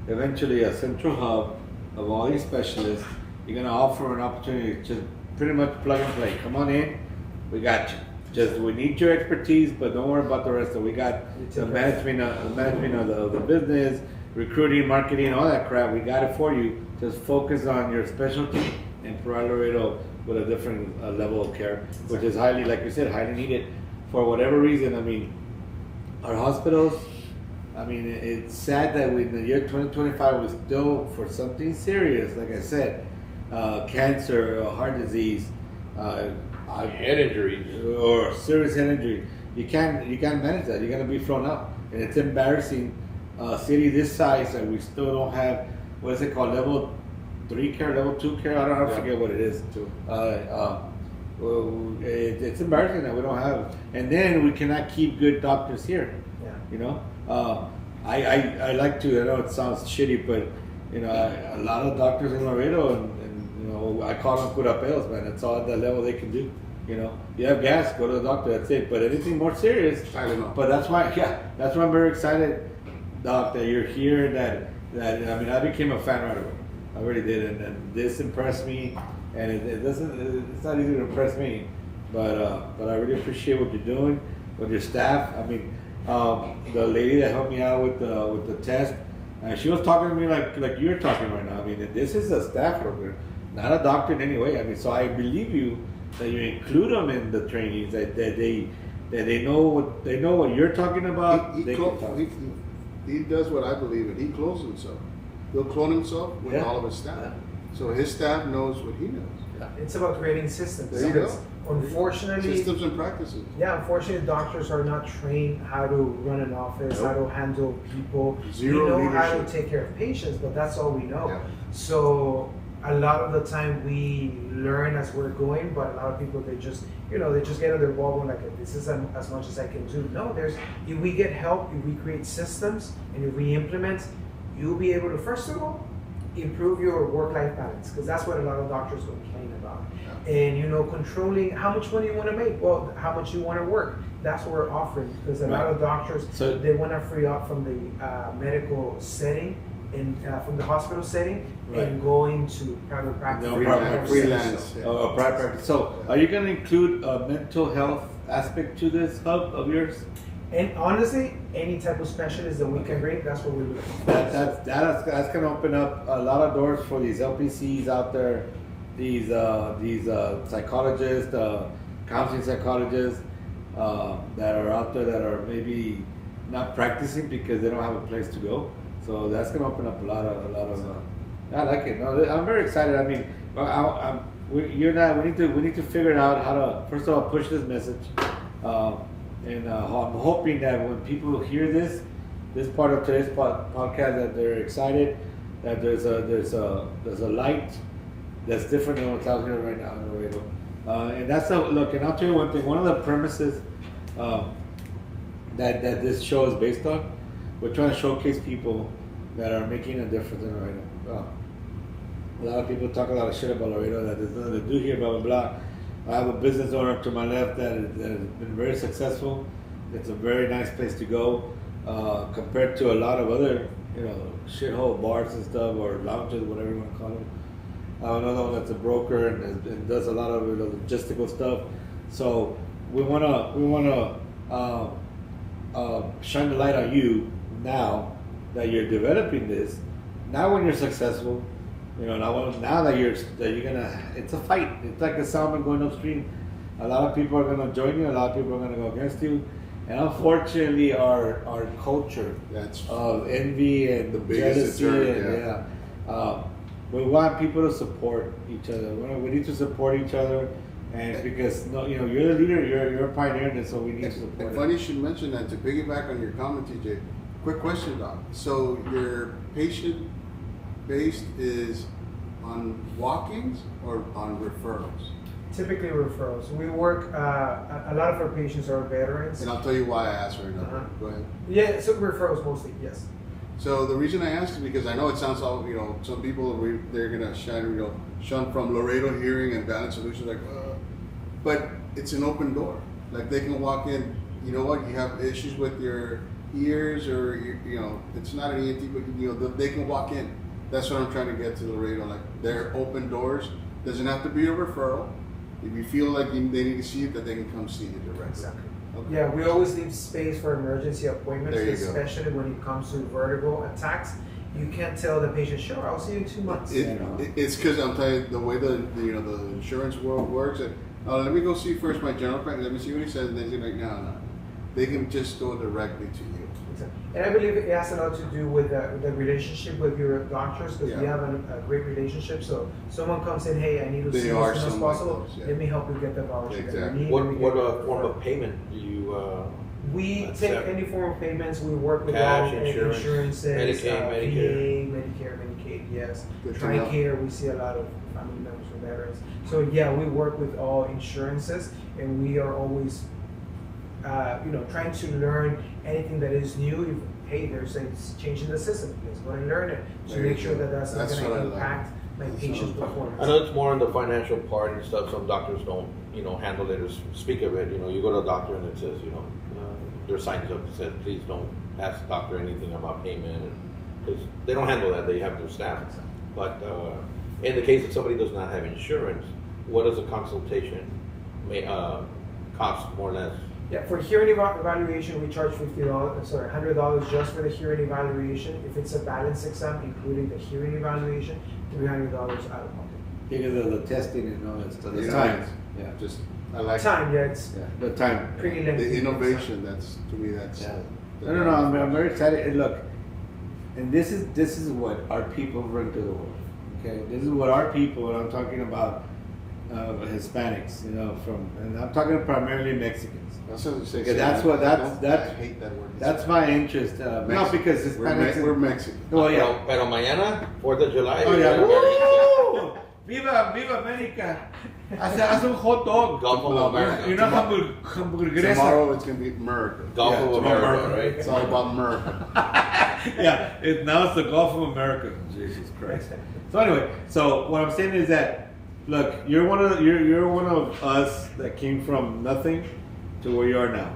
eventually a central hub of all these specialists. You're gonna offer an opportunity to just pretty much plug and play. Come on in, we got you. Just we need your expertise, but don't worry about the rest of it. We got the management of the business, recruiting, marketing, all that crap. We got it for you. Just focus on your specialty and provide Laredo with a different level of care, which is highly, like you said, highly needed for whatever reason. I mean, our hospitals. I mean, it's sad that in the year 2025 we still, for something serious, like I said, cancer, heart disease, Head injuries. or serious head injury, you can't manage that. You're gonna be thrown out, and it's embarrassing. A city this size that we still don't have, what is it called, level 3 care, level 2 care? I forget what it is. It's embarrassing that we don't have it. And then we cannot keep good doctors here. Yeah. You know, I like to. I know it sounds shitty, but you know, a lot of doctors in Laredo, and you know, I call them curapeos, man. That's all at that level they can do. You know, you have gas, go to the doctor. That's it. But anything more serious, Tylenol. but that's why I'm very excited, Doc, that you're here. That I mean, I became a fan right away. I really did, and this impressed me. And it's not easy to impress me, but I really appreciate what you're doing with your staff. I mean, the lady that helped me out with the test, she was talking to me like you're talking right now. I mean, this is a staff worker, not a doctor in any way. I mean, so I believe you that you include them in the trainings, that they know what you're talking about. He they closed, can talk. he does what I believe in. He clones himself. He'll clone himself with Yeah. all of his staff. Yeah. So his staff knows what he knows. It's about creating systems. There you go. Because unfortunately, Systems and practices. yeah, unfortunately, doctors are not trained how to run an office, Nope. how to handle people. Zero we know how to leadership. take care of patients, but that's all we know. Yeah. So a lot of the time we learn as we're going, but a lot of people they just get on their bubble like this is as much as I can do. No, if we get help, if we create systems, and if we implement, you'll be able to first of all improve your work-life balance because that's what a lot of doctors complain about. And controlling how much money you want to make, well, how much you want to work. That's what we're offering because a lot of doctors So- they want to free up from the medical setting and from the hospital setting Right. and go into private practice. No, Freelance. Freelance. Yeah. Oh, private practice. So, are you going to include a mental health aspect to this hub of yours? And honestly, any type of specialist that we can bring, that's what we're looking for. That's going to open up a lot of doors for these LPCs out there, these psychologists, counseling psychologists that are out there that are maybe not practicing because they don't have a place to go. So that's going to open up a lot of. I like it. No, I'm very excited. I mean, we need to figure out how to first of all push this message. And I'm hoping that when people hear this part of today's podcast, that they're excited, that there's a light that's different than what's out here right now in Laredo. And that's look. And I'll tell you one thing. One of the premises that this show is based on, we're trying to showcase people that are making a difference in Laredo. A lot of people talk a lot of shit about Laredo that there's nothing to do here, blah blah blah. I have a business owner to my left that has been very successful. It's a very nice place to go compared to a lot of other, shithole bars and stuff or lounges, whatever you want to call them. Another one that's a broker and does a lot of logistical stuff. So we wanna shine the light on you now that you're developing this. Now when you're successful. Now that you're gonna, it's a fight. It's like a salmon going upstream. A lot of people are gonna join you. A lot of people are gonna go against you. And unfortunately, our culture That's of envy and the biggest jealousy, deterrent, we want people to support each other. We need to support each other, and because you're the leader, you're a pioneer, and so we need to support. And funny you should mention that. To piggyback on your comment, TJ. Quick question, Doc. So your patient based is on walk-ins or on referrals? Typically referrals. We work. A lot of our patients are veterans. And I'll tell you why I asked right now. Uh-huh. Go ahead. Yeah, so referrals mostly. Yes. So the reason I asked is because I know it sounds all, some people they're gonna shun from Laredo Hearing and Balance Solutions, but it's an open door. Like they can walk in. You know what? You have issues with your ears, or it's not an ENT, but they can walk in. That's what I'm trying to get to Laredo. Like they're open doors. Doesn't have to be a referral. If you feel like they need to see you, that they can come see you directly. Exactly. Okay. Yeah, we always leave space for emergency appointments, There you go. especially when it comes to vertigo attacks. You can't tell the patient, sure, I'll see you in 2 months. It's because I'm telling you the way the insurance world works. Let me go see first my general practice. Let me see what he says, and then he's like, no. They can just go directly to you. And I believe it has a lot to do with the relationship with your doctors because we Yeah. have a great relationship. So someone comes in, hey, I need to There see you are as soon as some like possible. those, yeah. Let me help you get the voucher that Exactly. you need. What Let me get the form referral. of payment do you? We Accept? take any form of payments. We work with Cash, all insurance, insurances, Medicaid, Medicare. VA, Medicare, Medicaid, yes. Good to know. TRICARE, we see a lot of family members from veterans. So yeah, we work with all insurances, and we are always, trying to learn anything that is new. If, hey, there's a change in the system, let's go and learn it to There make you sure go. that that's not That's going what I to like. impact my That's patient's what I'm talking performance. I know it's more on the financial part and stuff. Some doctors don't, handle it or speak of it. You go to a doctor and it says, there's signs up that says, please don't ask the doctor anything about payment, because they don't handle that. They have their staff. But in the case that somebody does not have insurance, what does a consultation cost more or less? Yeah, for hearing evaluation, we charge $100 just for the hearing evaluation. If it's a balance exam, including the hearing evaluation, $300 out of pocket. Because of the testing and all that stuff. The Yeah. time. Yeah. Just I like Time, yeah, it's Yeah. The time. pretty lengthy. the innovation. That's to me. That's Yeah. No. I'm very excited. And look, and this is what our people bring to the world. Okay, this is what our people. And I'm talking about Hispanics. And I'm talking primarily Mexicans. That's what you say. Okay, that's I hate that word. That's my interest. Not because Hispanics. We're Mexican. Oh yeah. Pero mañana, 4th of July. Oh yeah. we're Woo! Viva America. Hace un hot dog. Gulf of America. You know hamburguesa. Tomorrow it's gonna be America. Gulf Yeah, of tomorrow. America, right? It's all about America. Yeah, now it's the Gulf of America. Jesus Christ. So anyway, so what I'm saying is that, look, you're one of us that came from nothing to where you are now.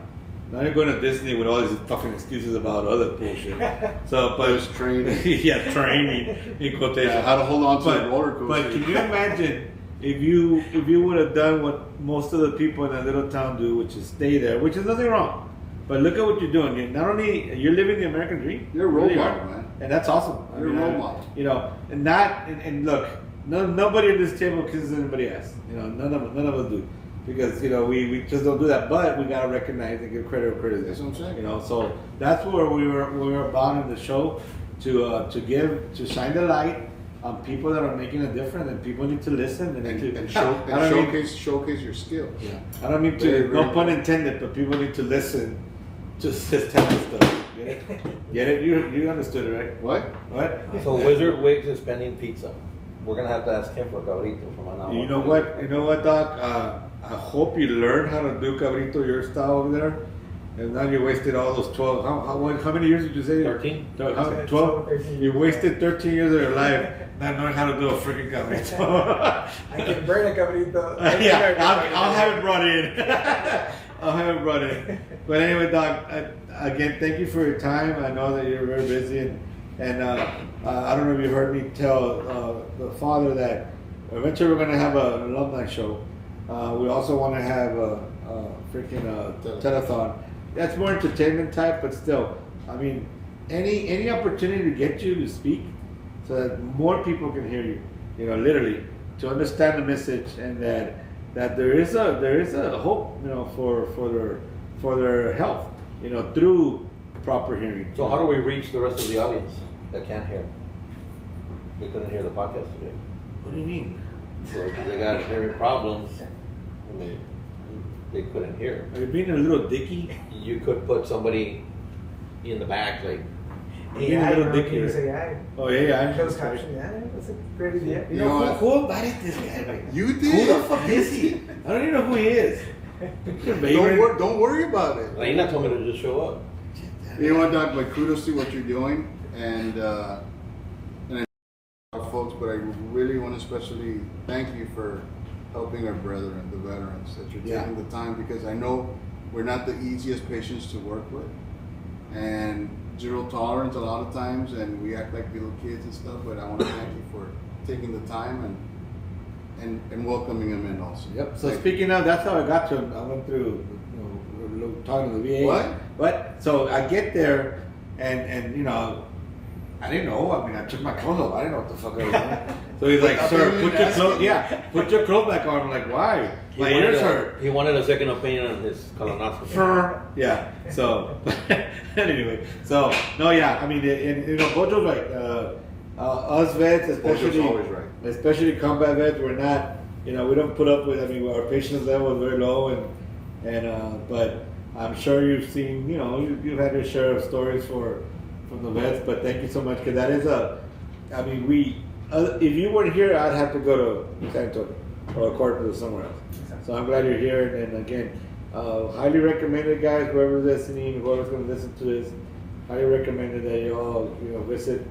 Now you're going to Disney with all these fucking excuses about other bullshit. So, but There's training. yeah, training in quotation. Yeah, how to hold on to the roller coaster. But can you imagine if you would have done what most of the people in that little town do, which is stay there, which is nothing wrong. But look at what you're doing. Not only you're living the American dream, You're a role you model, are. man. And that's awesome. You're a role model. And look, nobody at this table kisses anybody ass. None of us do, because we just don't do that. But we gotta recognize and give credit where credit is. That's what I'm saying. So that's where we were about in the show to shine the light on people that are making a difference, and people need to listen And I don't mean- showcase your skills. Yeah, I don't mean to. Very, No very pun intended, but people need to listen to this type of stuff. Get it? Get it? You understood it, right? What? What? So Wizard Wigs is pending pizza. We're gonna have to ask him for cabrito from now on. You know what, Doc? I hope you learn how to do cabrito your style over there. And now you wasted all those 12. How many years did you say? 13. 12? 13 You wasted 13 years of your life not knowing how to do a freaking cabrito. I can burn a cabrito. Yeah, I'll have it brought in. I'll have it brought in. But anyway, Doc, again, thank you for your time. I know that you're very busy, and I don't know if you heard me tell the father that eventually we're going to have an alumni show. We also want to have a freaking telethon. That's more entertainment type, but still, I mean, any opportunity to get you to speak, so that more people can hear you, literally, to understand the message, and that there is a hope, for their health, through proper hearing. So how do we reach the rest of the audience that can't hear? They couldn't hear the podcast today. What do you mean? So if they got hearing problems, I mean, they couldn't hear. Are you being a little dicky? You could put somebody in the back, like, Being a little dicky. Use AI. Oh yeah, Closed caption. Yeah, that's a great idea. You know what? who invited this guy? You Who did. the fuck is he? I don't even know who he is. Don't worry about it. Reina told me to just show up. You know what, Doc? Like, kudos to what you're doing, and I folks, but I really want to especially thank you for helping our brethren, the veterans, that you're taking the time, because I know we're not the easiest patients to work with, and zero tolerance a lot of times, and we act like little kids and stuff. But I want to thank you for taking the time and welcoming them in also. Yep. So Thank speaking of, that's how I got to him. I went through, talking to the VA. What? But so I get there, and I didn't know. I mean, I took my clothes off. I didn't know what the fuck I was doing. So he's like, I "Sir, thought you put were your asking clothes. me. Yeah, put your clothes back on." I'm like, "Why? My ears hurt." He wanted a second opinion on his colonoscopy. Yeah. So anyway, so no, yeah. I mean, Bojo's right. Us vets, especially, always right. especially combat vets, we're not. We don't put up with. I mean, our patience level is very low, but I'm sure you've seen. You've had your share of stories from the vets. But thank you so much, because that is I mean, if you weren't here, I'd have to go to San Antonio or Corpus or somewhere else. So I'm glad you're here, and again, highly recommended, guys. Whoever's listening, whoever's going to listen to this, highly recommended that you all visit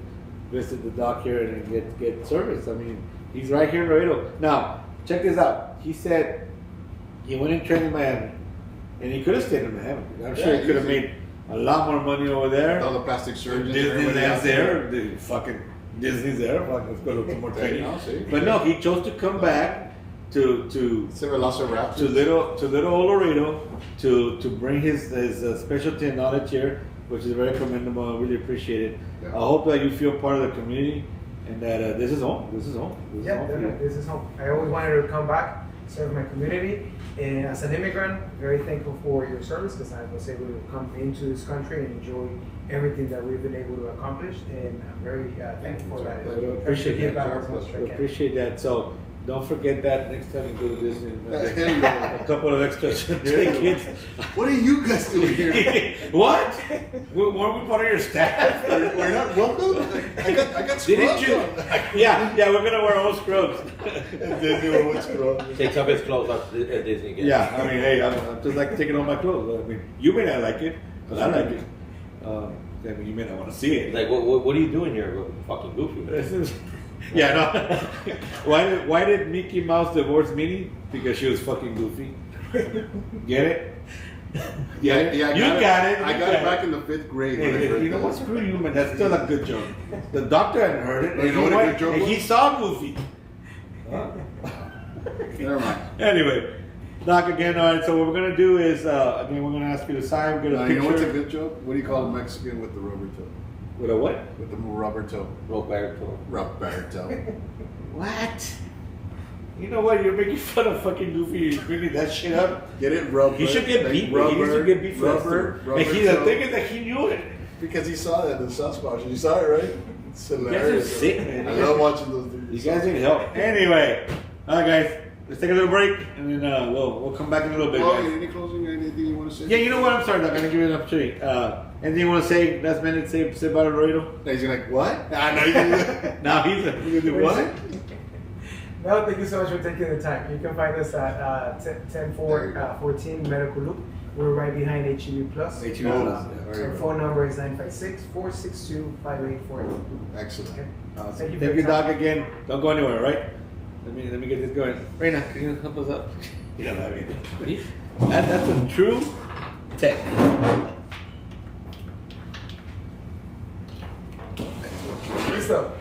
the doc here and get service. I mean, he's right here in Laredo. Now, check this out. He said he went and trained in Miami, and he could have stayed in Miami. I'm sure he could have made a lot more money over there. All the plastic surgeons. everybody Disneyland's else there. The fucking Disney's there. Fuck, let's go do some more There you training. go, see? But no, he chose to come back to Se Velociraptor. little old Laredo to bring his specialty and knowledge here, which is very commendable. I really appreciate it. Yeah. I hope that you feel part of the community, and that this is home. This is home. This is Yeah, home for definitely. you. This is home. I always wanted to come back. serve my community. And as an immigrant, very thankful for your service because I was able to come into this country and enjoy everything that we've been able to accomplish. And I'm very thankful for that. We appreciate Give back that. as much as I We can. appreciate that. So don't forget that next time you go to Disney. Yeah. A couple of extra tickets. What are you guys doing here? What? Weren't we part of your staff? We're not welcome. I got Didn't scrubs you? on. Yeah, we're gonna wear all scrubs. Disney with scrubs. Takes off his clothes at Disney again. Yeah, I mean, hey, I'm just like taking off my clothes. I mean, you may not like it, but I like it. I mean, you may not want to see it. Like, what are you doing here? Fucking goofy. This is, yeah, no. Why did Mickey Mouse divorce Minnie? Because she was fucking goofy. Get it? Yeah, Get it? yeah. You got it. I You got it back in the 5th grade. when I Hey, heard you know that. what? Screw you, man. That's still a good joke. The doctor hadn't heard it. You know what a good joke and he was? saw Goofy. Never mind. Anyway, Doc, again, all right, so what we're going to do is, again, we're going to ask you to sign, get a You picture. know what's a good joke? What do you call a Mexican with the rubber toe? With a what? With the rubber toe. Roberto. Rubber toe. What? You know what? You're making fun of fucking Goofy. You're bringing that shit up. Get it? Rubber. He should get Like beat. Rubber. He needs to get beat for rubber. that. Rubber And the toe. thing is that he knew it. Because he saw that in Sasquatch. You saw it, right? It's guys are hilarious. sick, man. I love watching those videos. You guys need help. Anyway, all right, guys. Let's take a little break, and then we'll come back in a little bit, Oh, guys. any closing or anything you want to say? Yeah, you know what? I'm sorry, Doc. I'm gonna give you an opportunity. Anything you want to say? Last minute, say about Arroyo. He's like, what? Ah, no, you didn't. Now he's gonna do what? No, thank you so much for taking the time. You can find us at 10414 Medical Loop. We're right behind HEB Plus. HEB Oh, Plus. there you Our go. phone number is 956-462-5848. Excellent. Okay. Awesome. Thank you for Thank your you, time. Doc. Again, don't go anywhere, right? Let me get this going. Reina, can you help us out? You know what I mean? That's a true tech. Listo.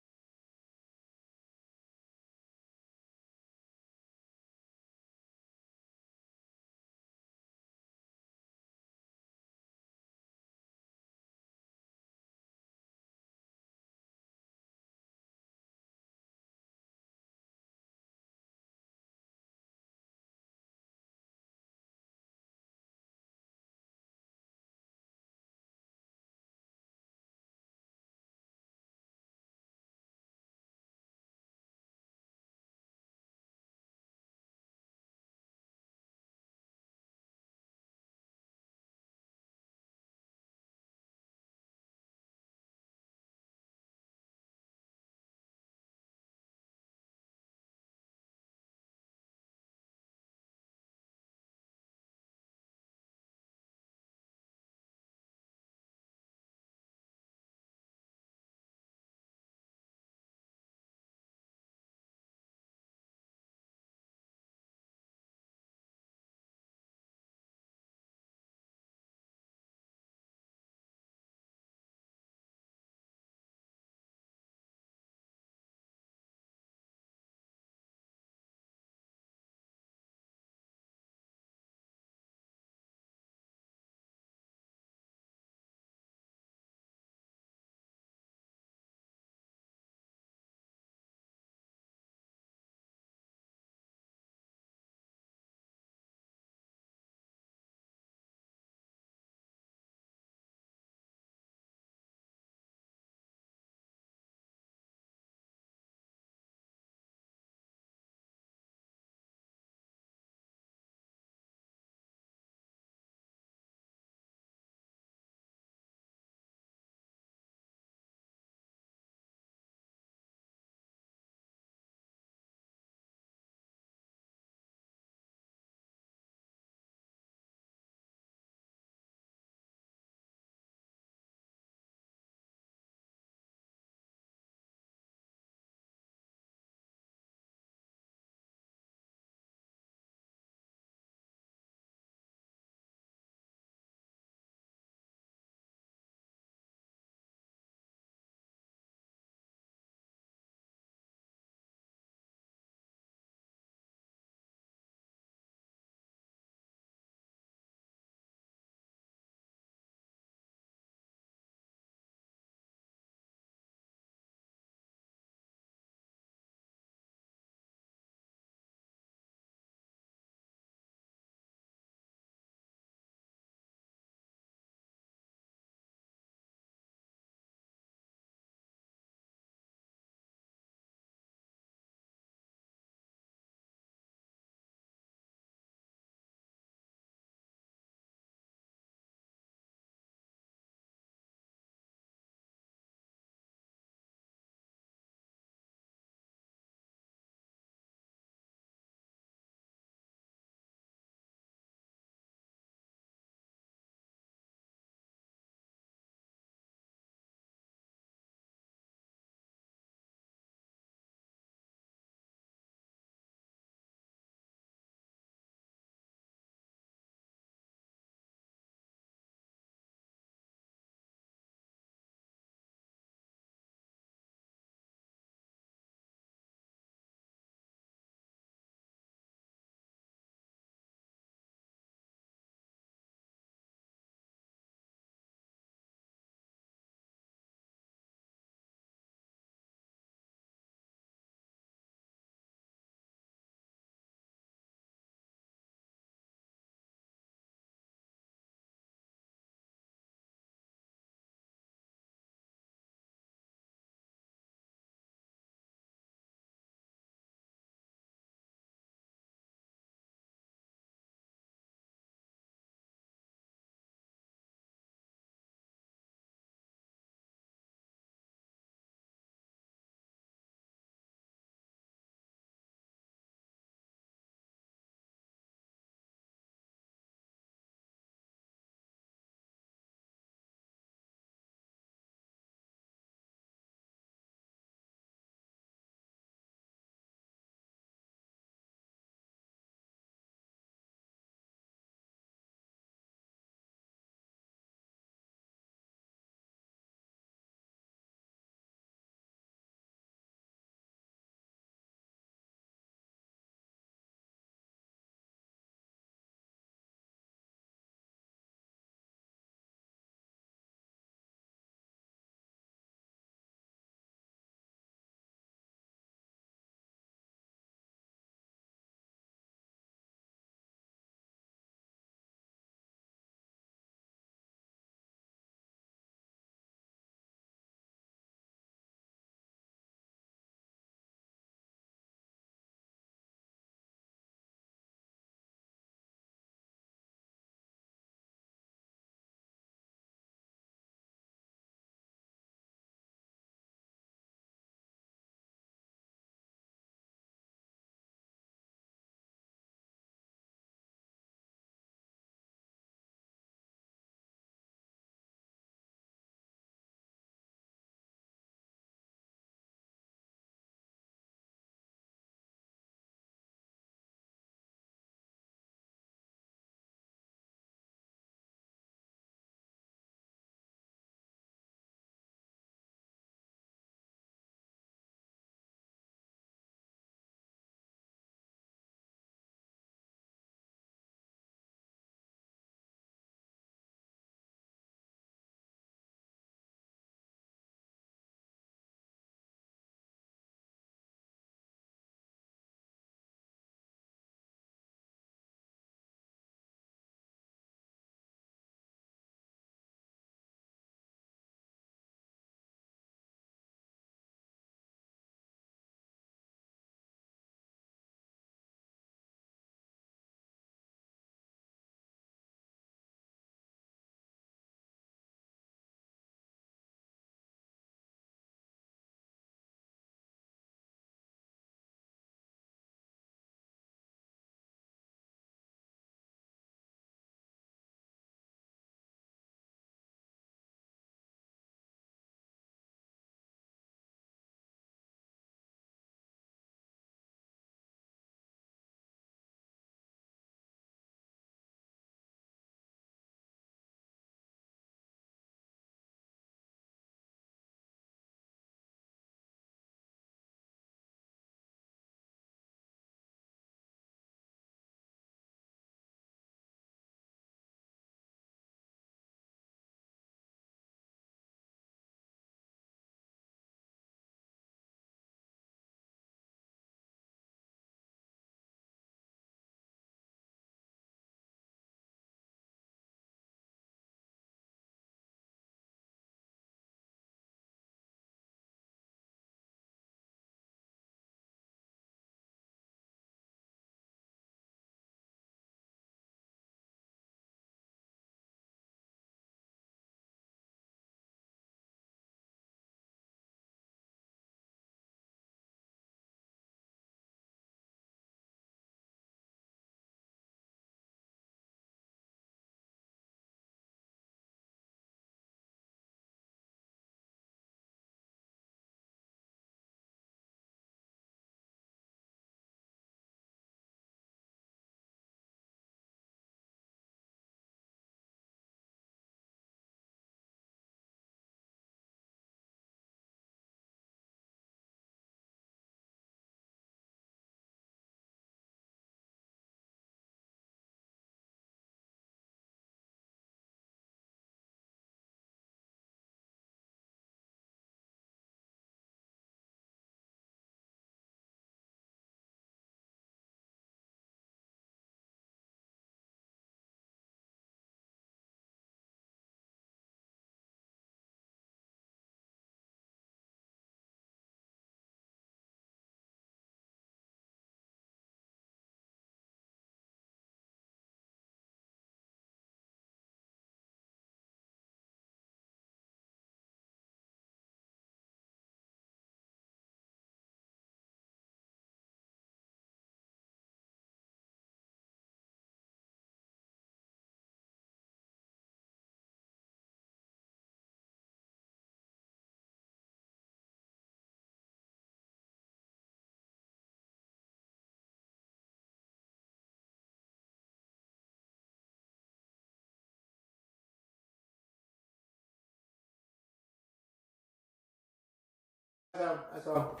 That's all.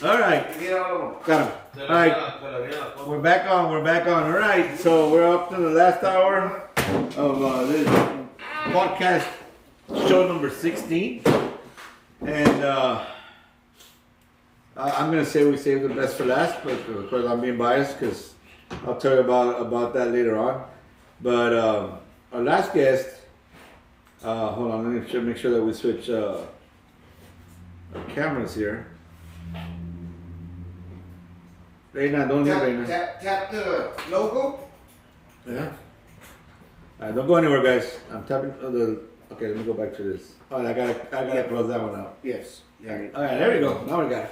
All right. Got him. All right. We're back on. We're back on. All right. So we're up to the last hour of this podcast, show number 16. And I'm going to say we saved the best for last, but of course I'm being biased because I'll tell you about that later on. But our last guest, hold on, let me make sure that we switch our cameras here. Reina, don't leave, Reina. Tap the logo. Yeah. All right, don't go anywhere, guys. I'm tapping the. Okay, let me go back to this. All right, I gotta close that one out. Yes. All right, there we go. Now we got it.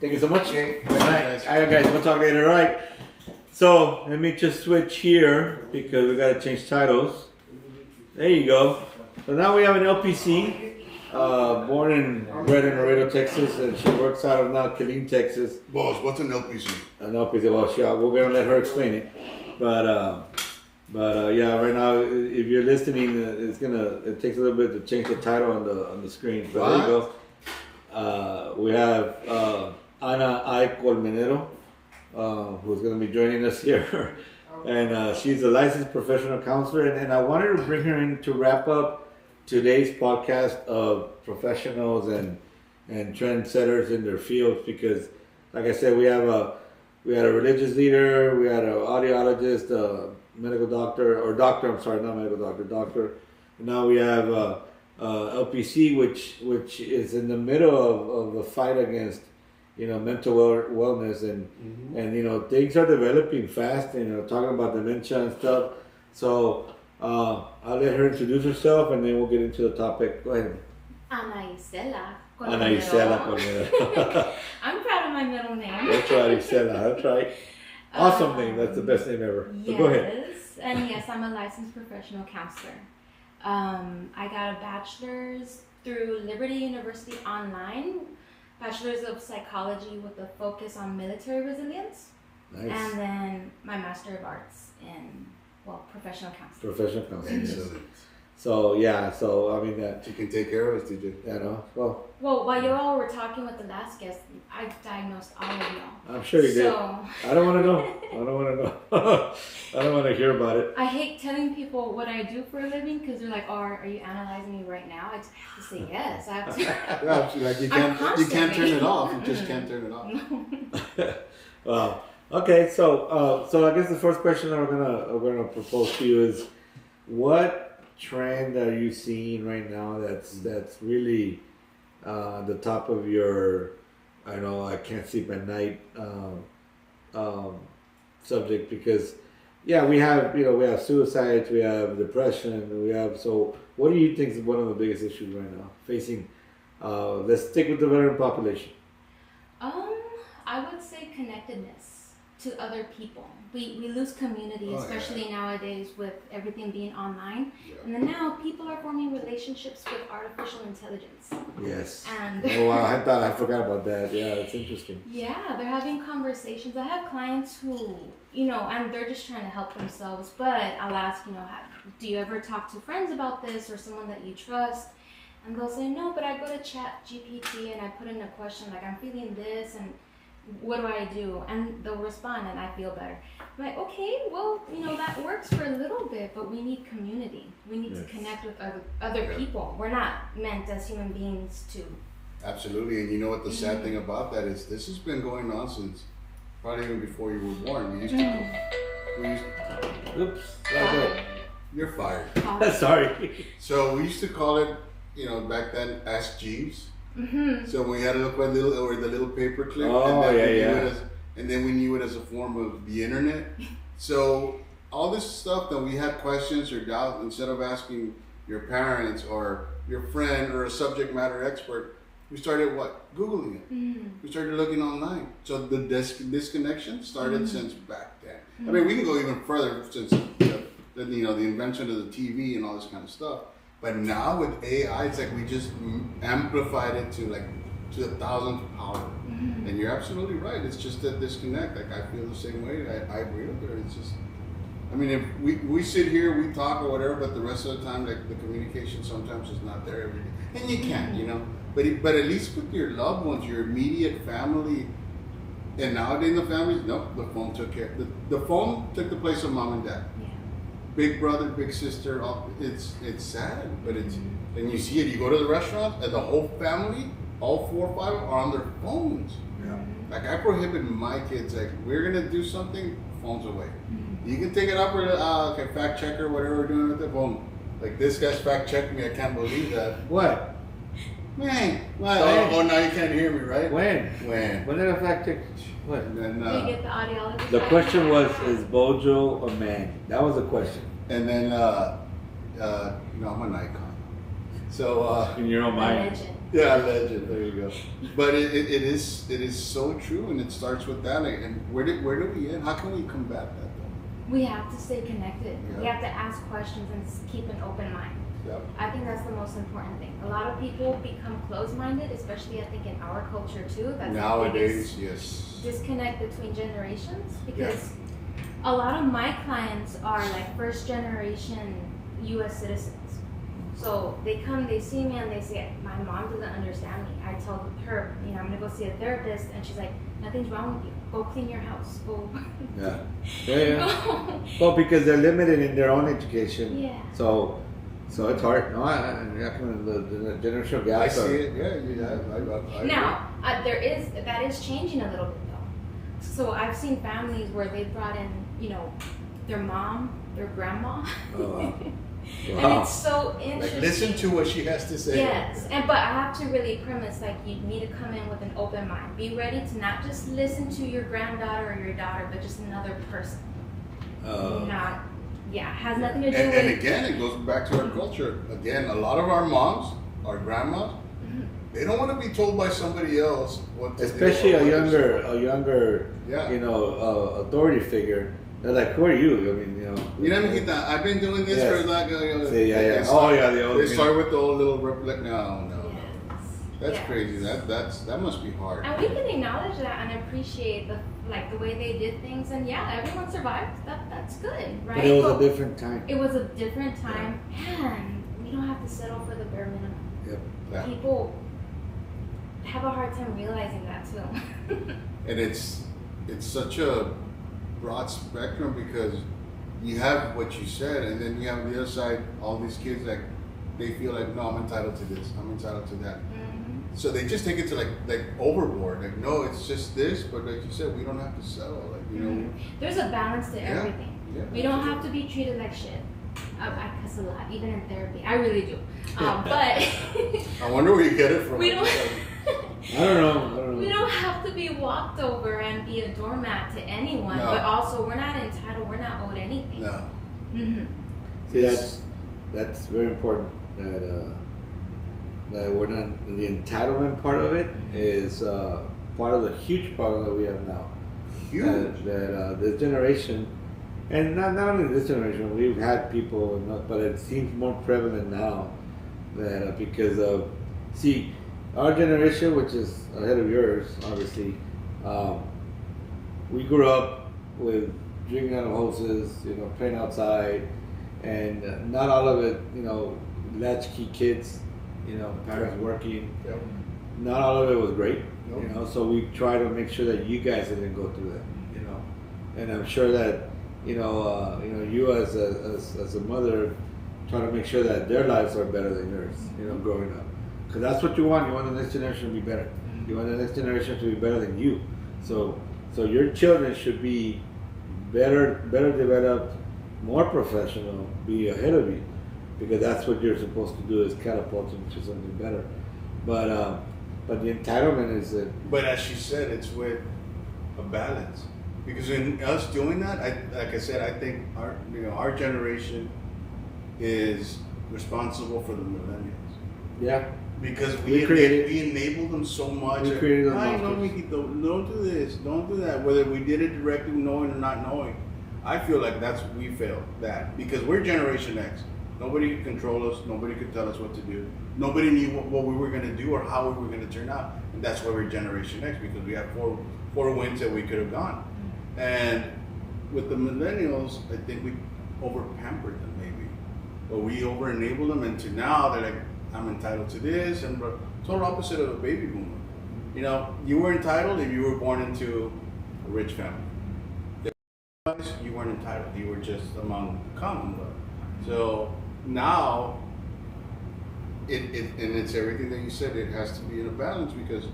Thank you so much. Okay. All right, guys, we'll talk later. All right. So let me just switch here because we gotta change titles. There you go. So now we have an LPC, born and bred in Laredo, Texas, and she works out of now Killeen, Texas. Boss, what's an LPC? An LPC. Well, we're gonna let her explain it. But yeah, right now, if you're listening, it takes a little bit to change the title on the screen. But there you go. We have Ana I. Colmenero, who's going to be joining us here. And she's a licensed professional counselor. And I wanted to bring her in to wrap up today's podcast of professionals and trendsetters in their fields. Because, like I said, we had a religious leader, we had an audiologist, a medical doctor, or doctor, I'm sorry, not medical doctor, doctor. And now we have LPC, which is in the middle of the fight against, mental wellness and things are developing fast, talking about dementia and stuff. So I'll let her introduce herself and then we'll get into the topic. Go ahead. Ana Isela. Ana Isela Colmenero. I'm proud of my middle name. That's right, Isela. That's right. Awesome name. That's the best name ever. Yes, But go ahead. And yes, I'm a licensed professional counselor. I got a bachelor's through Liberty University online, bachelor's of psychology with a focus on military resilience, Nice. and then my master of arts in professional counseling. Professional counseling. Yes. Excellent. So yeah, I mean that. She can take care of us, DJ. Well, Well, while you all were talking with the last guest, I diagnosed all of y'all. I'm sure you did. So I don't want to know. I don't want to know. I don't want to hear about it. I hate telling people what I do for a living because they're like, "Oh, are you analyzing me right now?" I have to say yes. I have to. Yeah, she's like you can't turn it off. You just can't turn it off. Well, okay. So I guess the first question that we're gonna propose to you is, what trend are you seeing right now that's really the top of your I can't sleep at night subject? Because we have suicides, we have depression, so what do you think is one of the biggest issues right now facing let's stick with the veteran population? I would say connectedness to other people. We lose community, especially nowadays with everything being online. Yeah. And then now people are forming relationships with artificial intelligence. Yes. And Oh wow, I forgot about that. Yeah, it's interesting. yeah, they're having conversations. I have clients who, and they're just trying to help themselves, but I'll ask, do you ever talk to friends about this or someone that you trust? And they'll say, no, but I go to Chat GPT and I put in a question like, I'm feeling this and what do I do? And they'll respond and I feel better. I'm like, okay, well, that works for a little bit, but we need community. We need to connect with other people. We're not meant as human beings to. Absolutely, and you know what the sad thing about that is? This has been going on since probably even before you were born. Oops. You're fired. Sorry. So we used to call it, back then, Ask Jeeves. Mm-hmm. So we had to look at the little paper clip, and then we knew it as a form of the internet. So all this stuff that we had questions or doubts, instead of asking your parents or your friend or a subject matter expert, we started Googling it. Mm-hmm. We started looking online. So the disconnection started since back then. I mean, we can go even further since the invention of the TV and all this kind of stuff. But now with AI, it's like we just amplified it to the 1,000th power. Mm-hmm. And you're absolutely right. It's just a disconnect. Like I feel the same way. I agree with her. It's just, I mean, if we sit here, we talk or whatever, but the rest of the time, like the communication sometimes is not there every day. And you can't, but at least with your loved ones, your immediate family, and nowadays the families, no, the phone took care. The phone took the place of mom and dad. Yeah. Big brother, big sister. It's sad, but it's and you see it. You go to the restaurant, and the whole family, all 4 or 5, are on their phones. Yeah. Like I prohibit my kids. Like we're gonna do something, phones away. Mm-hmm. You can take it up or okay, fact checker, whatever we're doing with the phone. Like this guy's fact checked me. I can't believe that. What? Man, When? oh, now you can't hear me, right? When? When? When did I fact check? What? And then, Do you get the audiologist? The back? question was, is Bojo a man? That was the question. and then, no, I'm an icon. So, In your own A mind. legend. yeah, legend. There you go. But it is so true, and it starts with that. And where do we end? How can we combat that? We have to stay connected. We Yeah. have to ask questions and keep an open mind. Yep. I think that's the most important thing. A lot of people become closed-minded, especially I think in our culture too. That's Nowadays, the yes. biggest disconnect between generations because a lot of my clients are like first-generation U.S. citizens. So they come, they see me, and they say, "My mom doesn't understand me." I tell her, I'm gonna go see a therapist, and she's like, "Nothing's wrong with you. Go clean your house. Go." Yeah. Yeah. Well, because they're limited in their own education. Yeah. So it's hard. No, I the generational gap. I see it. Yeah. I Now, that is changing a little bit though. So I've seen families where they brought in, their mom, their grandma. Oh, wow. And Wow. it's so Like, interesting. listen to what she has to say. Yes, but I have to really premise like you need to come in with an open mind. Be ready to not just listen to your granddaughter or your daughter, but just another person. Has nothing to do And with. again, it goes back to our culture. Again, a lot of our moms, our grandmas, they don't want to be told by somebody else what to Especially do. a younger, Yeah. authority figure. They're like, who are you? I mean, Mira, mijita, I've been doing this Yes. for like. Sí, yeah. They Oh, start- yeah, the old. They start with the old little like, no. Yes. That's Yes. crazy. That must be hard. And we can acknowledge that and appreciate the way they did things, and everyone survived. That's good, right? But it was a different time. It was a different time, and we don't have to settle for the bare minimum. Yep. Yeah. People have a hard time realizing that too. And it's such a broad spectrum because you have what you said, and then you have the other side. All these kids like they feel like, no, I'm entitled to this. I'm entitled to that. Mhm. So they just take it to like overboard. Like, no, it's just this. But like you said, we don't have to settle. Like, There's a balance to Yeah. everything. Yeah. We don't have to be treated like shit. I cuss a lot, even in therapy. I really do. But I wonder where you get it from. we don't. I don't know. We don't have to be walked over and be a doormat to anyone, No. but also we're not entitled. We're not owed anything. No. Mm-hmm. See, that's very important. That we're not the entitlement part of it is part of the huge problem that we have now. Huge. That this generation, and not only this generation, we've had people, but it seems more prevalent now that because of our generation, which is ahead of yours, obviously, we grew up with drinking out of hoses, playing outside, and not all of it, latchkey kids, parents working. Yep. Not all of it was great, Nope. So we try to make sure that you guys didn't go through that, and I'm sure that you as a mother try to make sure that their lives are better than yours, growing up, because that's what you want. You want the next generation to be better. You want the next generation to be better than you. So your children should be better developed, more professional, be ahead of you, because that's what you're supposed to do is catapult them to something better. But the entitlement is that. But as she said, it's with a balance. Because in us doing that, like I said, I think our generation is responsible for the millennials. Yeah. Because We we enable them so much. We created those Ay, no, monsters. mijito, don't do this, don't do that. Whether we did it directly, knowing or not knowing, I feel like we failed that because we're Generation X. Nobody could control us. Nobody could tell us what to do. Nobody knew what we were going to do or how we were going to turn out. And that's why we're Generation X, because we have four wins that we could have gone. And with the millennials, I think we over-pampered them maybe. Or we over-enabled them, and to now they're like, I'm entitled to this, and total opposite of a baby boomer. You know, you were entitled if you were born into a rich family. Otherwise, you weren't entitled. You were just among the common. So now, and it's everything that you said. It has to be in a balance because,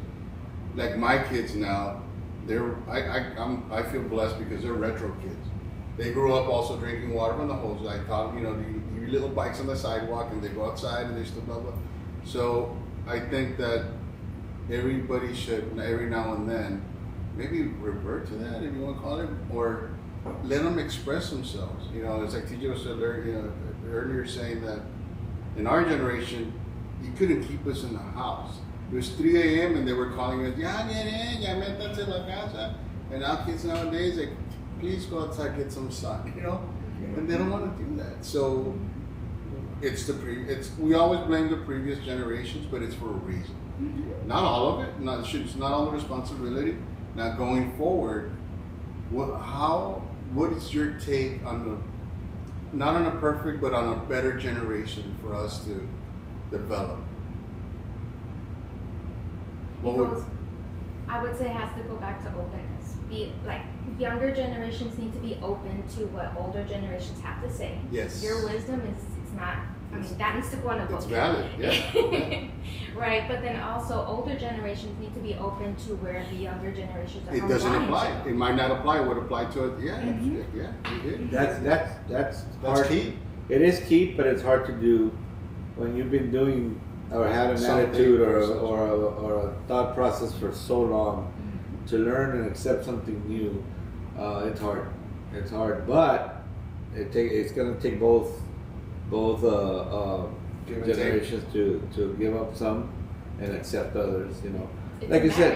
like my kids now, I feel blessed because they're retro kids. They grew up also drinking water from the hose. I taught them, you know, you little bikes on the sidewalk, and they go outside and they still blah blah. So I think that everybody should every now and then maybe revert to that, if you want to call it, or let them express themselves. You know, it's like TJ was earlier saying that in our generation, you couldn't keep us in the house. It was 3 a.m. and they were calling us, ya métanse a la casa. And now kids nowadays, like, please go outside, get some sun, you know? And they don't want to do that. So we always blame the previous generations, but it's for a reason. Not all of it, it's not all the responsibility. Now going forward, what is your take on not on a perfect, but on a better generation for us to develop? I would say it has to go back to openness. Younger generations need to be open to what older generations have to say. Yes. Your wisdom it's not. I mean, that needs to go in a book. It's valid, yeah. Right, but then also older generations need to be open to where the younger generations are. It doesn't wanting apply. to. It might not apply. It would apply to it. Yeah, yeah, you did. That's hard. key. It is key, but it's hard to do when you've been doing or had an Something attitude for or a thought process for so long. To learn and accept something new, it's hard. It's hard, but it's going to take both Give and generations to give up some and accept others. You know, It's like a you said,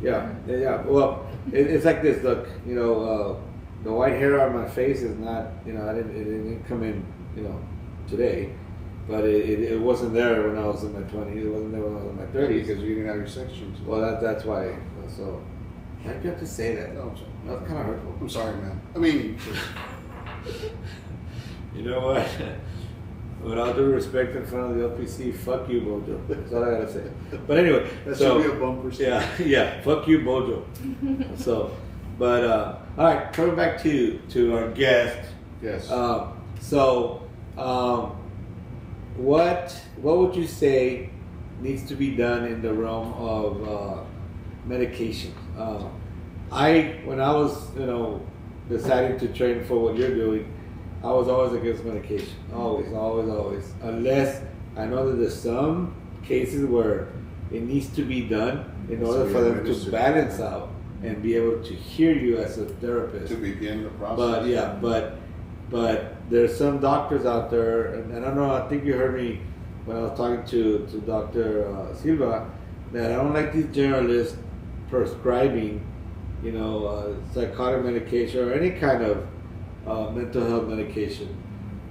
marriage. yeah. Well, it's like this. Look, you know, the white hair on my face is not. You know, it didn't come in. You know, today. But it wasn't there when I was in my 20s. It wasn't there when I was in my 30s. Because you didn't have your sections. Well, that's why. So, why do you have to say that? No, I'm sorry. That's kind of hurtful. I'm sorry, man. I mean, You know what? With all due respect in front of the LPC, fuck you, Bojo. That's all I gotta say. But anyway, that so should be a bumper sticker. yeah, fuck you, Bojo. So, but all right, coming back to our guest. Yes. What would you say needs to be done in the realm of medication? When I was, deciding to train for what you're doing, I was always against medication. Always. Unless I know that there's some cases where it needs to be done in order for them to balance out and be able to hear you as a therapist. To begin the process. But yeah, but there's some doctors out there, and I don't know, I think you heard me when I was talking to Dr. Silva, that I don't like these generalists prescribing, psychotic medication or any kind of mental health medication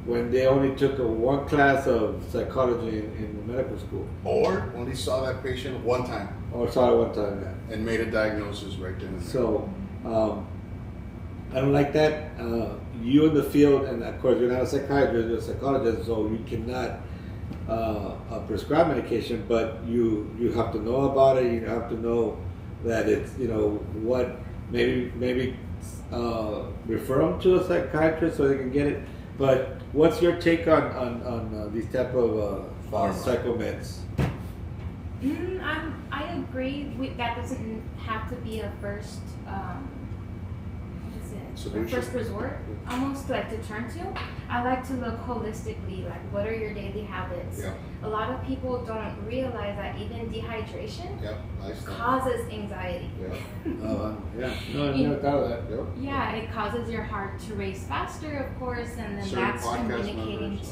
when they only took one class of psychology in the medical school. Or only saw that patient one time. Or saw it one time, yeah. And made a diagnosis right then and there. So, I don't like that. You in the field, and of course you're not a psychiatrist, you're a psychologist, so you cannot prescribe medication, but you have to know about it. You have to know that it's, what maybe refer them to a psychiatrist so they can get it. But what's your take on these type of psychomeds? I agree. That doesn't have to be a first. Solution. First resort, almost like to turn to. I like to look holistically, like what are your daily habits? Yeah. A lot of people don't realize that even dehydration Lifestyle. causes anxiety. Yeah. Yeah. No, I never thought of that. Yep. Yeah, it causes your heart to race faster, of course, and then Certain that's podcast communicating members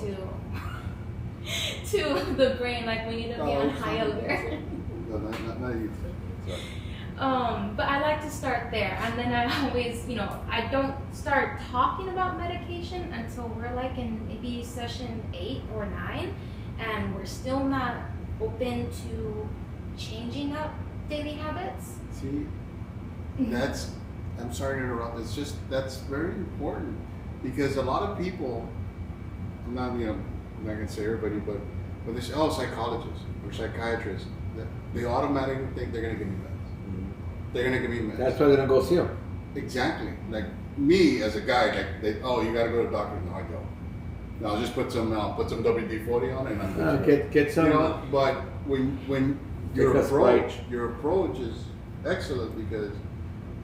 to the brain, like we need to be on high alert. No, not you. Sorry. But I like to start there, and then I always, I don't start talking about medication until we're like in maybe session 8 or 9, and we're still not open to changing up daily habits. See, I'm sorry to interrupt, that's very important, because a lot of people, I'm not going to say everybody, but they say, psychologists or psychiatrists, they automatically think they're gonna give me meds. They're gonna give me meds. That's why they don't go see him. Exactly. Like me as a guy, like you gotta go to the doctor. No, I don't. No, I'll just put some WD-40 on it and I'm good. Get some. You know, but when your Take a approach is excellent because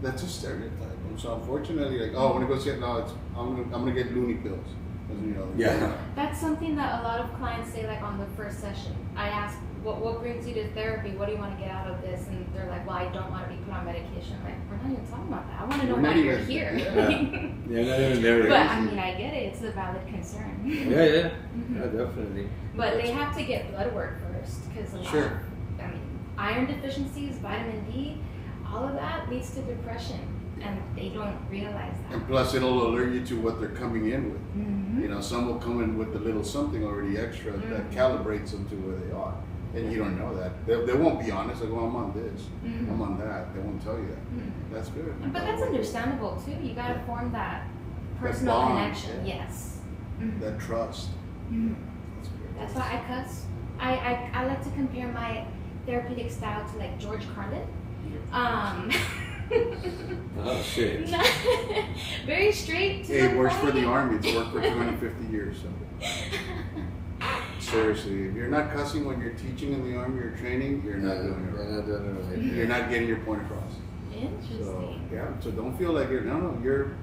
that's a stereotype. And so unfortunately, like, oh, I want to go see it. No, I'm gonna get loony pills. You know, Yeah. That's something that a lot of clients say, like on the first session. I ask, what brings you to therapy? What do you want to get out of this? And they're like, well, I don't want to be put on medication. I'm like, we're not even talking about that. I want to know We're why not you're even- here. Yeah, not even there. But I mean, I get it. It's a valid concern. Yeah, Mhm. definitely. But they have to get blood work first because Sure. I mean, iron deficiencies, vitamin D, all of that leads to depression, and they don't realize that. And plus, it'll alert you to what they're coming in with. Mm-hmm. You know, some will come in with a little something already extra that calibrates them to where they are. And you don't know that. They won't be honest, like, well, I'm on this, I'm on that. They won't tell you that. That's good. But that's understandable too. You gotta form that personal bond, connection. yeah. Yes. That trust. Mhm. That's good. That's why I cuss. I like to compare my therapeutic style to like George Carlin. Oh shit. Very straight to Hey, it the works for point. the Army. It's worked for 20, 50 years. So. Seriously, if you're not cussing when you're teaching in the Army or training, you're not doing it right. You're not doing it right. You're not getting your point across. So, Interesting. yeah, so don't feel like you're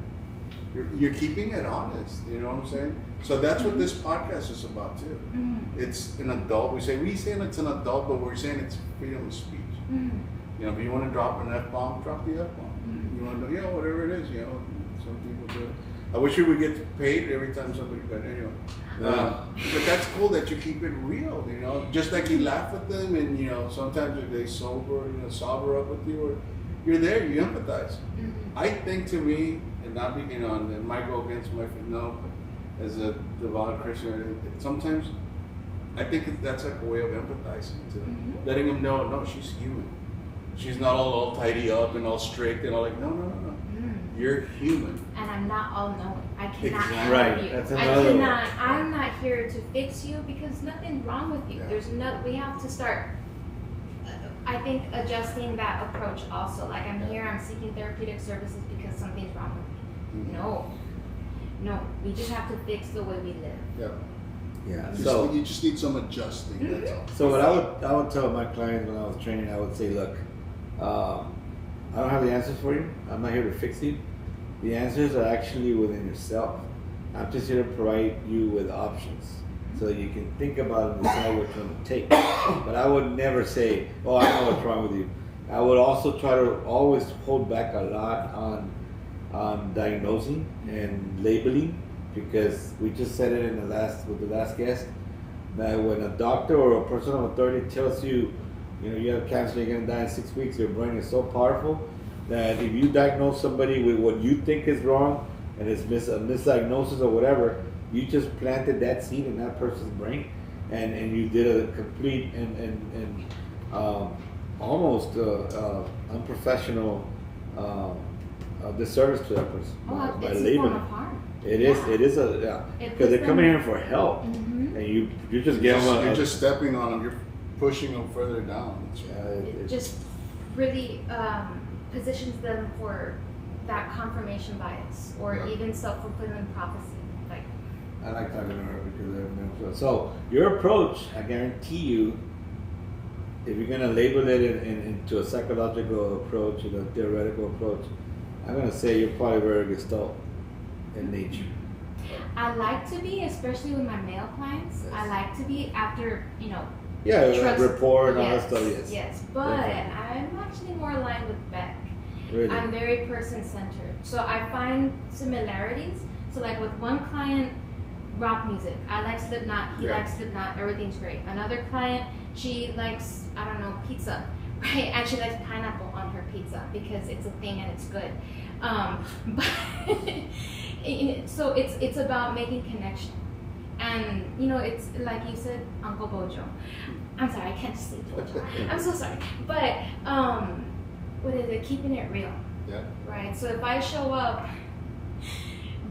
keeping it honest. You know what I'm saying? So that's what this podcast is about too. It's an adult. We say it's an adult, but we're saying it's freedom of speech. You know, if you want to drop an F-bomb, drop the F-bomb. You want to, whatever it is. You know, some people do it. I wish we would get paid every time somebody got anyway. But that's cool that you keep it real. You know, just like you laugh with them, and sometimes if they sober up with you, or you're there, you empathize. I think to me, and not be, and it might go against my as a devout Christian, sometimes I think that's like a way of empathizing too, letting them know, no, she's human. She's not all tidy up and all strict and all like, no. You're human. And I'm not all knowing. I cannot Exactly. help Right, you. that's I another cannot. I'm not here to fix you because nothing's wrong with you. Yeah. There's no. We have to start. I think adjusting that approach also. Like I'm here. I'm seeking therapeutic services because something's wrong with me. No. We just have to fix the way we live. Yeah. Yeah. You just need some adjusting. That's all. So what I would tell my clients when I was training, I would say, look, I don't have the answers for you. I'm not here to fix you. The answers are actually within yourself. I'm just here to provide you with options so that you can think about it and decide which one to take. But I would never say, oh, I know what's wrong with you. I would also try to always hold back a lot on diagnosing and labeling, because we just said it with the last guest, that when a doctor or a person of authority tells you, you have cancer, you're gonna die in 6 weeks, your brain is so powerful that if you diagnose somebody with what you think is wrong and it's a misdiagnosis or whatever, you just planted that seed in that person's brain, and you did a complete and almost unprofessional disservice to that person by It's a form labeling. of harm. It is because they're coming here for help, and you just give them You're just stepping on them. You're pushing them further down. It just really positions them for that confirmation bias or even self-fulfilling prophecy. Like, I like talking to her because I've been so your approach, I guarantee you, if you're gonna label it into a psychological approach or a theoretical approach, I'm gonna say you're probably very Gestalt in nature. I like to be, especially with my male clients. Yes. I like to be after Yeah, trust- rapport and all that yes, stuff. Yes, but Definitely. I'm actually more aligned with Beck. Really. I'm very person-centered, so I find similarities. So like with one client, rock music. I like Slipknot. He Yeah. likes Slipknot. Everything's great. Another client, she likes pizza, right? And she likes pineapple on her pizza because it's a thing and it's good. But so it's about making connection, and it's like you said, Uncle Bojo. I'm sorry, I can't say Bojo. I'm so sorry, but what is it? Keeping it real. Yeah. Right. So if I show up,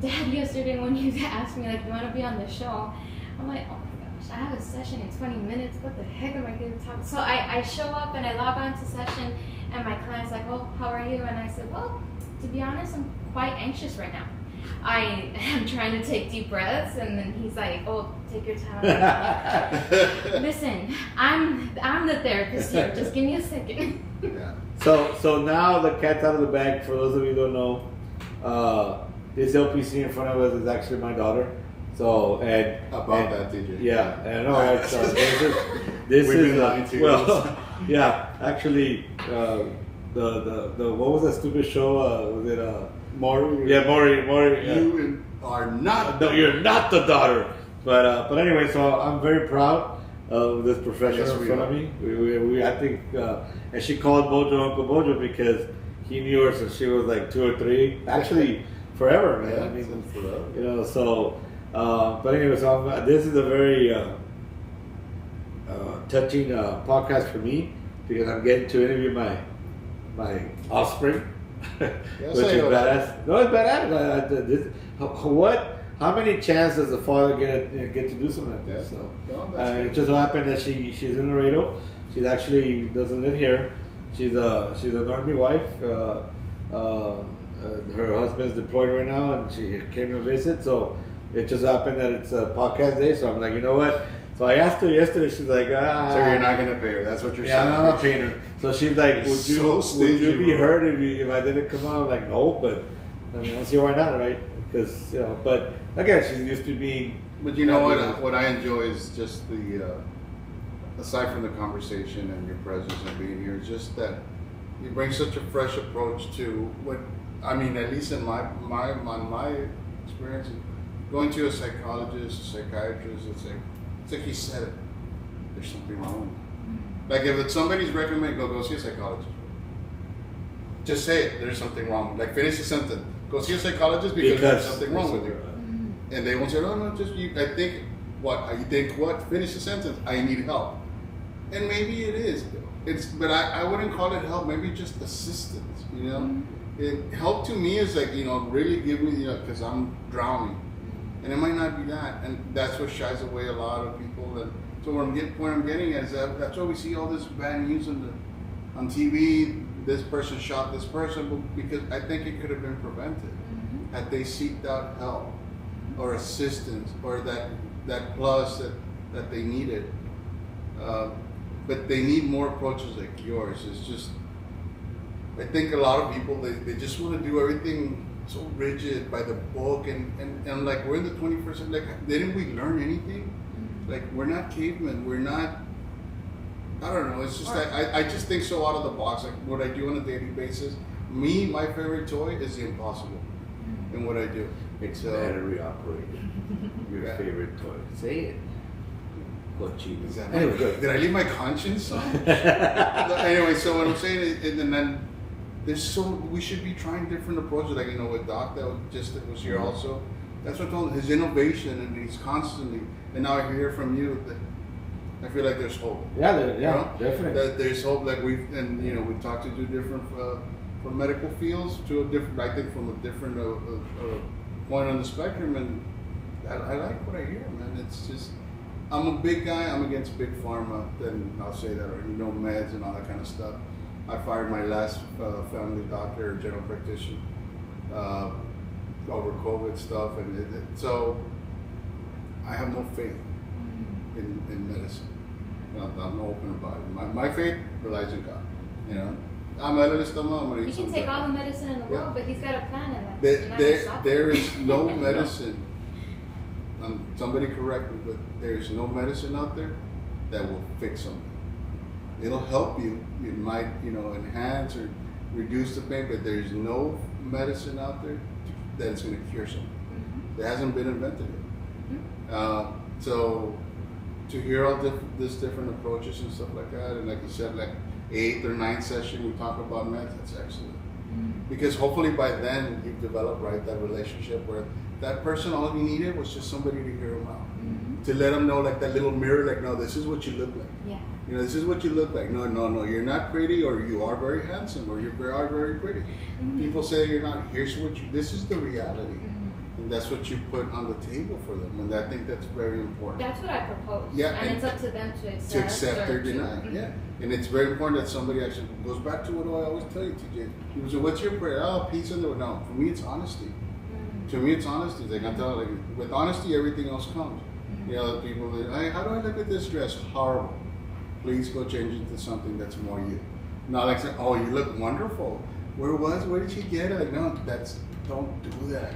Dad, yesterday when you asked me like, you want to be on the show, I'm like, oh my gosh, I have a session in 20 minutes. What the heck am I going to talk? So I show up and I log on to session, and my client's like, oh, how are you? And I said, well, to be honest, I'm quite anxious right now. I am trying to take deep breaths, and then he's like, oh, take your time. Listen, I'm the therapist here. Just give me a second. Yeah. So now the cat's out of the bag. For those of you who don't know, this LPC in front of us is actually my daughter. So About that, TJ. Yeah, and all right. So this We've is been lying to you. well, yeah. Actually, the what was that stupid show? Was it Maury. Yeah, Maury. Yeah. You are not. No, you're not the daughter. But anyway, so I'm very proud of this professional Yes, in we front are. of me. We I think, and she called Bojo Uncle Bojo because he knew her since she was like 2 or 3. Actually, forever, man. Yeah, I mean, since forever. you know. So, but anyway, so this is a very touching podcast for me because I'm getting to interview my offspring. Yes, Which I is know. badass. No, it's badass. How many chances does the father get to do something like this? Yeah. So No, that's it good. just so happened that she's in Laredo. She's actually doesn't live here. She's an army wife. Her husband's deployed right now, and she came to visit. So it just happened that it's a podcast day. So I'm like, you know what? So I asked her yesterday. She's like, So you're not gonna pay her. That's what you're yeah, saying. I'm not paying her. So she's like, You're would so you stingy, be bro. hurt if I didn't come out? I'm like, no, but I mean, I see why not, right? Because but again, she's used to being. But you know what I enjoy is just the aside from the conversation and your presence and being here, just that you bring such a fresh approach to what I mean. At least in my experience, going to a psychologist, a psychiatrist, it's like he said it. There's something wrong. Like if it's somebody's recommend, go see a psychologist. Just say it. There's something wrong. Like finish the sentence. Go see a psychologist because there's something wrong with you. And they won't say, no, just you. I think what? You think what? Finish the sentence. I need help. And maybe it is. But I wouldn't call it help. Maybe just assistance. You know, help to me is like really give me because I'm drowning, and it might not be that, and that's what shies away a lot of people. And so where I'm getting at is that's why we see all this bad news on TV. This person shot this person, because I think it could have been prevented had they seeked out help or assistance or that plus that they needed. But they need more approaches like yours. It's just, I think a lot of people, they just want to do everything so rigid by the book and like we're in the 21st century, like didn't we learn anything? Like we're not cavemen, we're not, I don't know, it's just like, I just think so out of the box, like what I do on a daily basis. My favorite toy is the impossible in what I do. It's battery operated. Your favorite toy. Say it. Cochino. Is that Anyway, good. did I leave my conscience on? Anyway, so what I'm saying is, and then we should be trying different approaches, like with Doc that was here also. That's what I told him, his innovation, and he's constantly, and now I hear from you that I feel like there's hope. Yeah, definitely. That there's hope, like we talked to 2 different from medical fields to a different, I think from a different point on the spectrum, and I like what I hear, man. It's just, I'm a big guy. I'm against big pharma. Then I'll say that, or meds and all that kind of stuff. I fired my last family doctor, general practitioner, over COVID stuff, and so I have no faith in medicine. I'm open about it. My faith relies in God. I'm going to He can take all the medicine in the world, but he's got a plan in that. There is no medicine. Somebody correct me, but there is no medicine out there that will fix something. It'll help you. It might, enhance or reduce the pain, but there's no medicine out there that's going to cure something. It hasn't been invented yet. So to hear all this different approaches and stuff like that, and like you said, like 8th or 9th session, we talk about meds. That's excellent. Because hopefully by then you've developed that relationship where that person, all he needed was just somebody to hear him out, to let him know, like that little mirror, like, no, this is what you look like. Yeah. This is what you look like. No, you're not pretty, or you are very handsome, or you are very pretty. People say you're not. This is the reality. And that's what you put on the table for them, and I think that's very important. That's what I propose. Yeah, and and it's up to them to accept. To accept or to- deny, yeah. And it's very important that somebody actually goes back to what I always tell you, TJ. People say, "What's your prayer?" Oh, peace and the no. For me, it's honesty. Mhm. To me, it's honesty. Like I'm telling, like with honesty, everything else comes. You know, the people that, hey, how do I look at this dress? Horrible. Please go change it to something that's more you. Not like saying, oh, you look wonderful. Where did she get it? Like, no, don't do that.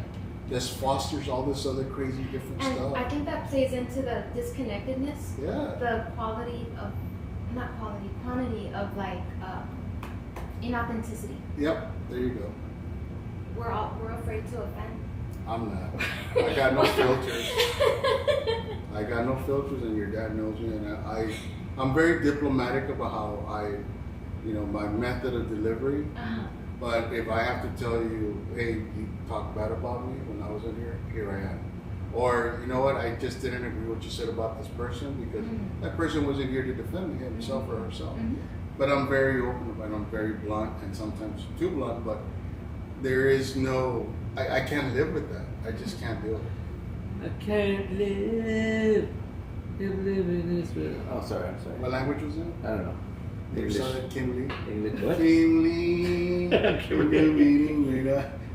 This fosters all this other crazy different And stuff. I think that plays into the disconnectedness, Yeah. the quantity of like inauthenticity. Yep. There you go. We're afraid to offend. I'm not. I got no filters. I got no filters, and your dad knows me, and I'm very diplomatic about how my method of delivery. Uh-huh. But if I have to tell you, hey, you talked bad about me when I was in here I am. Or, you know what, I just didn't agree with what you said about this person because that person wasn't here to defend himself or herself. Mhm. But I'm very open about it, I'm very blunt, and sometimes too blunt, but there is no, I can't live with that. I just can't do it. I can't live in this world. Oh, sorry, I'm sorry. What language was that? I don't know. You English. saw that, Kim Lee? English. What? Kim Lee. Kim Lee.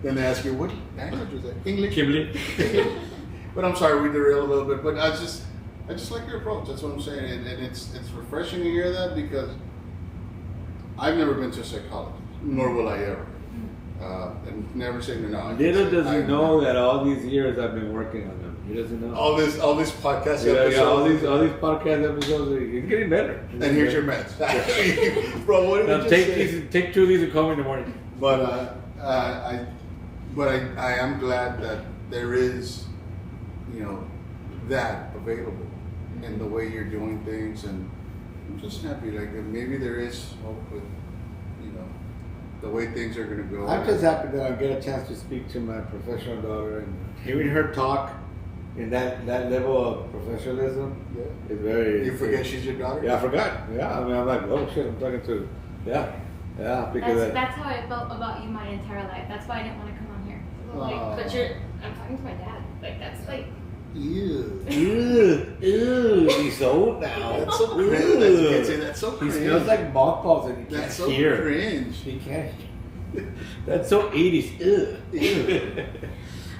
Then they ask you, what language was that? English. Kimberly. But I'm sorry, we derailed a little bit. But I just like your approach. That's what I'm saying, and it's refreshing to hear that because I've never been to a psychologist, nor will I ever. And never say no. Little does he know that all these years I've been working on them. He doesn't know. All this podcast Yeah, episodes. all these podcast episodes. It's getting better. And here's your meds, bro. What did Now you just take say? take 2 of these and call me in the morning. But I am glad that there is, that available in the way you're doing things, and I'm just happy. Like maybe there is hope with, the way things are gonna go. I'm just happy that I get a chance to speak to my professional daughter and hearing her talk in that level of professionalism Yeah. is very. You forget she's your daughter? Yeah, I forgot. Yeah, I mean, I'm like, oh shit, I'm talking to. Yeah, because That's how I felt about you my entire life. That's why I didn't want to come on here. Aw. But I'm talking to my dad. Like that's like. Ew. Ew, he's old now. That's so Ew. cringe. That's so He cringe. smells like mothballs and he can't That's so hear. cringe. He can't. That's so 80s. Ew.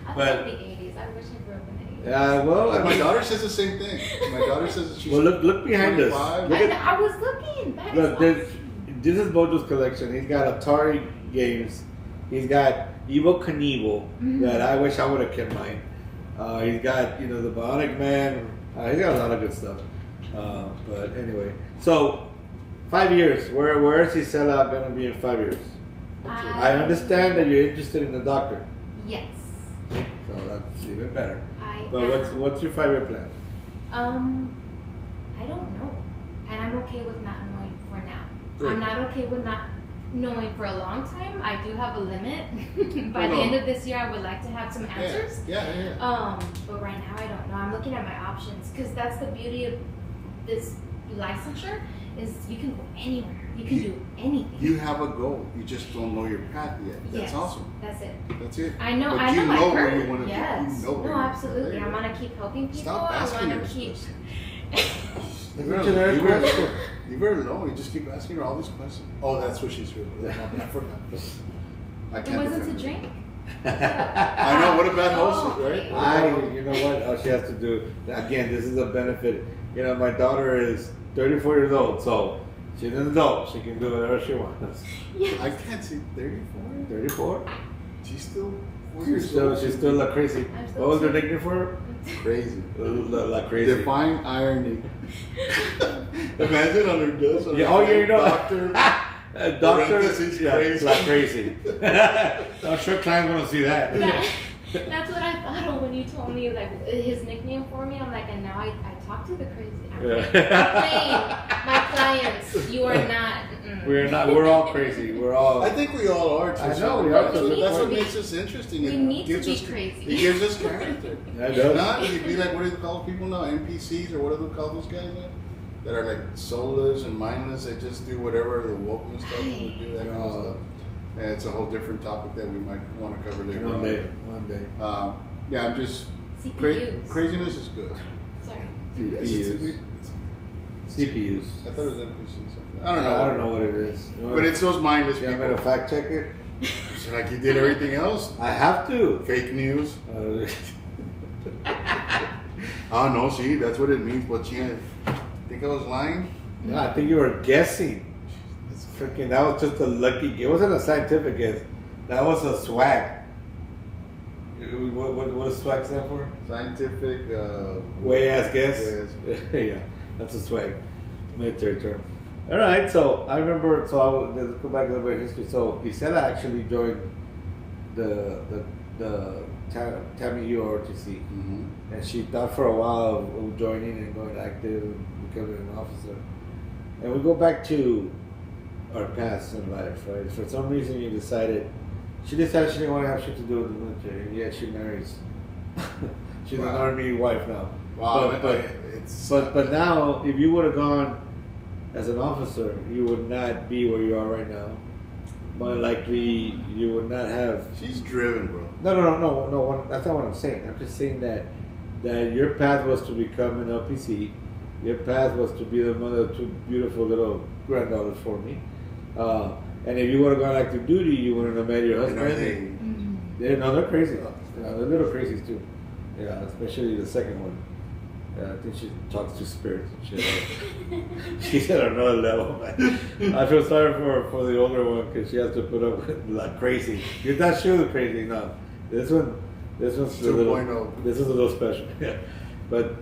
I But- love the 80s. I wish I grew up in the 80s. Yeah, well, And my daughter says the same thing. My daughter says that she's well, look behind us. 25. Look at, I was looking. That is look, awesome. this is Bojo's collection. He's got Atari games. He's got Evo Knievel that I wish I would have kept mine. He's got, the Bionic Man. He's got a lot of good stuff. But anyway, so 5 years. Where is he sellout going to be in 5 years? I understand that you're interested in the doctor, Yes. so that's even better. I But am. what's your 5 year plan? I don't know. And I'm okay with not knowing for now. Great. I'm not okay with not knowing for a long time. I do have a limit. By Oh, the no. end of this year, I would like to have some answers. Yeah. But right now I don't know. I'm looking at my options because that's the beauty of this licensure is you can go anywhere. You can do anything. You have a goal. You just don't know your path yet. That's Yes, awesome. That's it. That's it. I know. But I you know my know where purpose. you wanna be. Yes. You know where No, you- absolutely. there you I'm go. gonna keep helping people. Stop I'm asking gonna her keep. this. Leave her alone. Leave her alone. You just keep asking her all these questions. Oh, that's what she's doing. I forgot. I It can't wasn't defend to her. drink. I know. What a bad host, Oh, right? You know what else she has to do? Again, this is a benefit. My daughter is 34 years old, so she's an adult. She can do whatever she wants. Yes. I can't say 34. 34? She's still 4 She's years still, old. she's still like crazy. I'm still What was her too. nickname for her? crazy. Like crazy. Define irony. Imagine on her dress. on Yeah, her oh, yeah, you know. Doctor. Doctor, Parentheses, yeah, crazy. like crazy. I'm sure clients want to see that. That's what I thought of when you told me like his nickname for me. I'm like, and now I talk to the crazy. I'm like, my clients, you are not. Mm-mm. We're all crazy. We're all. I think we all are. Too. I know, So we are. That's, We need that's to what be- makes us interesting. we It need to gives be us- crazy. It gives us character. That does. Not you'd be like, what do they call people now? NPCs or what do they call those guys now? That are like soulless and mindless. They just do whatever the wokeness stuff they do. That kind of stuff. And it's a whole different topic that we might want to cover later One on. day. One day. Yeah, I'm just CPUs. craziness is good. Sorry. CPUs. CPUs. I thought it was NPCs. I I don't know. don't know what it is. But it's those mindless Yeah, I'm people. gonna fact check it. So like you did everything else. I have to. Fake news. Uh, Oh no, see, that's what it means. But yeah, think I was lying? no, I think you were guessing. It's freaking. That was just a lucky. It wasn't a scientific guess. That was a swag. What does swag stand for? Scientific. Way ass guess. Way ass- Yeah, that's a swag. Military term. All right, so I remember. So let's go back a little bit of history. So Gisela actually joined the Tammy ROTC, and she thought for a while of joining and going active and becoming an officer. And we go back to our past in life, right? For some reason, you decided. She decided she didn't want to have shit to do with the military, and yet she marries. She's an Wow. Army wife now. Wow, But but now, if you would have gone as an officer, you would not be where you are right now. More likely, you would not have. she's driven, bro. No. That's not what I'm saying. I'm just saying that your path was to become an LPC. Your path was to be the mother of two beautiful little granddaughters for me. And if you would have gone active duty, you wouldn't have met your And are husband. they? They're crazy. They're little crazies too. Yeah, especially the second one. I think she talks to spirits and shit. She's at another level, man. I feel sorry for the older one because she has to put up with like crazy. You're not sure the crazy, no. This one's a little. 2.0. This is a little special. Yeah,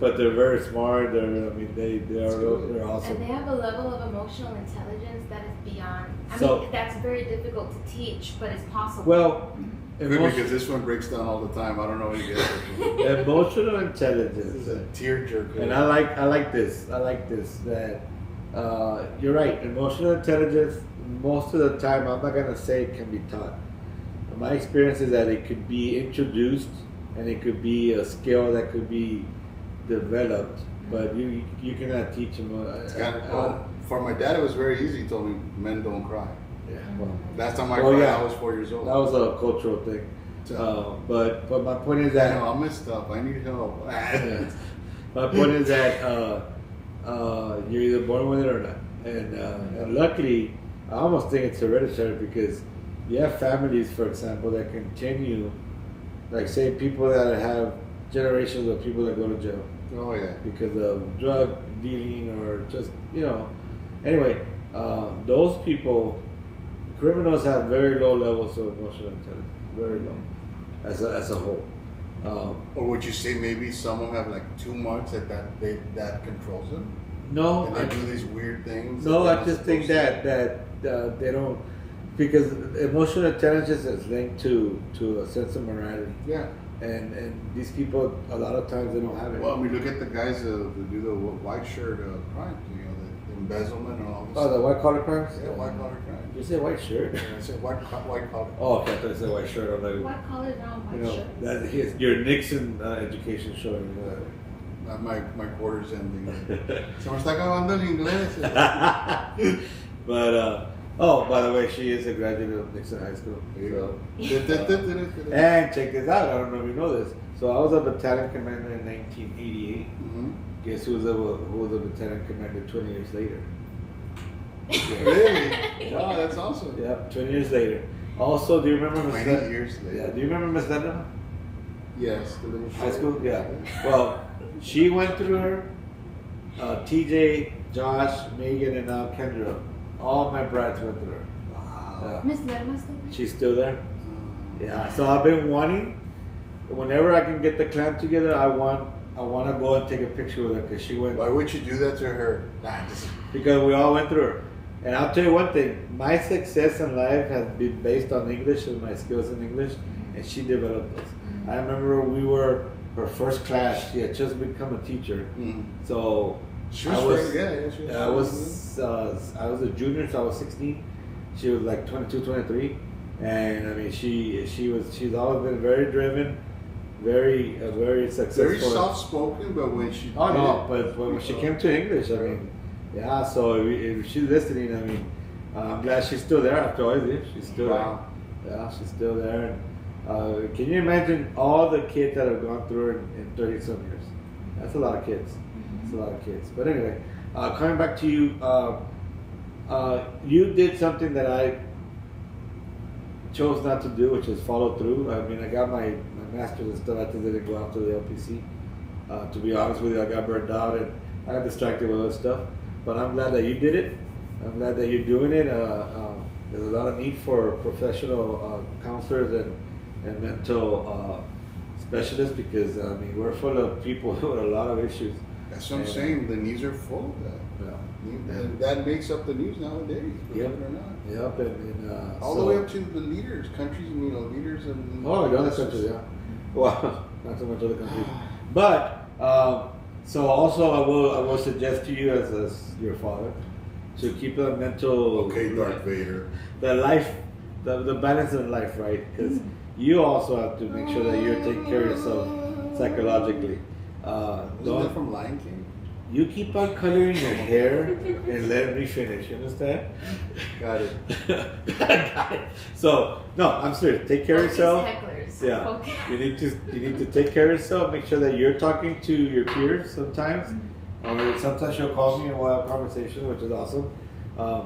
but they're very smart. They're they're And they awesome. have a level of emotional intelligence that is beyond. I So- mean, that's very difficult to teach, but it's possible. Well, Good, because this one breaks down all the time. I don't know what you get. emotional This intelligence. is a tear jerker. And I like this. That you're right. Emotional intelligence. Most of the time, I'm not gonna say it can be taught. My experience is that it could be introduced, and it could be a skill that could be developed. But you cannot teach them. For my dad, it was very easy. He told me, "Men don't cry." Yeah. Well, Last time I Oh, cried, yeah. I was 4 years old. that was a cultural thing. But my point is I that. know, I'm messed up. I need help. My point is that you're either born with it or not, and luckily, I almost think it's hereditary because you have families, for example, that continue, like say people that have generations of people that go to jail Oh yeah. because of drug dealing or just Anyway, those people, criminals have very low levels of emotional intelligence, very low, as a whole. Or would you say maybe some of them have like too much that controls them? No, And they do these weird things. No, that I they're just not think supposed that they don't, because emotional intelligence is linked to a sense of morality, to. Yeah. and these people a lot of times they don't have it. Well, I mean, look at the guys who do the white shirt crimes. The embezzlement and all this. Oh, the white collar crimes. Yeah, white collar crimes. You say white shirt? Yeah, I said white collar. Oh, okay, I thought you said white shirt. I'm like, White collar now, white you know, shirt. that is your Nixon education showing. My quarters ending. Se me está acabando el inglés. But by the way, she is a graduate of Nixon High School. There you So. go. And check this out. I don't know if you know this. So I was a battalion commander in 1988. Mhm. Guess who was a battalion commander 20 years later? Really? Wow, that's awesome. Yeah, 20 years later. Also, do you remember Miss 20 Lennon? years later. Yeah, do you remember Miss Lennon? Yes. The little High school? Yeah. Well, she went through her. TJ, Josh, Megan, and now Kendra. All my brides went through her. Wow. Miss Lerma still there? She's still there. Yeah. So I've been wanting. Whenever I can get the clan together, I want to go and take a picture with her because she went. Why would you do that to her? Because we all went through her. And I'll tell you one thing, my success in life has been based on English and my skills in English, and she developed those. I remember we were her first class. She had just become a teacher, so She was I was, very- she was I was a junior, so I was 16. She was like 22, 23, and I mean she's always been very driven, very successful. very soft spoken, but when she Oh did no, it- but when she came to English, I mean, yeah. So if she's listening, I mean, I'm glad she's still there after all this. She's still Wow. there. Yeah, she's still there. And Can you imagine all the kids that have gone through it in 30 some years? That's a lot of kids. That's a lot of kids. But anyway, coming back to you, you did something that I chose not to do, which is follow through. I mean, I got my master's and stuff. I just didn't go out to the LPC. To be honest with you, I got burned out and I got distracted with other stuff. But I'm glad that you did it. I'm glad that you're doing it. There's a lot of need for professional counselors and mental specialists because I mean we're full of people with a lot of issues. That's what I'm saying. The news are full of that. Yeah. And that makes up the news nowadays, believe it or not. Yep. And All the way up to the leaders, countries, leaders and. Oh, the other countries, yeah. Well, not so much other countries, but so also I will suggest to you as your father to keep a mental. Okay, Darth Vader. The life, the balance of life, right? Because you also have to make sure that you're taking care of yourself psychologically. Wasn't that from Lion King? You keep on coloring your hair and let me finish. You understand? Got it. Got it. So no, I'm serious. Take care of yourself. Hecklers. Yeah. Okay. You need to take care of yourself. Make sure that you're talking to your peers sometimes. Or sometimes she'll call me and we'll have a conversation, which is awesome.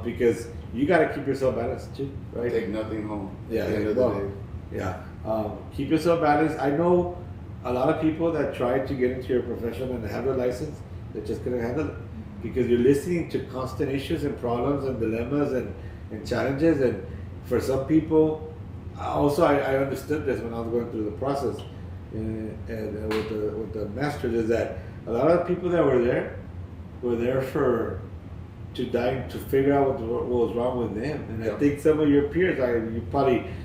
Because you got to keep yourself balanced too, right? Take nothing home. Yeah, At the end of well, the day. yeah. Keep yourself balanced. I know a lot of people that try to get into your profession and have a license, they're just going to handle it because you're listening to constant issues and problems and dilemmas and challenges. And for some people, also I understood this when I was going through the process and with the masters is that a lot of people that were there to die to figure out what was wrong with them. And I think some of your peers,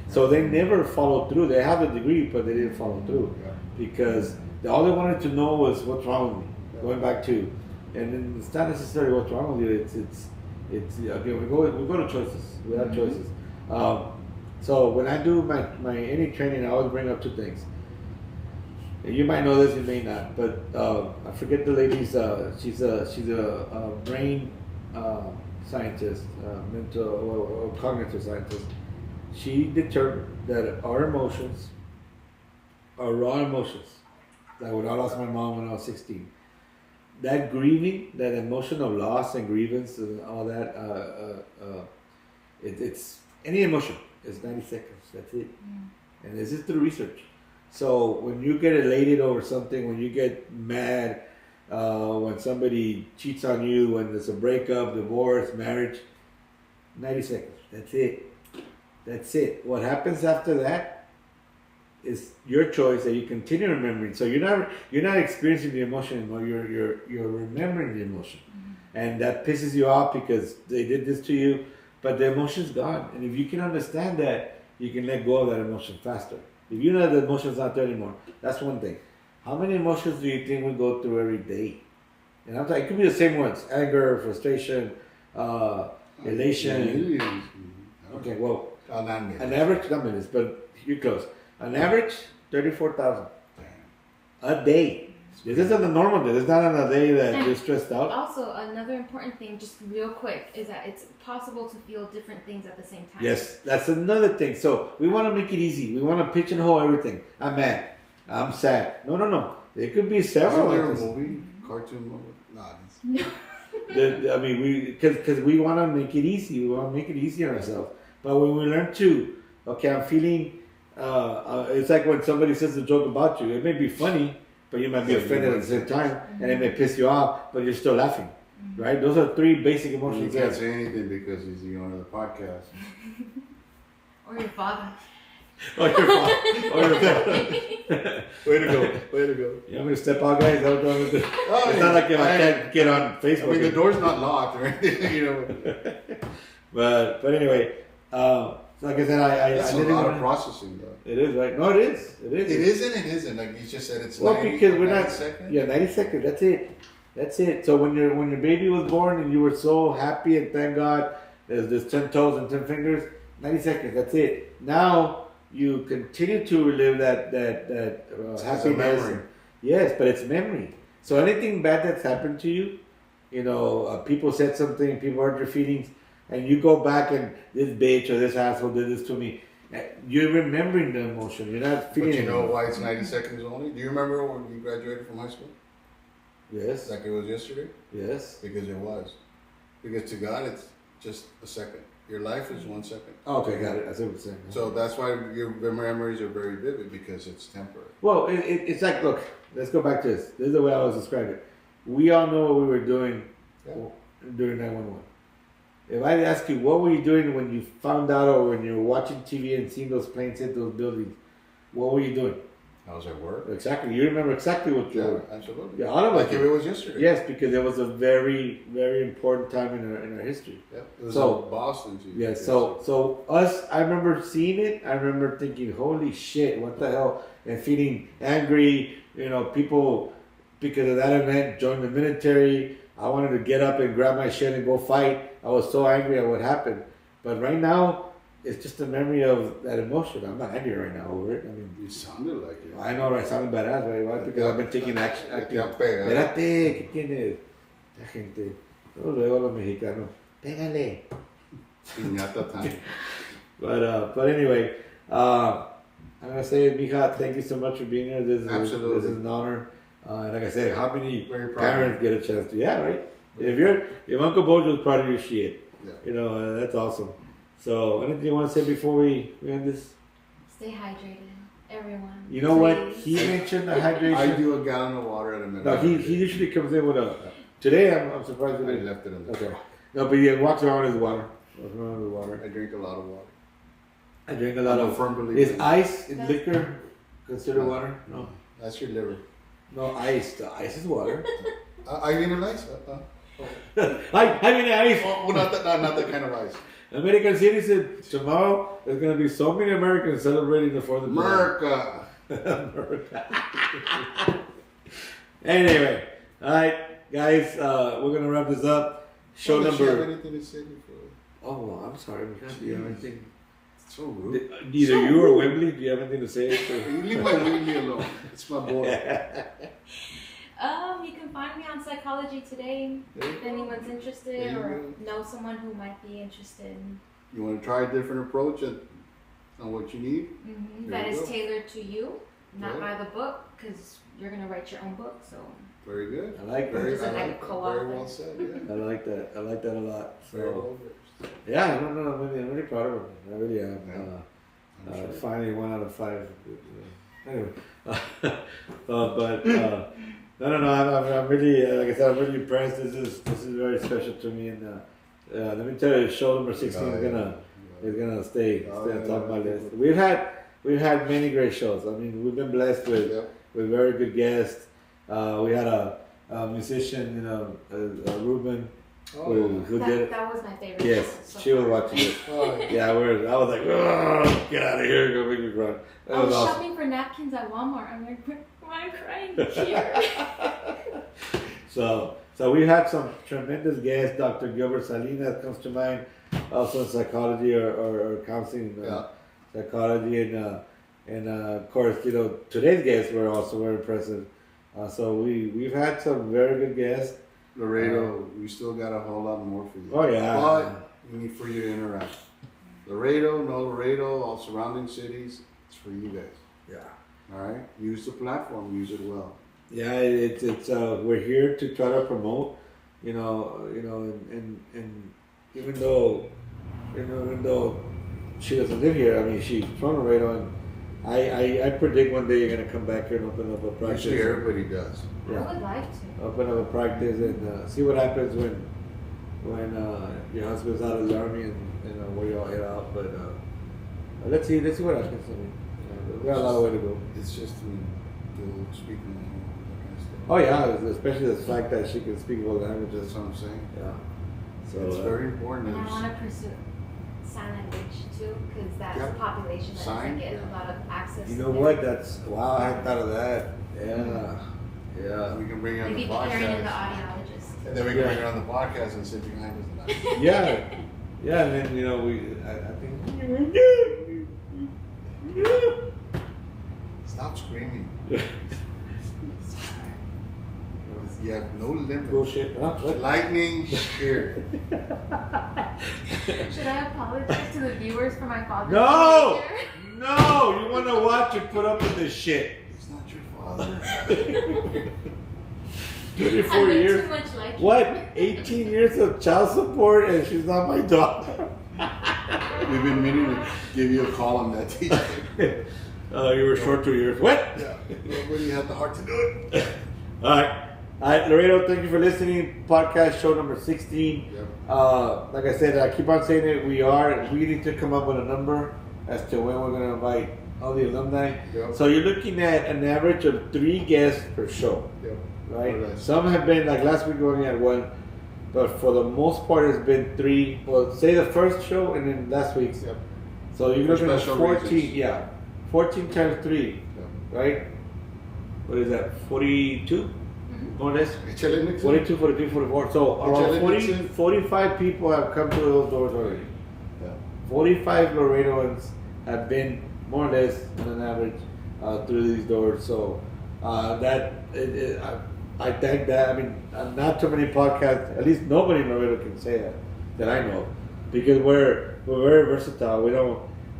so they never followed through. They have a degree, but they didn't follow through because all they wanted to know was what's wrong with me. Going back to, and then it's not necessarily what's wrong with you. It's again we go to choices. We have choices. So when I do my any training, I always bring up two things. You might know this, you may not, but I forget the lady's. She's a brain scientist, mental or cognitive scientist. She determined that our emotions are raw emotions. Like when I lost my mom when I was 16, that grieving, that emotion of loss and grievance and all that, it's any emotion. It's 90 seconds. That's it. And this is through research. So when you get elated over something, when you get mad, when somebody cheats on you, when there's a breakup, divorce, marriage, 90 seconds. That's it. That's it. What happens after that is your choice that you continue remembering. So you're not experiencing the emotion anymore. You're remembering the emotion, and that pisses you off because they did this to you. But the emotion's gone, and if you can understand that, you can let go of that emotion faster. If you know the emotion's not there anymore, that's one thing. How many emotions do you think we go through every day? And I'm talking, it could be the same ones: anger, frustration, elation. Millions. Okay, well, Not millions. an average, not minutes, but you're close. An average, 34,000 a day. This isn't a normal day. It's not on a day that you're stressed out. Also, another important thing, just real quick, is that it's possible to feel different things at the same time. Yes, that's another thing. So we want to make it easy. We want to pigeonhole everything. I'm mad. I'm sad. No. There could be several. Isn't there a like this. movie, cartoon movie? I mean, because we want to make it easy. We want to make it easy on ourselves. But when we learn to, okay, I'm feeling. It's like when somebody says a joke about you. It may be funny, but you might be offended at the same time, and it may piss you off, but you're still laughing, right? Those are three basic You emotions. can't there. say anything because he's the owner of the podcast. Or your father. Or your father. Way to go. You want me to step out, guys? Is that what you want me to do? Oh, It's not like if I I- can't get on Facebook. I mean, the door's not locked or anything, But anyway, like I said, I That's a didn't lot of want processing, though. It is, right? No, it is. It is. It isn't. It isn't. Like you just said, it's Well, 90, because we're 90 not. seconds. Yeah, 90 seconds. That's it. That's it. So when your baby was born and you were so happy and thank God there's 10 toes and 10 fingers, 90 seconds. That's it. Now you continue to relive that It's a happiness. memory. Yes, but it's memory. So anything bad that's happened to you, people said something, people hurt your feelings, and you go back and this bitch or this asshole did this to me. You're remembering the emotion. You're not But feeling you know it. why it's 90 seconds only? Do you remember when you graduated from high school? Yes. Like it was yesterday? Yes. Because it was. Because to God, it's just a second. Your life is 1 second. Okay, got it. I see what you're saying. So that's why your memories are very vivid because it's temporary. Well, it's like, look, let's go back to this. This is the way I always describe it. We all know what we were doing during 911. If I ask you, what were you doing when you found out or when you were watching TV and seeing those planes hit those buildings? What were you doing? I was at work. Exactly. You remember exactly what you were. Absolutely. Yeah, all of us Like if do. it was yesterday. Yes, because it was a very, very important time in our history. Yeah. It was So- in Boston too. Yeah, so us, I remember seeing it. I remember thinking, holy shit, what the hell? And feeling angry, people, because of that event, joined the military. I wanted to get up and grab my shit and go fight. I was so angry at what happened. But right now, it's just a memory of that emotion. I'm not angry right now over it. I mean, You sounded like it. I know I sound badass, right? Why? Because I've been taking action. Ya pega. Espérate, ¿qué tienes? La gente. Luego los mexicanos. Pégale. Piñata time. But anyway, I'm gonna say, Mija, thank you so much for being here. This is an honor. And like I said, how many Very proud. parents get a chance to? Yeah, right. If Uncle Bojo's proud of your shit, Yeah. that's awesome. So, anything you want to say before we end this? Stay hydrated, everyone. You know what? Please. He mentioned the hydration. I do a gallon of water at a minute. No, he usually comes in with a. Today, I'm surprised. I That left it in the Okay. No, but he walks around with his water. Walks around with water. I drink a lot of water. I drink a lot I'm a of. firm believer. Is ice in liquor considered water? No. That's your liver. No, ice. The ice is water. I mean an ice. I mean ice. Well, not that kind of ice. American citizen. Tomorrow there's gonna be so many Americans celebrating the 4th of July. America. Anyway, all right, guys, we're gonna wrap this up. Show Does she have number. anything to say before? Oh, well, I'm sorry. We can't do anything. So rude. Either you or Wembley. Do you have anything to say? You leave my Willie alone. It's my boy. You can find me on Psychology Today if anyone's interested There you or know someone who might be interested. You want to try a different approach on what you need? Mm-hmm. There That you is go. tailored to you, not Yeah. by the book, because you're gonna write your own book. So Very good. I like that. Very, Just like I a like that. co-author. Very well said. Yeah. I like that. I like that a lot. Very So well versed. yeah, no, I'm really proud of him. I really am. I'm sure. Finally, 1 out of 5. Anyway, no. I'm really, like I said, I'm really impressed. This is very special to me, and let me tell you, show number 16 is gonna stay on top of my list. We've had many great shows. I mean, we've been blessed with very good guests. We had a musician, Ruben, who did. that was my favorite. Yes, show so she was far. watching it. Yeah, I was like, oh, get out of here, go make me cry. That I was awesome. shopping for napkins at Walmart. I'm like, why am I crying here? So we had some tremendous guests. Dr. Gilbert Salinas comes to mind, also in psychology or counseling, psychology, and of course, today's guests were also very impressive. So we've had some very good guests. Laredo, we still got a whole lot more for you. Oh yeah. But we need for you to interact. Laredo, no Laredo, all surrounding cities, it's for you guys. Yeah. All right? Use the platform, use it well. Yeah, it's we're here to try to promote, and even though she doesn't live here, I mean she's from Laredo, and I predict one day you're gonna come back here and open up a practice. Actually, everybody does. Yeah. I would like to. Open up a practice and see what happens when your husband's out of the army and where you all head out. But let's see what happens. I mean, we got a lot of way to go. It's just you'll speak in that kind of stuff. Oh yeah, especially the fact that she can speak both languages. That's what I'm saying. Yeah. So It's very important. And I It's- want to pursue sign language too, because that's Yep. a population that Sign, doesn't get yeah. a lot of access. you to know it. what? That's wow. I hadn't thought of that. Yeah. We can bring her on the Maybe Karen and the podcast. audiologist. And then we can bring her on the podcast and sit behind us. And Yeah. And then I think. Stop screaming. You have no limit. Bullshit. Huh? What? Lightning here. Should I apologize to the viewers for my father's No! behavior? No! You wanna watch and put up with this shit. It's not your father. 24 I look years. too much like What? 18 years of child support and she's not my daughter. We've been meaning to give you a call on that, TJ. You were short 2 years. What? Yeah, nobody had the heart to do it. All right. All right, Laredo, thank you for listening. Podcast show number 16. Yep. Like I said, I keep on saying it. We need to come up with a number as to when we're going to invite all the alumni. Yep. So you're looking at an average of 3 guests per show, Yep. right? More or less. Some have been, like last week we only had 1, but for the most part it's been 3. Well, say the first show and then last week's. Yep. So you're For looking at special 14, reasons. yeah. 14 times 3, Yep. right? What is that, 42? More or less? Échale, Nixon. 42, 43, 44. So around Échale, 40, Nixon. 45 people have come to those doors already. Yeah. 45 Laredoans have been more or less on an average through these doors. So I thank that. I mean, not too many podcasts, at least nobody in Laredo can say that I know, because we're very versatile.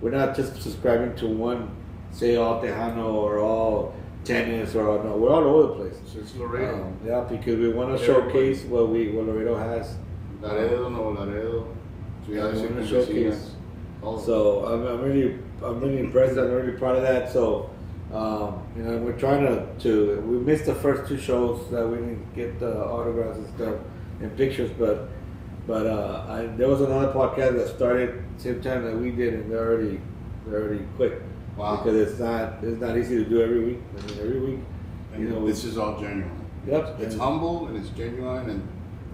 We're not just subscribing to one, say all Tejano or all tennis or all, no, we're all over the place. So it's Laredo. Yeah, because we want to Everybody. showcase what Laredo has. Laredo, no Laredo. Yeah, we wanna Vecinas, showcase. all of So I'm really impressed. I'm really proud of that. So we're trying to we missed the first 2 shows that we didn't get the autographs and stuff and pictures, but there was another podcast that started same time that we did, and they're already quit. Wow. Because it's not easy to do every week. I mean, every week, And this is all genuine. Yep. It's humble and it's genuine and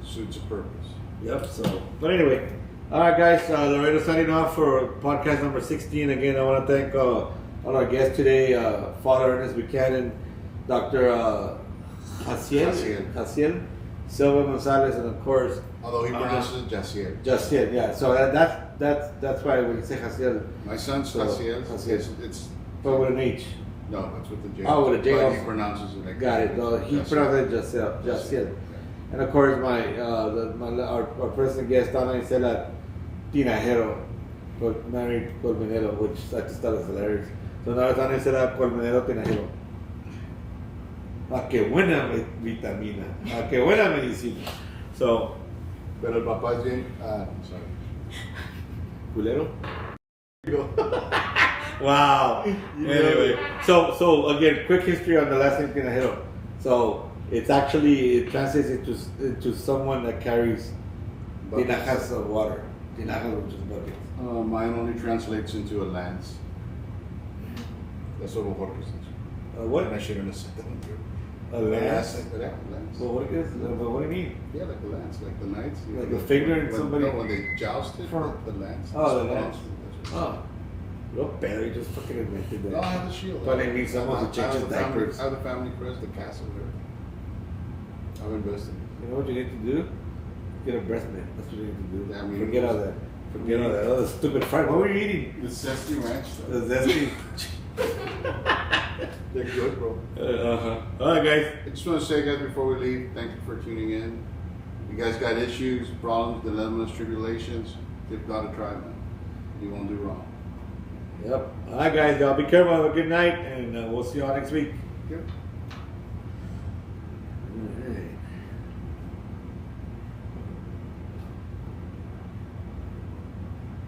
suits a purpose. Yep. So, but anyway, all right, guys. Laredo signing off for podcast number 16. Again, I want to thank all our guests today: Father Ernest Buchanan, Dr. Jaciel, Silva Gonzalez, and of course Although he pronounces it Jaciel. Jaciel. Yeah. So that's why we say Jaciel, My son's So, Jaciel. Jaciel. It's but with an H. no, that's with the J. Oh, with a J But also. he pronounces it like Got it. No, he Jaciel. pronounced it Jaciel. And of course, our present guest, Donna Isela Tinajero, married Colmenero, which I just thought was hilarious. So now Donna Isela Colmenero Tinajero. Ah, qué buena vitamina. Ah, qué buena medicina. So, Pero el papá es bien. Sorry. culero. Wow. Anyway, so again, quick history on the last name Tinajero. So it translates into someone that carries tinajas of water. Tinajas, which is buckets. Mine only translates into a lance. That's what Jorge says. What? And I shouldn't have said that on here. A lance? Yeah, lance. Well, what do you mean? Yeah, like a lance, like the knights. Like a finger in when, somebody- No, when they jousted, For- the lance. Oh, the So, lance. that's what- Oh, look better. You just fucking invented No, I that. have the shield. But it means someone who I changes have the family- diapers. I have the family crest, the castle there. I've invested. You know what you need to do? Get a breast mint. That's what you need to do. Yeah, I mean- Forget all that. Forget all that. All the stupid fried. What were you eating? The Zesty Ranch The stuff. zesty. They're good, bro. Uh-huh. All right, guys. I just want to say, guys, before we leave, thank you for tuning in. You guys got issues, problems, dilemmas, tribulations, give God a try, man. You won't do wrong. Yep. All right, guys. Y'all be careful. Have a good night, and we'll see y'all next week. Yep.